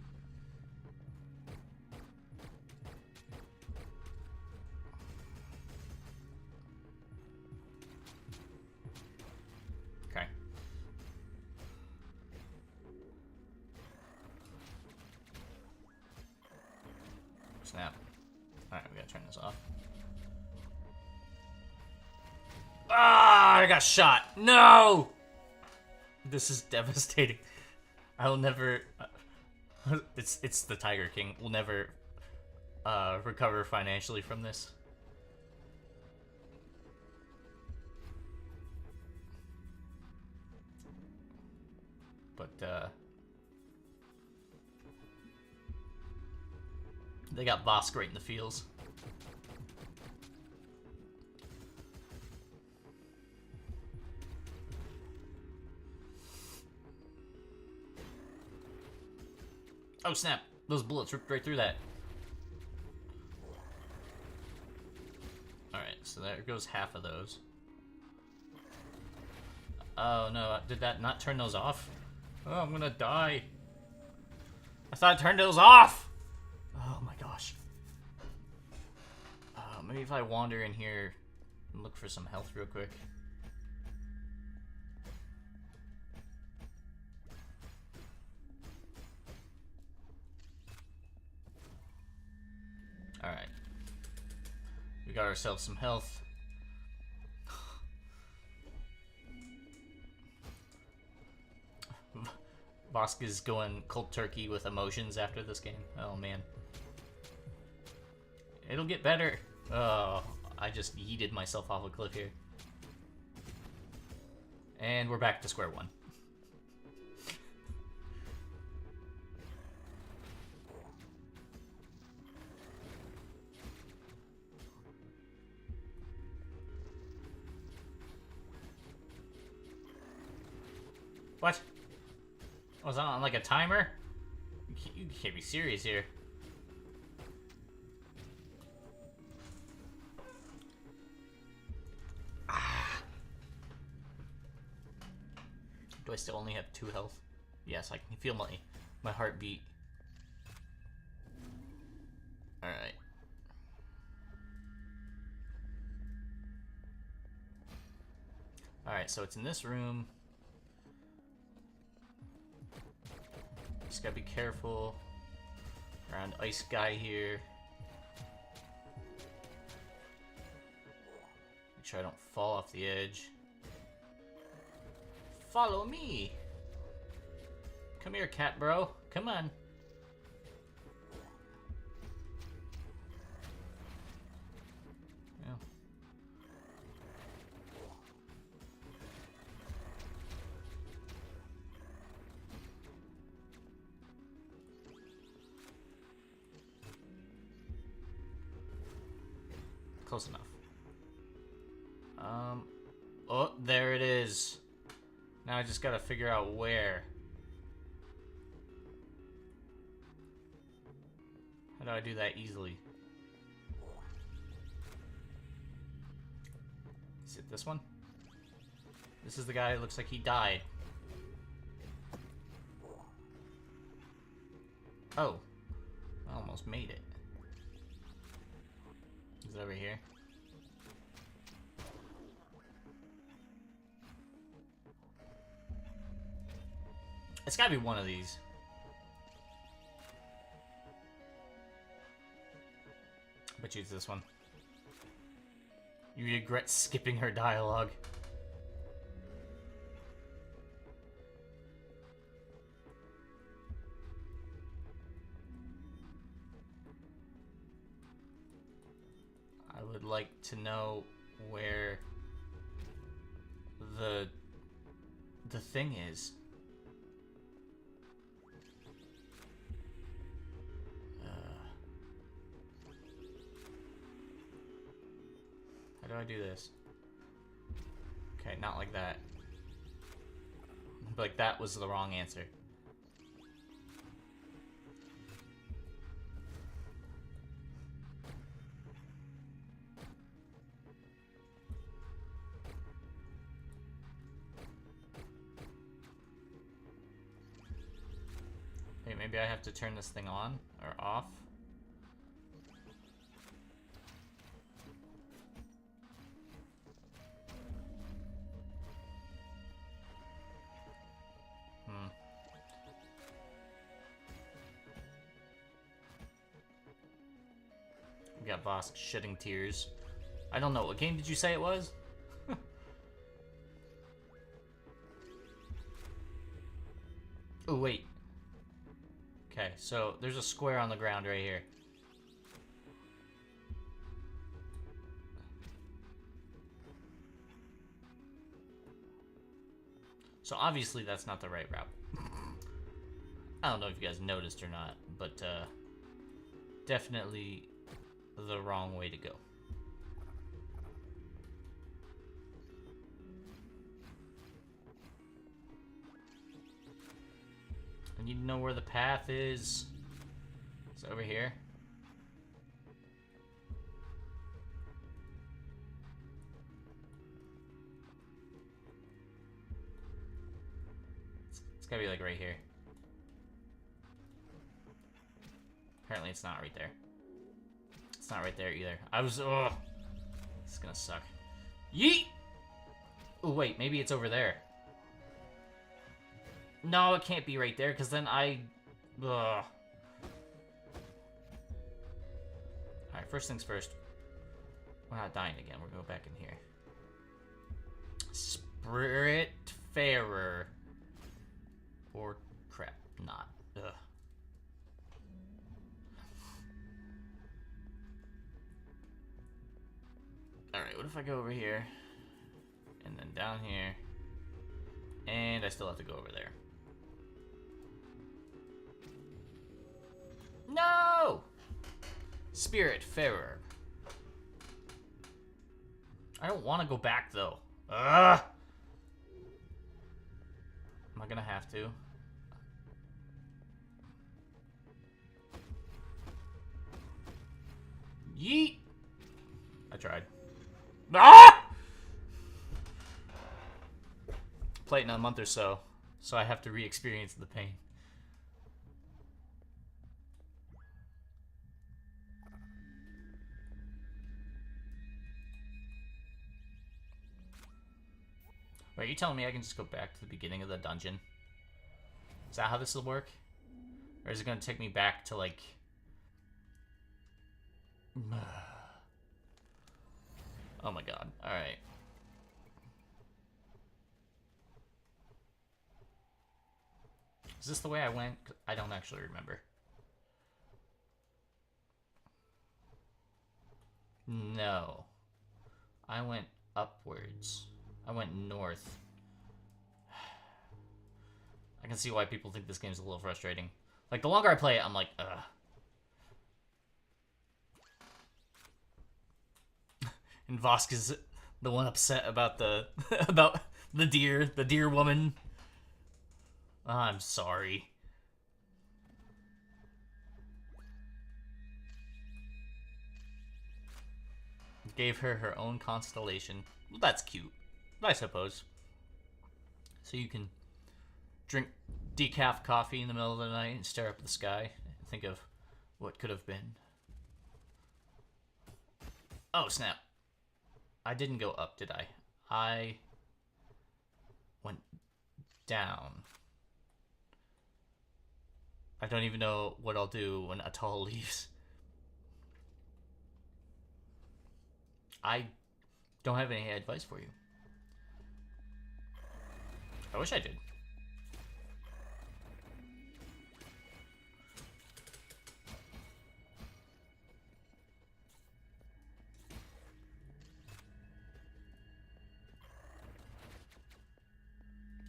Okay. Snap. Alright, we gotta turn this off. Ah, I got shot. No! This is devastating. I will never... It's the Tiger King. We'll never recover financially from this. But, they got Bosk right in the feels. Oh snap! Those bullets ripped right through that. Alright, so there goes half of those. Oh no, did that not turn those off? Oh, I'm gonna die. I thought I turned those off! Oh my gosh. Maybe if I wander in here and look for some health real quick. Alright. We got ourselves some health. Bosk is going cold turkey with emotions after this game. Oh man. It'll get better. Oh, I just yeeted myself off a cliff here. And we're back to square one. What? Was that on like a timer? You can't be serious here. Ah. Do I still only have 2 health? Yes, I can feel my heartbeat. Alright. Alright, so it's in this room. Just gotta be careful around Ice Guy here. Make sure I don't fall off the edge. Follow me! Come here, cat bro. Come on. Yeah. Close enough. Oh, there it is. Now I just gotta figure out where. How do I do that easily? Is it this one? This is the guy who looks like he died. Oh. I almost made it. Is it over here? It's gotta be one of these. I bet you it's this one. You regret skipping her dialogue. I would like to know where the thing is. How do I do this? Okay, not like that. Like, that was the wrong answer. Hey, maybe I have to turn this thing on or off. We got Vosk shedding tears. I don't know. What game did you say it was? Oh, wait. Okay, so there's a square on the ground right here. So obviously that's not the right route. I don't know if you guys noticed or not, but definitely the wrong way to go. I need to know where the path is. It's over here. It's gotta be like right here. Apparently it's not right there. It's not right there either. I was, ugh. This is gonna suck. Yeet! Oh, wait, maybe it's over there. No, it can't be right there, because then ugh. Alright, first things first. We're not dying again. We're going back in here. Spiritfarer. Or crap, not. Ugh. Alright, what if I go over here? And then down here. And I still have to go over there. No! Spiritfarer. I don't want to go back, though. Ugh! Am I gonna have to? Yeet! I tried. Ah! Play it in a month or so I have to re-experience the pain. Wait, are you telling me I can just go back to the beginning of the dungeon? Is that how this will work? Or is it going to take me back to, like... Oh my god. Alright. Is this the way I went? I don't actually remember. No. I went upwards. I went north. I can see why people think this game's a little frustrating. Like, the longer I play it, I'm like, ugh. And Vosk is the one upset about the about the deer woman. I'm sorry. Gave her her own constellation. Well, that's cute, I suppose. So you can drink decaf coffee in the middle of the night and stare up at the sky. think of what could have been. Oh, snap. I didn't go up, did I? I went down. I don't even know what I'll do when Atoll leaves. I don't have any advice for you. I wish I did.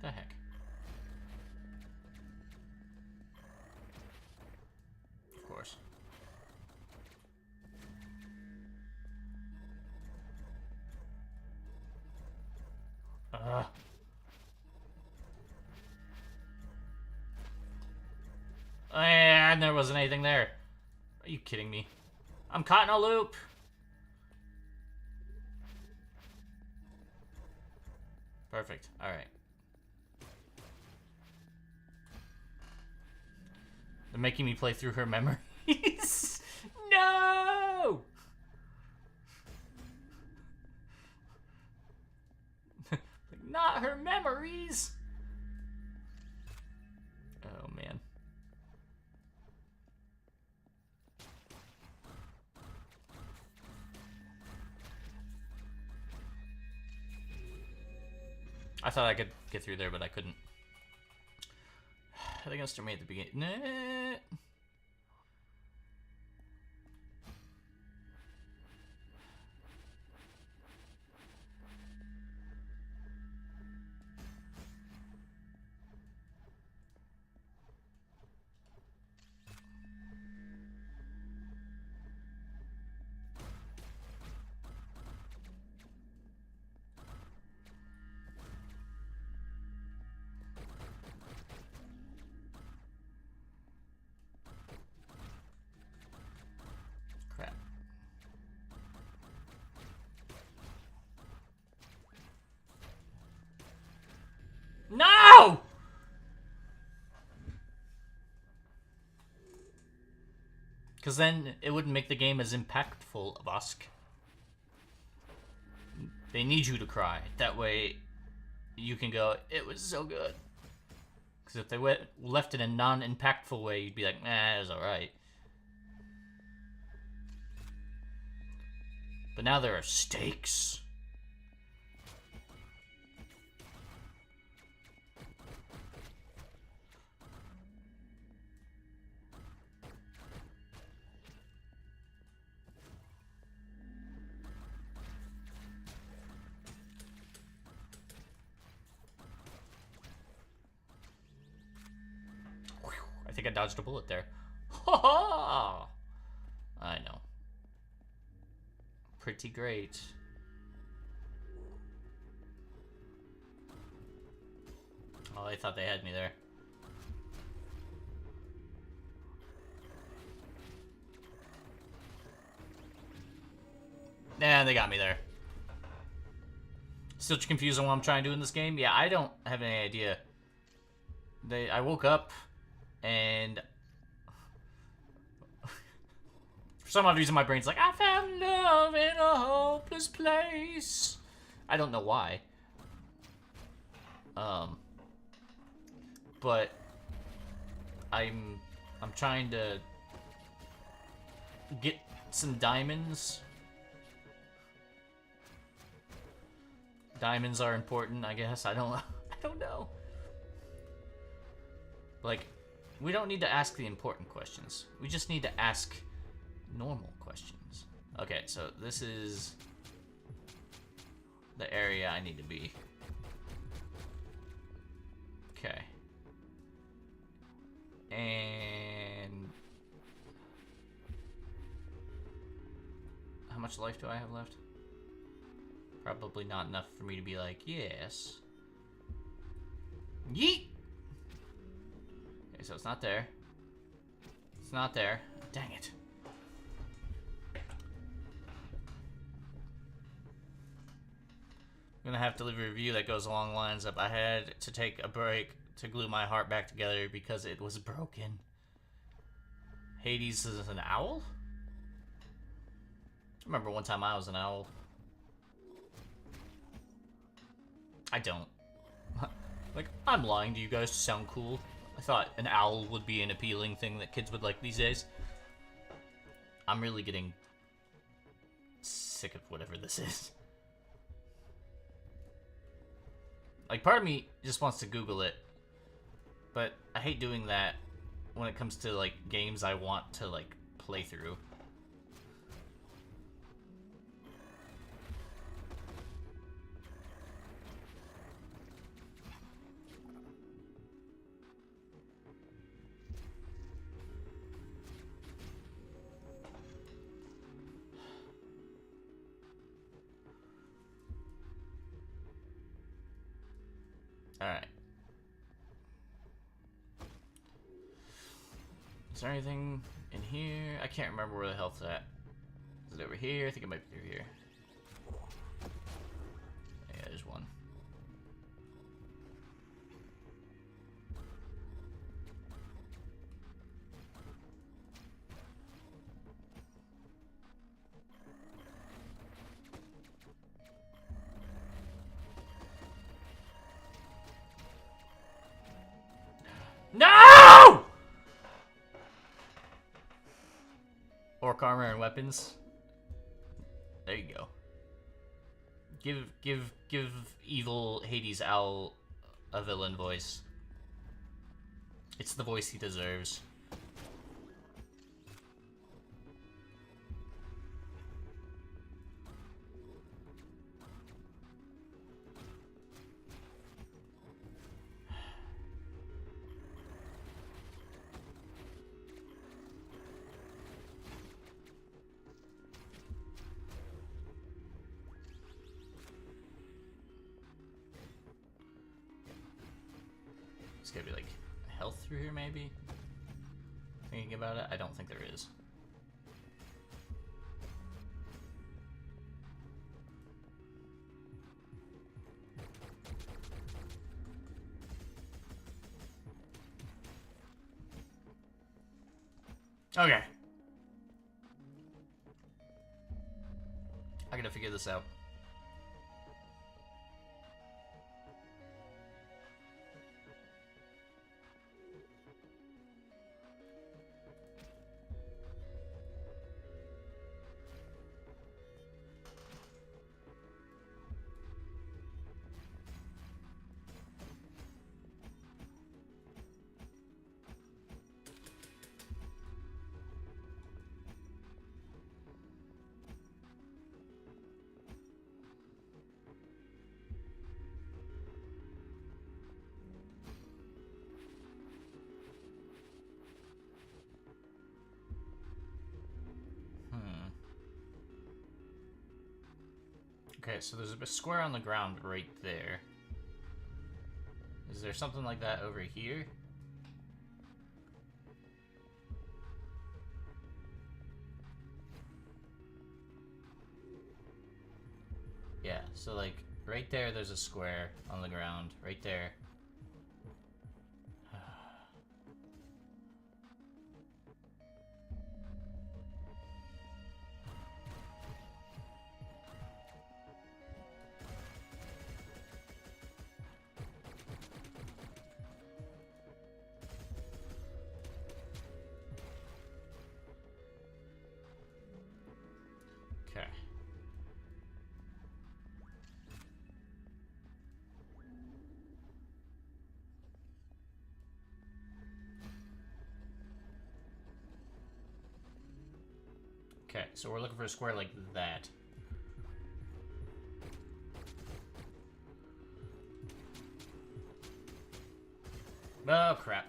The heck? Of course. And there wasn't anything there. Are you kidding me? I'm caught in a loop. Perfect. All right. They're making me play through her memories. No! Not her memories. Oh, man. I thought I could get through there, but I couldn't. I think I still made at the beginning. Nah. Crap. No! Because then it wouldn't make the game as impactful, Vosk. They need you to cry. That way you can go, it was so good. Because if they left it in a non-impactful way, you'd be like, nah, it was alright. But now there are stakes. I think I dodged a bullet there. Ha ha! I know. Pretty great. Oh, they thought they had me there. Nah, they got me there. Still confused on what I'm trying to do in this game? Yeah, I don't have any idea. I woke up and for some odd reason my brain's like, I found love in a hopeless place. I don't know why. But I'm trying to get some diamonds. Diamonds are important, I guess. I don't know. Like, we don't need to ask the important questions. We just need to ask normal questions. Okay, so this is the area I need to be. Okay. And how much life do I have left? Probably not enough for me to be like, yes. Yeet! Okay, so it's not there. It's not there. Dang it. I'm gonna have to leave a review that goes along the lines of I had to take a break to glue my heart back together because it was broken. Hades is an owl? I remember one time I was an owl. I don't. Like, I'm lying to you guys to sound cool. I thought an owl would be an appealing thing that kids would like these days. I'm really getting sick of whatever this is. Like, part of me just wants to Google it, but I hate doing that when it comes to, like, games I want to, like, play through. Alright. Is there anything in here? I can't remember where the health's at. Is it over here? I think it might be through here. Yeah, there's one. No! Orc armor and weapons. There you go. Give evil Hades Owl a villain voice. It's the voice he deserves. There's gotta be like health through here, maybe? Thinking about it, I don't think there is. Okay. I gotta figure this out. Okay, so there's a square on the ground right there. Is there something like that over here? Yeah, so like right there there's a square on the ground. Right there. Okay. Okay, so we're looking for a square like that. Oh, crap.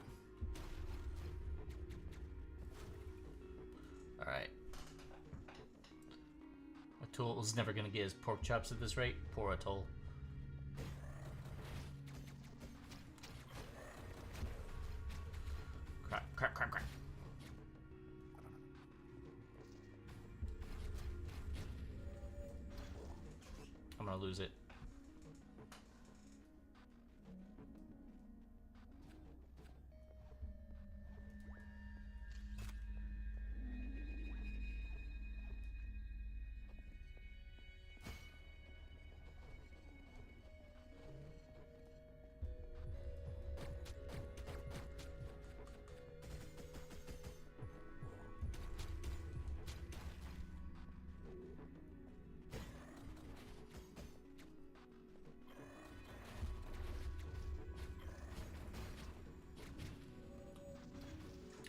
Alright. Atoll's never gonna get his pork chops at this rate. Poor Atoll. Crap, crap, crap, crap. I'm gonna lose it.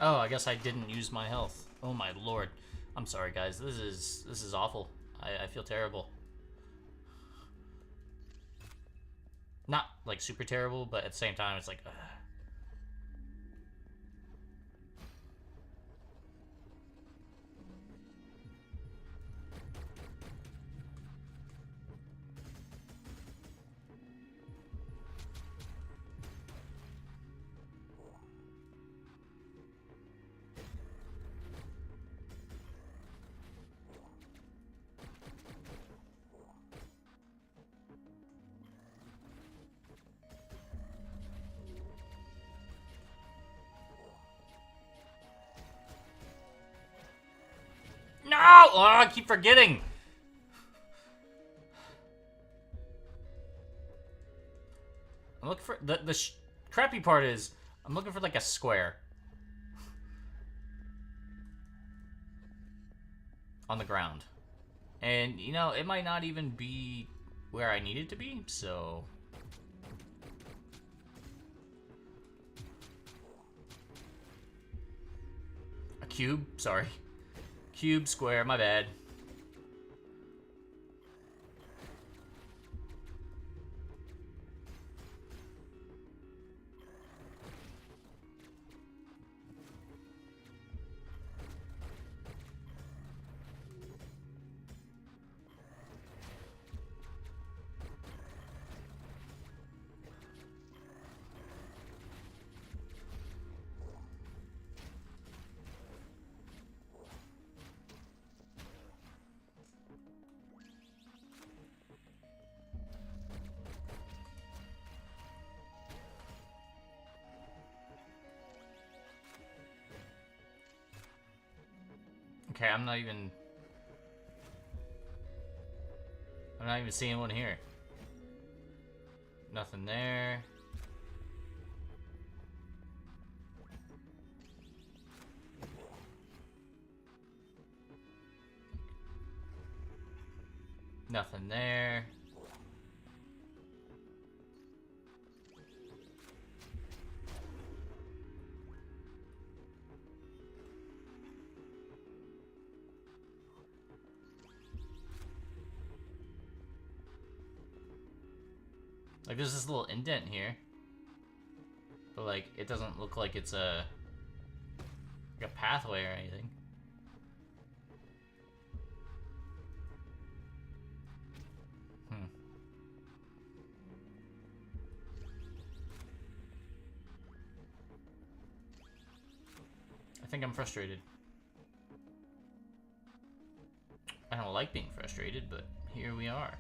Oh, I guess I didn't use my health. Oh my lord. I'm sorry, guys. This is awful. I feel terrible. Not like super terrible, but at the same time, it's like. Ugh. No! Oh, I keep forgetting. I'm looking for the crappy part is I'm looking for like a square on the ground, and you know it might not even be where I need it to be. So a cube. Sorry, cube, square. My bad. Okay, I'm not even seeing one here. Nothing there. Nothing there. Like, there's this little indent here. But, like, it doesn't look like it's like a pathway or anything. I think I'm frustrated. I don't like being frustrated, but here we are.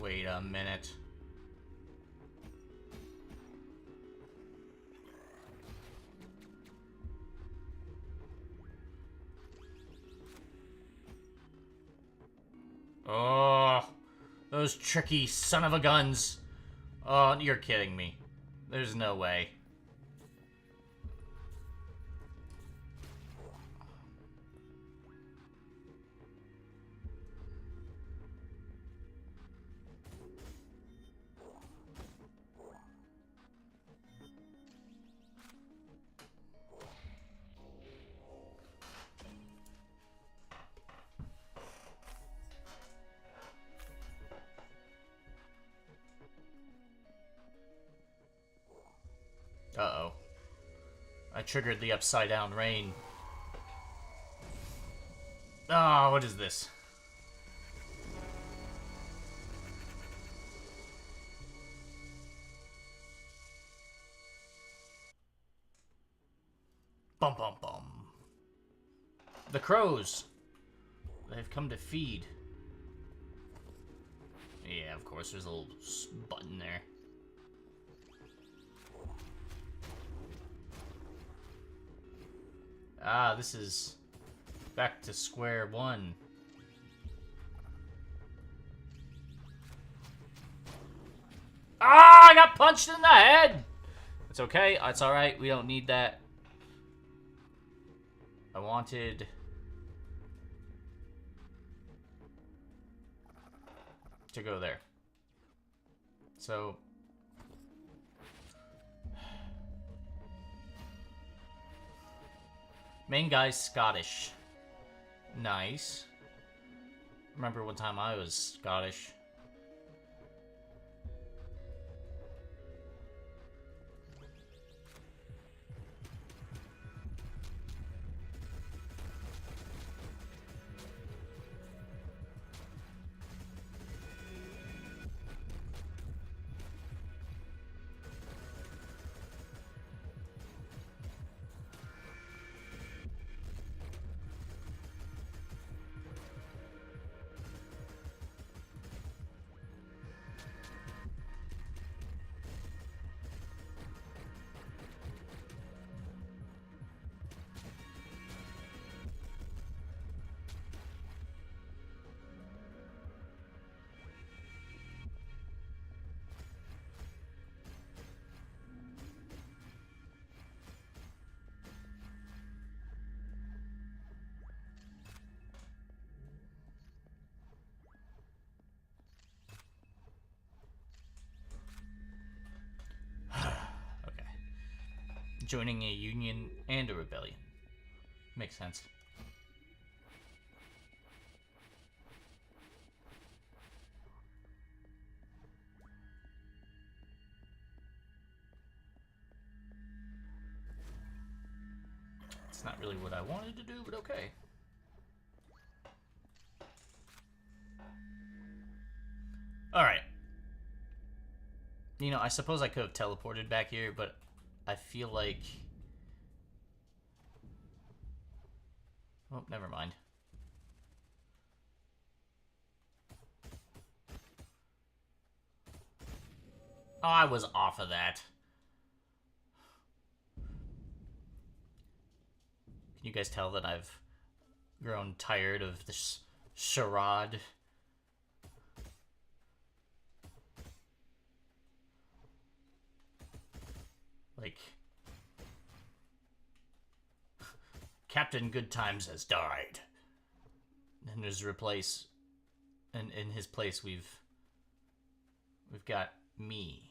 Wait a minute. Oh, those tricky son of a guns. Oh, you're kidding me. There's no way. Uh-oh. I triggered the upside down rain. Oh, what is this? Bum bum bum. The crows. They've come to feed. Yeah, of course, there's a little button there. Ah, this is back to square one. Ah, I got punched in the head! It's okay. It's alright. We don't need that. I wanted... to go there. So... main guy's Scottish. Nice. Remember one time I was Scottish. Okay. Joining a union and a rebellion. Makes sense. It's not really what I wanted to do, but okay. Alright. You know, I suppose I could have teleported back here, but I feel like... oh, never mind. Oh, I was off of that. Can you guys tell that I've grown tired of this charade? Like, Captain Goodtimes has died, and his replace, and in his place we've got me.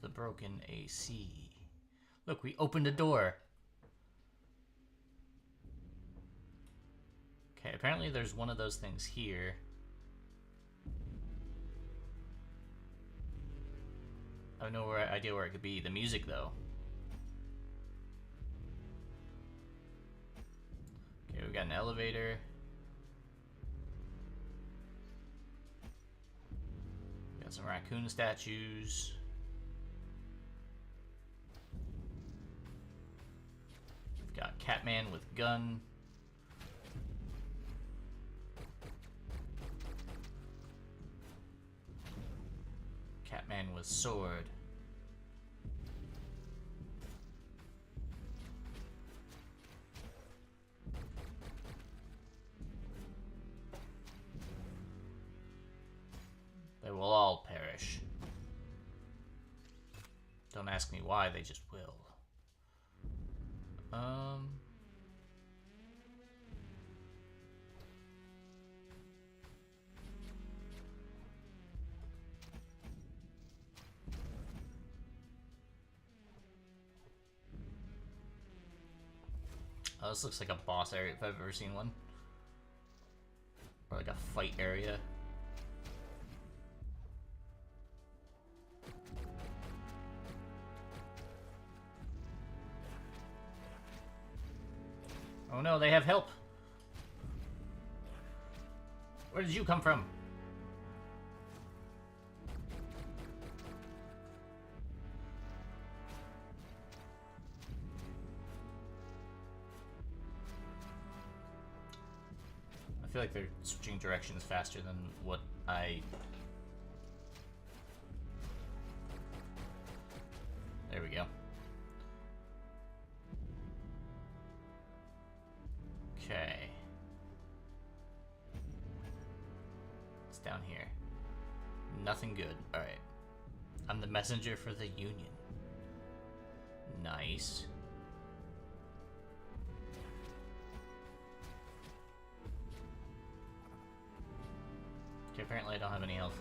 The broken AC. Look, we opened a door. Okay, apparently there's one of those things here. I have no idea where it could be. The music, though. Okay, we got an elevator. We got some raccoon statues. We've got Catman with gun. Catman with sword. They will all perish. Don't ask me why, they just will. Oh, this looks like a boss area if I've ever seen one. Or like a fight area. Oh no, they have help! Where did you come from? I feel like they're switching directions faster than what I There we go. Okay. It's down here. Nothing good. Alright. I'm the messenger for the Union. Nice. Okay, apparently I don't have any health.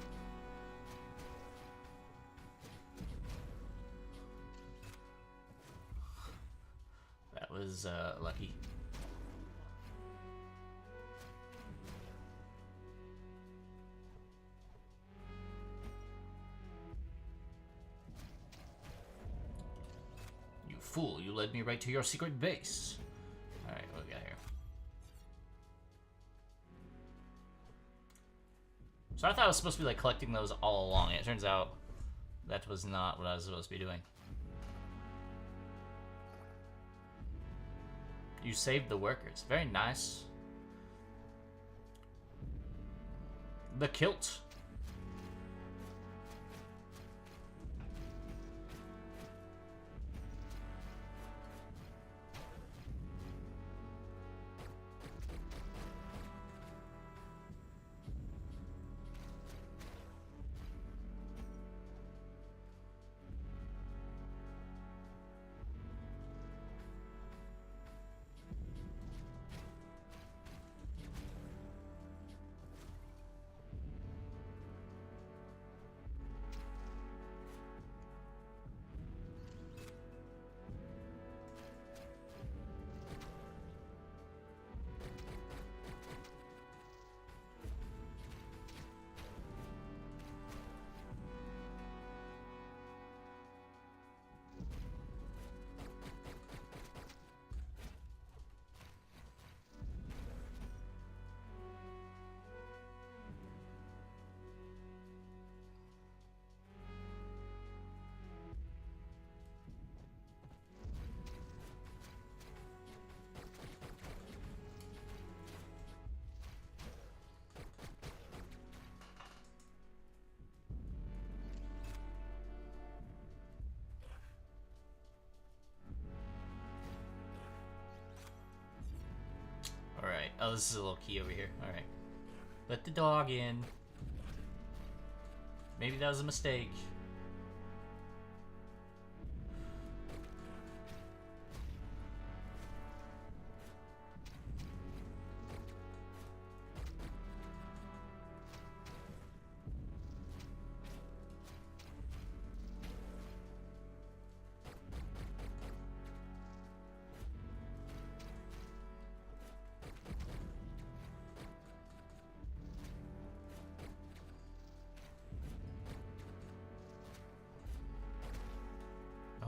That was, lucky. You fool, you led me right to your secret base. Alright, what do we got here? So I thought I was supposed to be, like, collecting those all along. It turns out that was not what I was supposed to be doing. You saved the workers. Very nice. The kilt. Alright. Oh, this is a little key over here. Alright. Let the dog in. Maybe that was a mistake.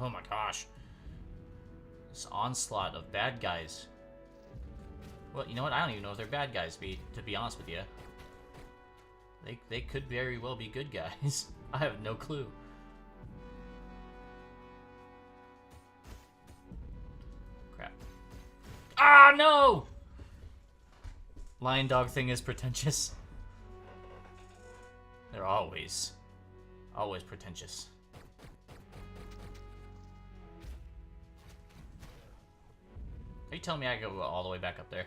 Oh my gosh. This onslaught of bad guys. Well, you know what? I don't even know if they're bad guys, to be honest with you. They could very well be good guys. I have no clue. Crap. Ah, no! Lion dog thing is pretentious. They're always pretentious. Are you telling me I go all the way back up there?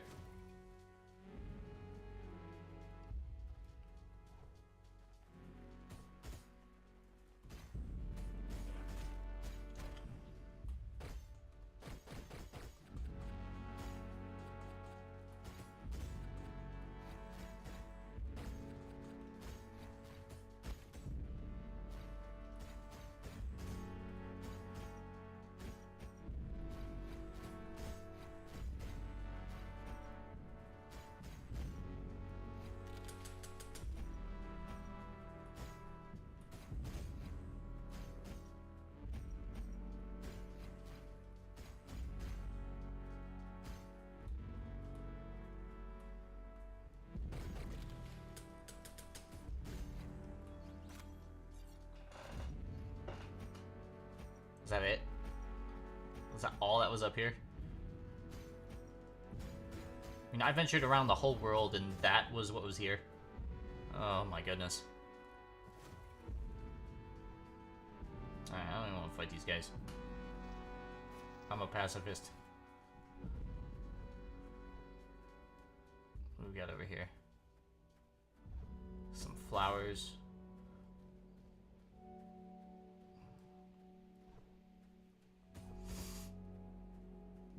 Is that it? Was that all that was up here? I mean, I ventured around the whole world and that was what was here. Oh my goodness. Alright, I don't even want to fight these guys. I'm a pacifist. What do we got over here? Some flowers.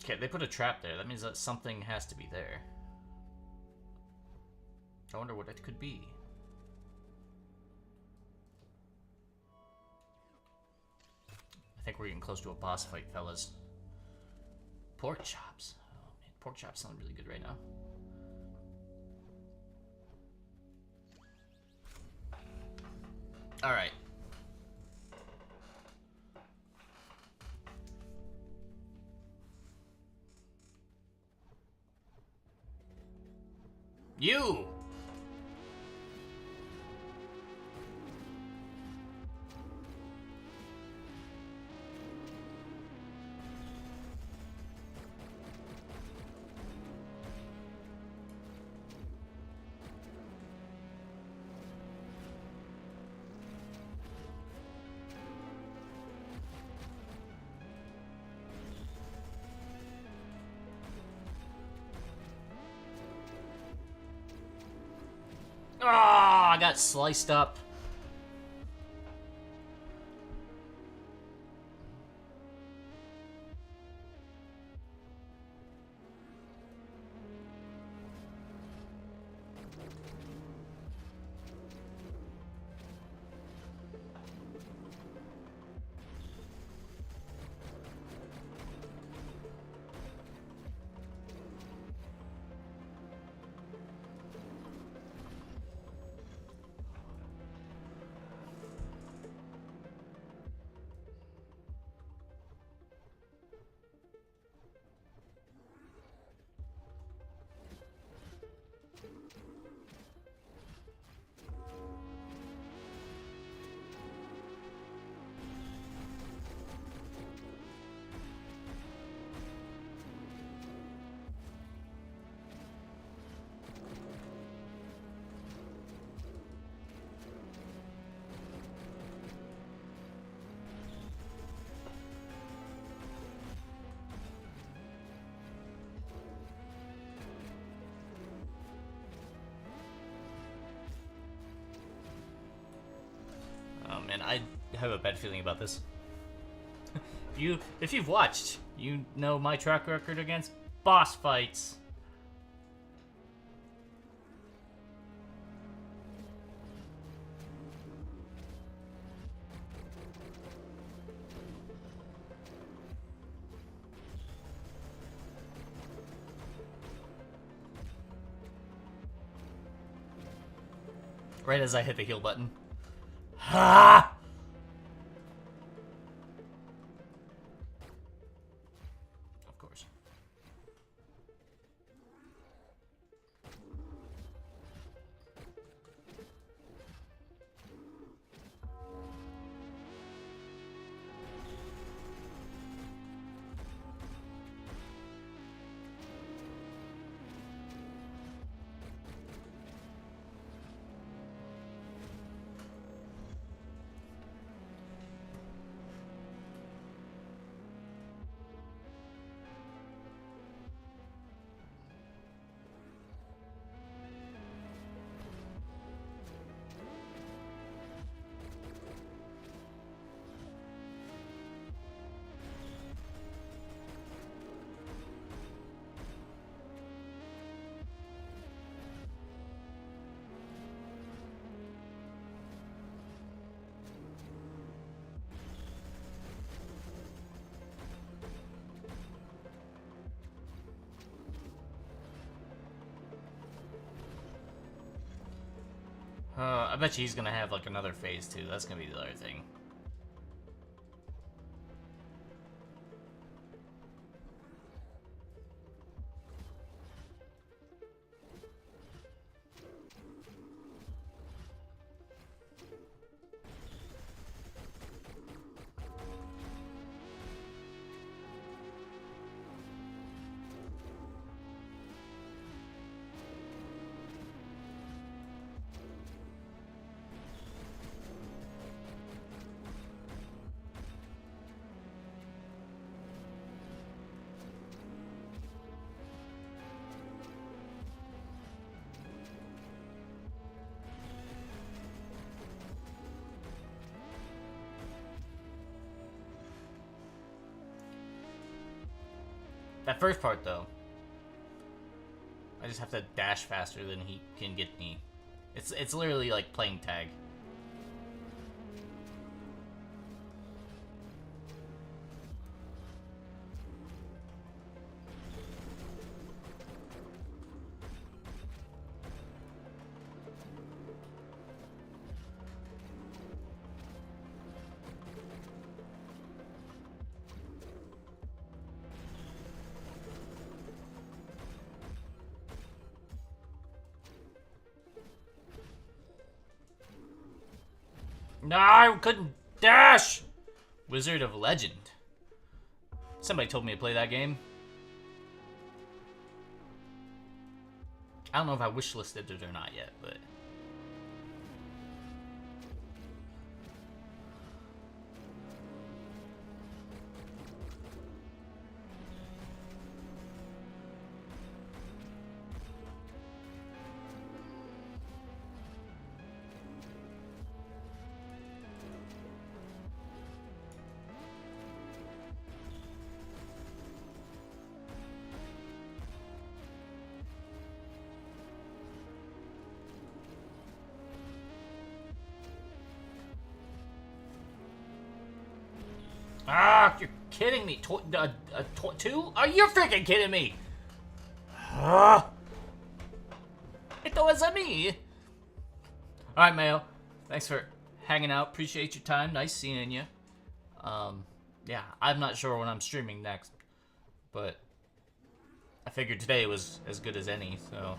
Okay, they put a trap there. That means that something has to be there. I wonder what it could be. I think we're getting close to a boss fight, fellas. Pork chops. Oh man, pork chops sound really good right now. All right. You! Ah, I got sliced up. Oh man, I have a bad feeling about this. If you've watched, you know my track record against boss fights. Right as I hit the heal button. Ha! Of course. I bet you he's gonna have like another phase too. That's gonna be the other thing. That first part, though, I just have to dash faster than he can get me. It's literally like playing tag. No, I couldn't dash! Wizard of Legend. Somebody told me to play that game. I don't know if I wishlisted it or not yet, but... Ah, you're kidding me. Two? Are you freaking kidding me? It was a me. Alright, Mayo. Thanks for hanging out. Appreciate your time. Nice seeing you. Yeah, I'm not sure when I'm streaming next, but I figured today was as good as any, so...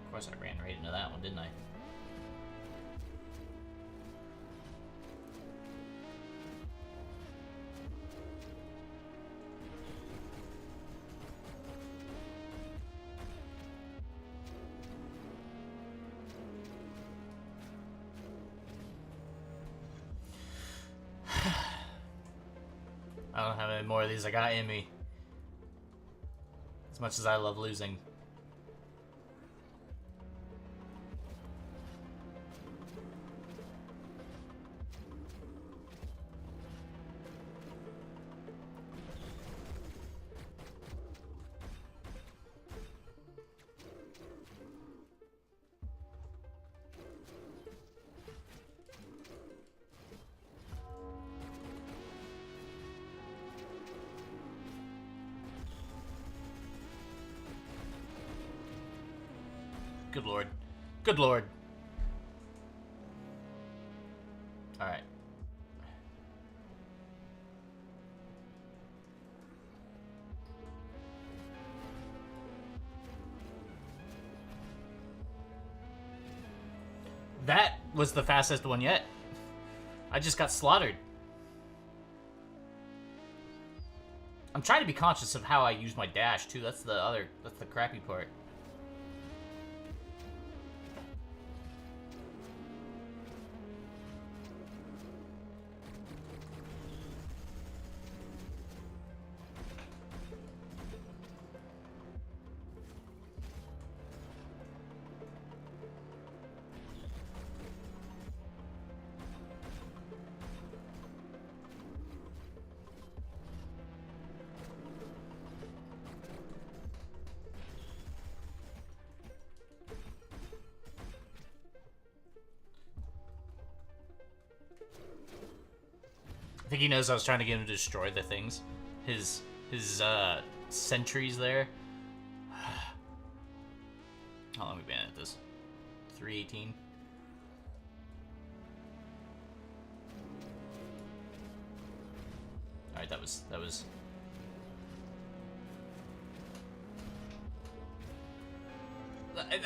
Of course I ran right into that one, didn't I? I don't have any more of these I got in me. As much as I love losing. Good lord. Good lord. Alright. That was the fastest one yet. I just got slaughtered. I'm trying to be conscious of how I use my dash too. That's the crappy part. I think he knows I was trying to get him to destroy the things. His sentries there. How long have we been at this? 3:18. Alright, that was...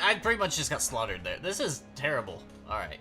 I pretty much just got slaughtered there. This is terrible. Alright.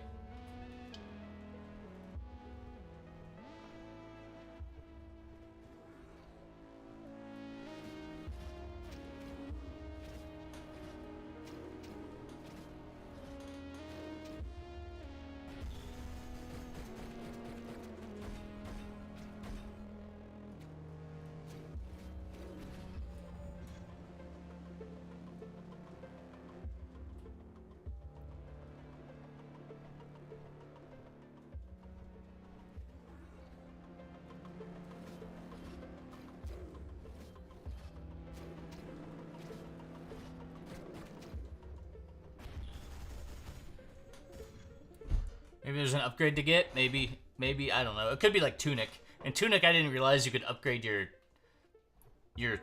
Maybe there's an upgrade to get. Maybe I don't know. It could be like Tunic. And Tunic, I didn't realize you could upgrade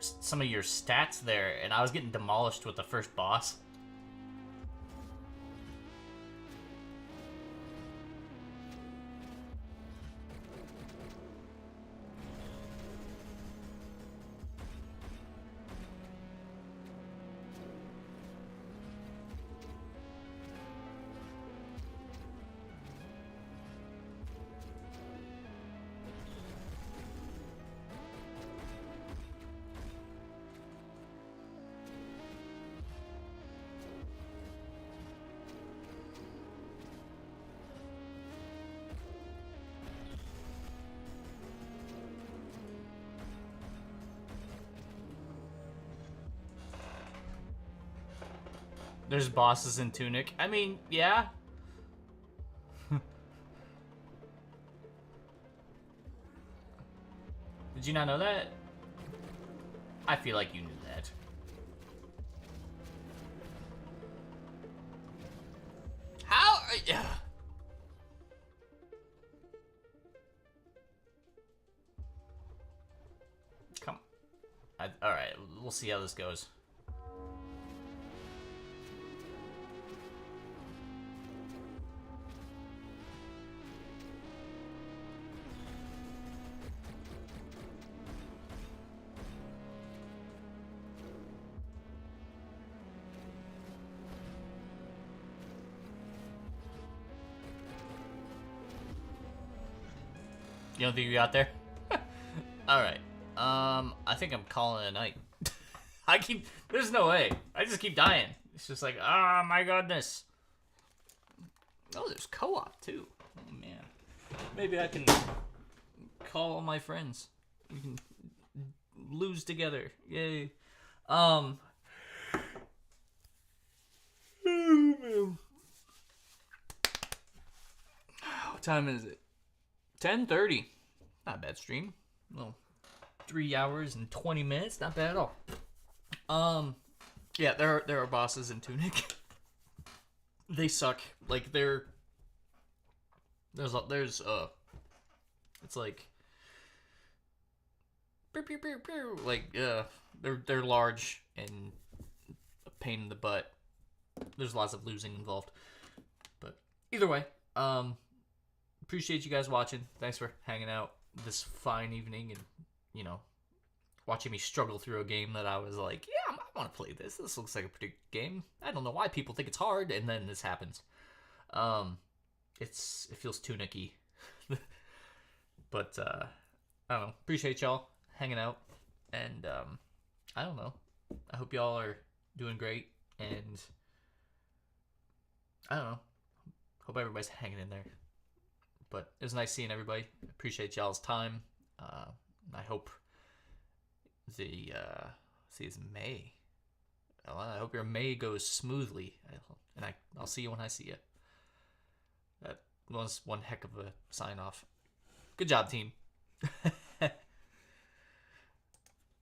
some of your stats there, and I was getting demolished with the first boss. There's bosses in Tunic. I mean, yeah. Did you not know that? I feel like you knew that. How are you? Come on. Alright, we'll see how this goes. You don't think you got there? Alright. I think I'm calling it a night. There's no way. I just keep dying. It's just like, oh my goodness. Oh, there's co-op too. Oh man. Maybe I can call all my friends. We can lose together. Yay. What time is it? 10:30. Not a bad stream. Well, 3 hours and 20 minutes. Not bad at all. Yeah, there are bosses in Tunic. They suck. Like there's it's like like they're large and a pain in the butt. There's lots of losing involved. But either way, appreciate you guys watching. Thanks for hanging out this fine evening and, you know, watching me struggle through a game that I was like, yeah, I want to play this. This looks like a pretty good game. I don't know why people think it's hard, and then this happens. It feels Tunic-y. But, I don't know. Appreciate y'all hanging out. And, I don't know. I hope y'all are doing great. And, I don't know. Hope everybody's hanging in there. But it was nice seeing everybody. Appreciate y'all's time. I hope see, it's May. I hope your May goes smoothly. And I'll see you when I see you. That was one heck of a sign off. Good job, team.